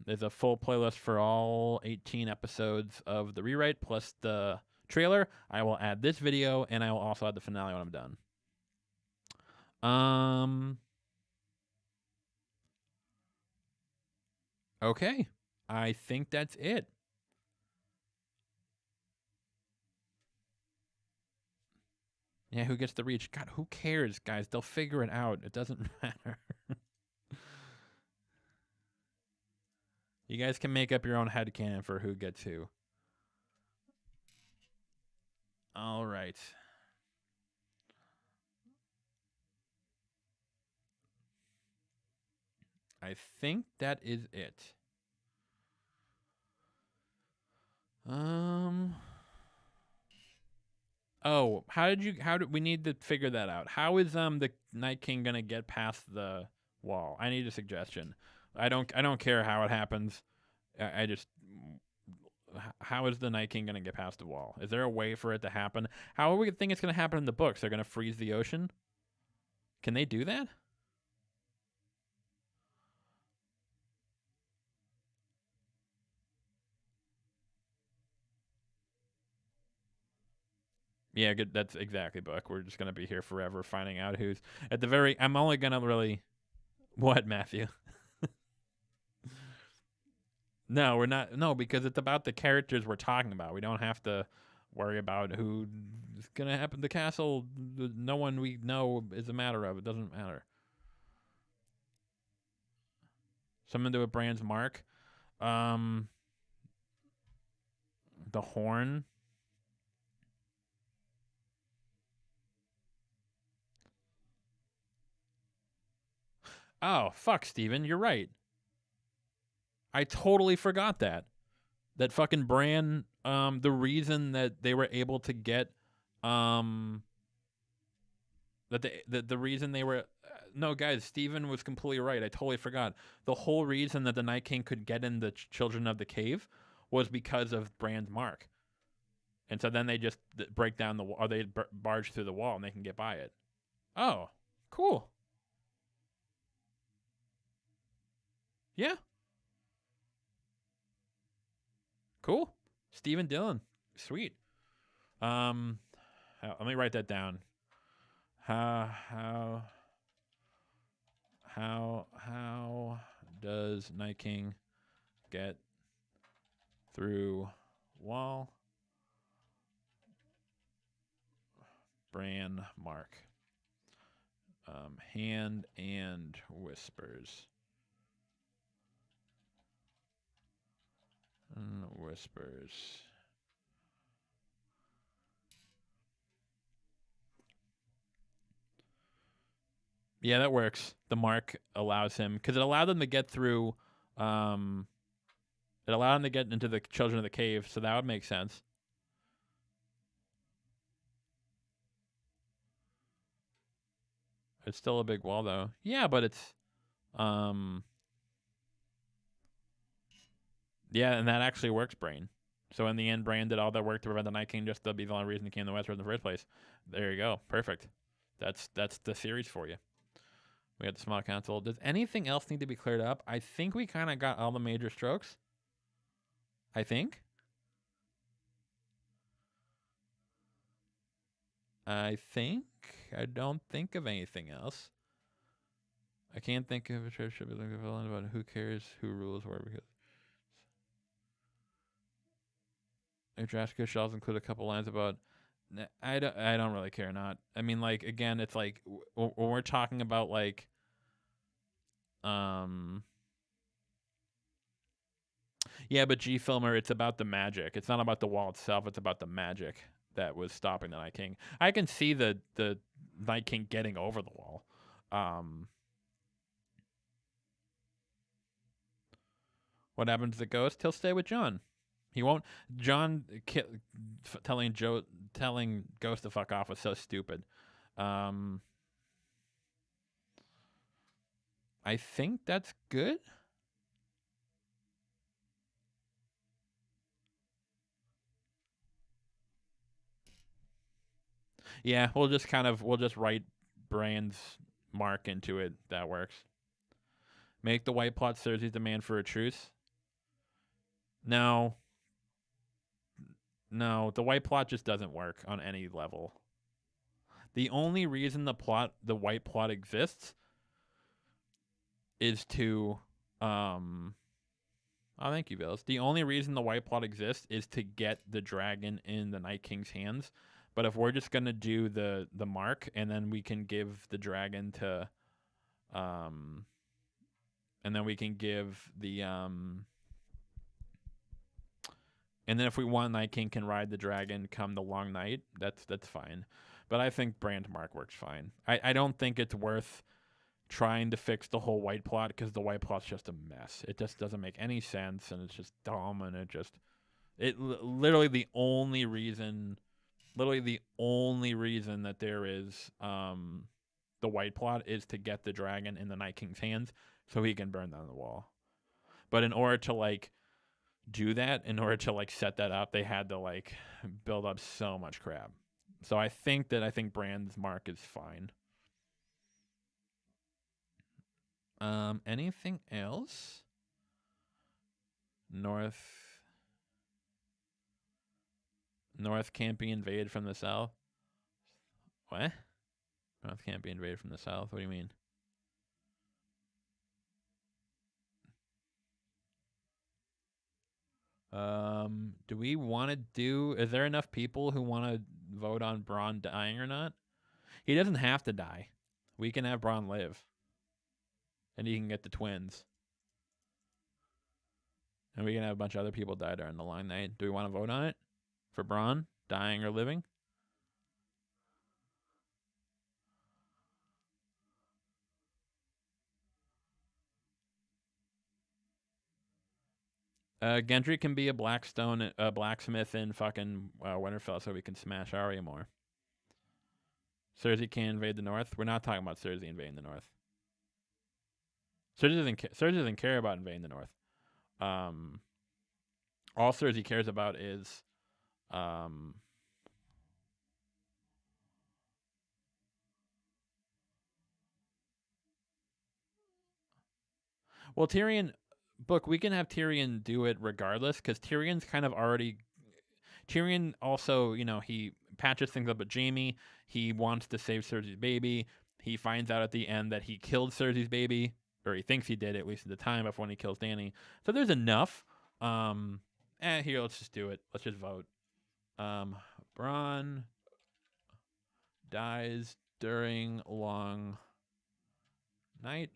There's a full playlist for all 18 episodes of the rewrite plus the trailer. I will add this video, and I will also add the finale when I'm done. Okay. I think that's it. Yeah, who gets the reach? God, who cares, guys? They'll figure it out. It doesn't matter. You guys can make up your own headcanon for who gets who. right. I think that is it. Oh, how did we need to figure that out? How is the Night King gonna get past the wall? I need a suggestion. I don't care how it happens. I just how is the Night King gonna get past the wall? Is there a way for it to happen? How are we think it's gonna happen in the books? They're gonna freeze the ocean? Can they do that? Yeah, good. That's exactly, Buck. We're just gonna be here forever, finding out who's at the very. I'm only gonna really. What, Matthew? No, we're not. No, because it's about the characters we're talking about. We don't have to worry about who's gonna happen. The castle, no one we know is a matter of. It doesn't matter. Something to do with Bran's mark. Um, the horn. Oh, fuck, Steven. You're right. I totally forgot that. That fucking Bran, the reason that they were able to get, the reason they were, no, guys, Steven was completely right. I totally forgot. The whole reason that the Night King could get in the Children of the Cave was because of Bran's mark. And so then they just break down the wall, or they barge through the wall and they can get by it. Oh, cool. Yeah. Cool. Stephen Dillon. Sweet. Let me write that down. How does Night King get through wall? Bran mark. Hand and whispers. Whispers. Yeah, that works. The mark allows him, because it allowed them to get through. It allowed him to get into the Children of the Cave, so that would make sense. It's still a big wall, though. Yeah, but it's, yeah, and that actually works, Brain. So in the end, Bran did all that work to prevent the Night King just to be the only reason he came to Westeros in the first place. There you go. Perfect. That's the series for you. We got the small council. Does anything else need to be cleared up? I think we kind of got all the major strokes. I think. I don't think of anything else. I can't think of a church should be looking about who cares who rules where, because Drastica shells include a couple lines about. I don't really care. Not. I mean, like, again, it's like when we're talking about like, yeah, but G Filmer, it's about the magic. It's not about the wall itself. It's about the magic that was stopping the Night King. I can see the Night King getting over the wall. What happens to the Ghost? He'll stay with Jon. He won't. Jon telling Ghost to fuck off was so stupid. I think that's good. Yeah, we'll just write Bran's mark into it. That works. Make the White Plot Cersei's demand for a truce. No, the White Plot just doesn't work on any level. The only reason the White Plot exists is to oh, thank you, Bills. The only reason the White Plot exists is to get the dragon in the Night King's hands. But if we're just gonna do the mark, and then we can give the dragon to and then we can give the And then if we want Night King can ride the dragon come the long night, that's fine. But I think Brand Mark works fine. I don't think it's worth trying to fix the whole white plot because the white plot's just a mess. It just doesn't make any sense, and it's just dumb, and literally the only reason that there is the white plot is to get the dragon in the Night King's hands so he can burn down the wall. But in order to like do that, in order to like set that up, they had to like build up so much crap. So I think Brand's Mark is fine. Anything else? North can't be invaded from the south. What? North can't be invaded from the south. What do you mean? Do we want to do? Is there enough people who want to vote on Bronn dying or not? He doesn't have to die. We can have Bronn live, and he can get the twins, and we can have a bunch of other people die during the long night. Do we want to vote on it for Bronn dying or living? Gendry can be a blacksmith in fucking Winterfell, so we can smash Arya more. Cersei can't invade the north. We're not talking about Cersei invading the north. Cersei doesn't care about invading the north. All Cersei cares about is well, Tyrion. Book, we can have Tyrion do it regardless, because Tyrion's kind of already. Tyrion also, he patches things up with Jaime. He wants to save Cersei's baby. He finds out at the end that he killed Cersei's baby, or he thinks he did, at least at the time of when he kills Dany. So there's enough. Here, let's just do it. Let's just vote. Bronn dies during long night,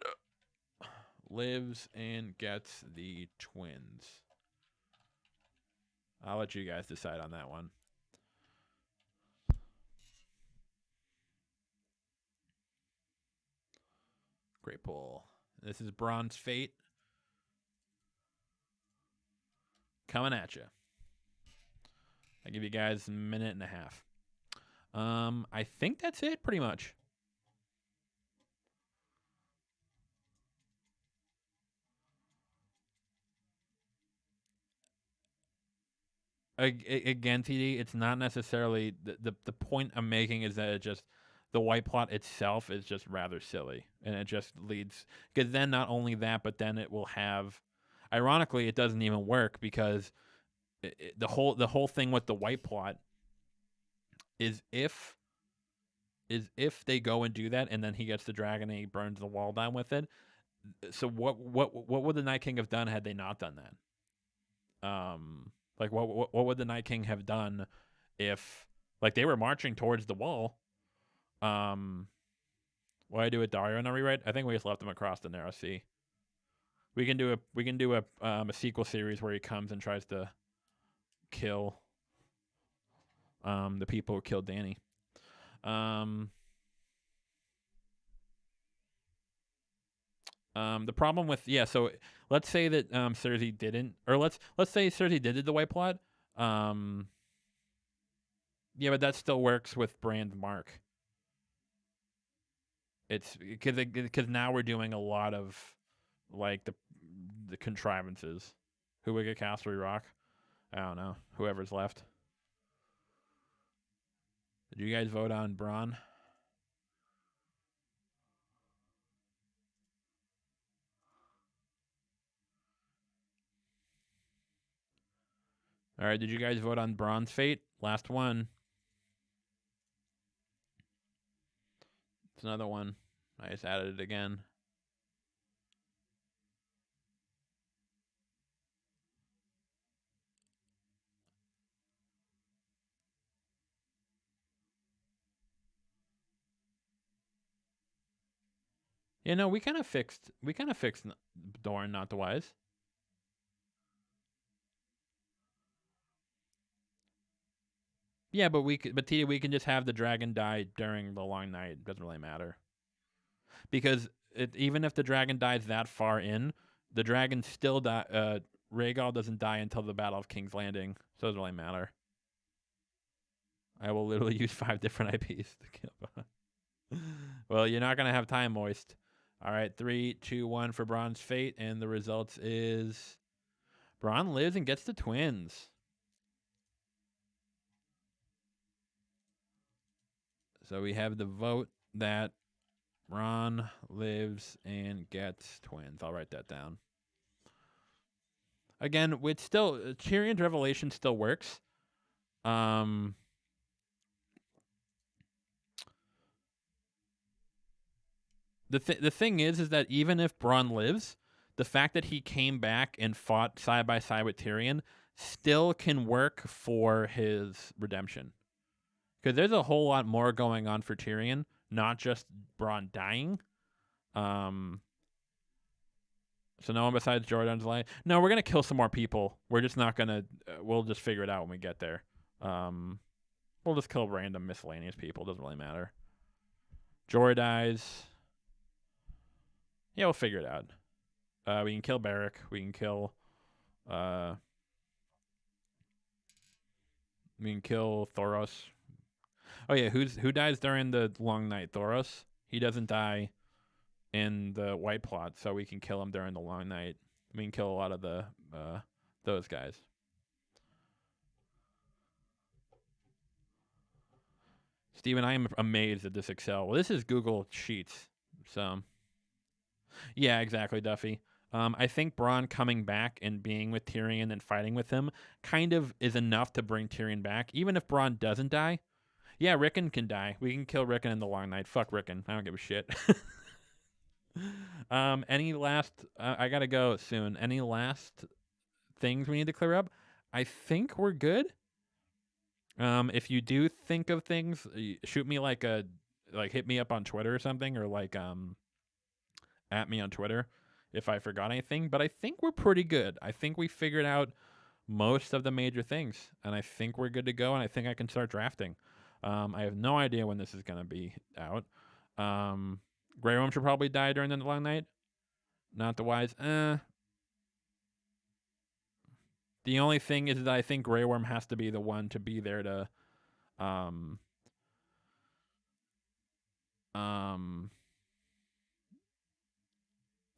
lives and gets the twins. I'll let you guys decide on that one. Great pull. This is Bronn's fate. Coming at you. I give you guys a minute and a half. I think that's it, pretty much. Again, TD, it's not necessarily the point I'm making is that it just the white plot itself is just rather silly, and it just leads because then not only that, but then it will have. Ironically, it doesn't even work because the whole thing with the white plot is if they go and do that, and then he gets the dragon and he burns the wall down with it. So what would the Night King have done had they not done that? Like what would the Night King have done if like they were marching towards the wall? What do I do with Dario and I rewrite? I think we just left him across the narrow sea. We can do a sequel series where he comes and tries to kill the people who killed Dany. The problem with so let's say that Cersei didn't, or let's say Cersei did the white plot. But that still works with Brand's Mark. It's because now we're doing a lot of like the contrivances. Who would get Casterly Rock? I don't know. Whoever's left. Did you guys vote on Bronn? All right, did you guys vote on Bronn's fate? Last one. It's another one. I just added it again. We kind of fixed Dorne, not the wise. Yeah, but Tia, we can just have the dragon die during the long night. It doesn't really matter because even if the dragon dies that far in, the dragon still die. Rhaegal doesn't die until the Battle of King's Landing, so it doesn't really matter. I will literally use 5 different IPs to kill. Well, you're not gonna have time, Moist. All right, 3, 2, 1 for Bronn's fate, and the results is Bronn lives and gets the twins. So we have the vote that Bronn lives and gets twins. I'll write that down. Again, it's still Tyrion's revelation still works. The thing is that even if Bronn lives, the fact that he came back and fought side by side with Tyrion still can work for his redemption. Because there's a whole lot more going on for Tyrion, not just Bronn dying. So no one besides Jordan's alive. No, we're gonna kill some more people. We're just not gonna. We'll just figure it out when we get there. We'll just kill random miscellaneous people. Doesn't really matter. Jorah dies. Yeah, we'll figure it out. We can kill Beric. We can kill. We can kill Thoros. Oh yeah, who dies during the long night? Thoros. He doesn't die in the white plot, so we can kill him during the long night. We can kill a lot of the those guys. Steven, I am amazed at this Excel. Well, this is Google Sheets, so yeah, exactly, Duffy. I think Bronn coming back and being with Tyrion and fighting with him kind of is enough to bring Tyrion back, even if Bronn doesn't die. Yeah, Ricken can die. We can kill Ricken in the long night. Fuck Ricken. I don't give a shit. Any last? I gotta go soon. Any last things we need to clear up? I think we're good. If you do think of things, shoot me hit me up on Twitter or something, or at me on Twitter if I forgot anything. But I think we're pretty good. I think we figured out most of the major things, and I think we're good to go. And I think I can start drafting. I have no idea when this is gonna be out. Grey Worm should probably die during the long night. Not the wise. The only thing is that I think Grey Worm has to be the one to be there to, I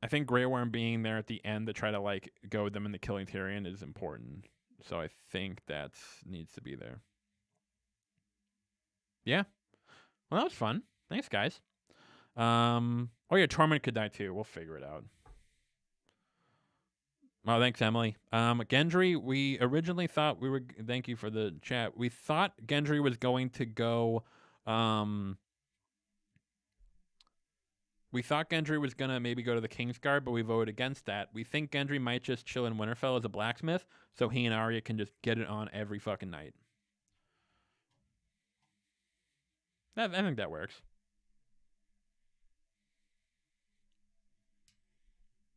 think Grey Worm being there at the end to try to goad them into killing Tyrion is important. So I think that needs to be there. Yeah. Well, that was fun. Thanks, guys. Oh yeah, Tormund could die too. We'll figure it out. Oh, thanks, Emily. Gendry, we originally thought we were. Thank you for the chat. We thought Gendry was going to go. We thought Gendry was gonna maybe go to the Kingsguard, but we voted against that. We think Gendry might just chill in Winterfell as a blacksmith, so he and Arya can just get it on every fucking night. I think that works.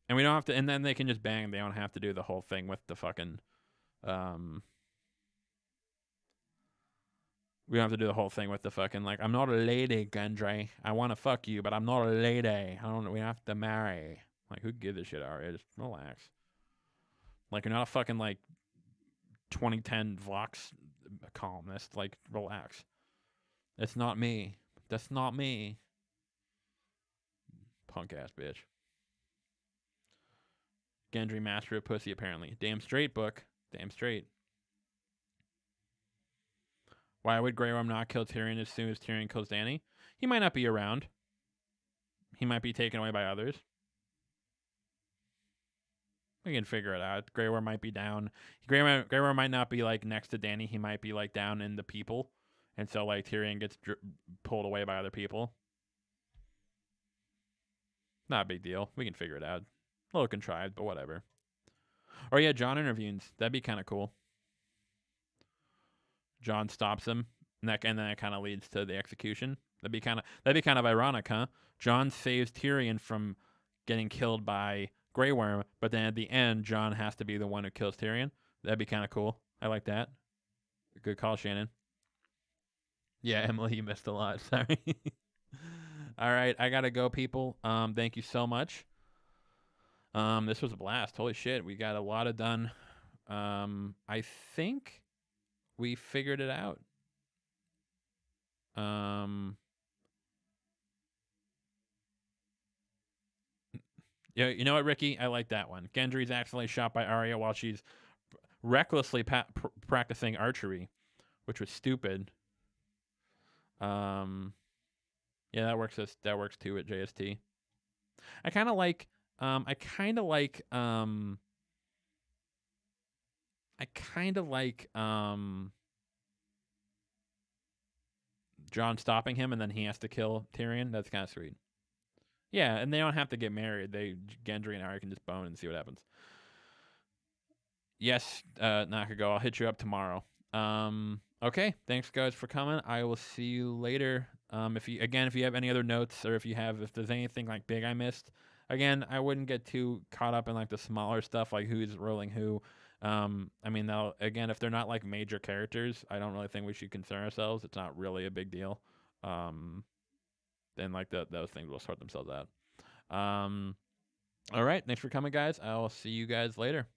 And we don't have to, and then they can just bang. They don't have to do the whole thing with the fucking, we don't have to do the whole thing with the fucking, I'm not a lady, Gendry. I want to fuck you, but I'm not a lady. We have to marry. Who gives a shit, Arya? Just relax. You're not a fucking, 2010 Vox columnist. Relax. It's not me. That's not me. Punk ass bitch. Gendry, master of pussy, apparently. Damn straight, book. Damn straight. Why would Grey Worm not kill Tyrion as soon as Tyrion kills Dany? He might not be around. He might be taken away by others. We can figure it out. Grey Worm might be down. Grey Worm might not be next to Dany. He might be down in the people, and so Tyrion gets pulled away by other people. Not a big deal. We can figure it out. A little contrived, but whatever. Or yeah, Jon intervenes. That'd be kind of cool. Jon stops him, and then that kind of leads to the execution. That'd be kind of ironic, huh? Jon saves Tyrion from getting killed by Grey Worm, but then at the end, Jon has to be the one who kills Tyrion. That'd be kind of cool. I like that. Good call, Shannon. Yeah, Emily, you missed a lot. Sorry. All right, I gotta go, people. Thank you so much. This was a blast. Holy shit, we got a lot of done. I think we figured it out. Yeah, you know what, Ricky? I like that one. Gendry's accidentally shot by Arya while she's recklessly practicing archery, which was stupid. Yeah, that works. That works too at JST. I kind of like. I kind of like. I kind of like. Jon stopping him and then he has to kill Tyrion. That's kind of sweet. Yeah, and they don't have to get married. Gendry and Arya can just bone and see what happens. Yes, Nakago, I'll hit you up tomorrow. Okay, thanks guys for coming. I will see you later. If you have any other notes or if there's anything like big I missed, again, I wouldn't get too caught up in like the smaller stuff like who's rolling who. I mean, again, if they're not like major characters, I don't really think we should concern ourselves. It's not really a big deal. Then like those things will sort themselves out. All right, thanks for coming, guys. I'll see you guys later.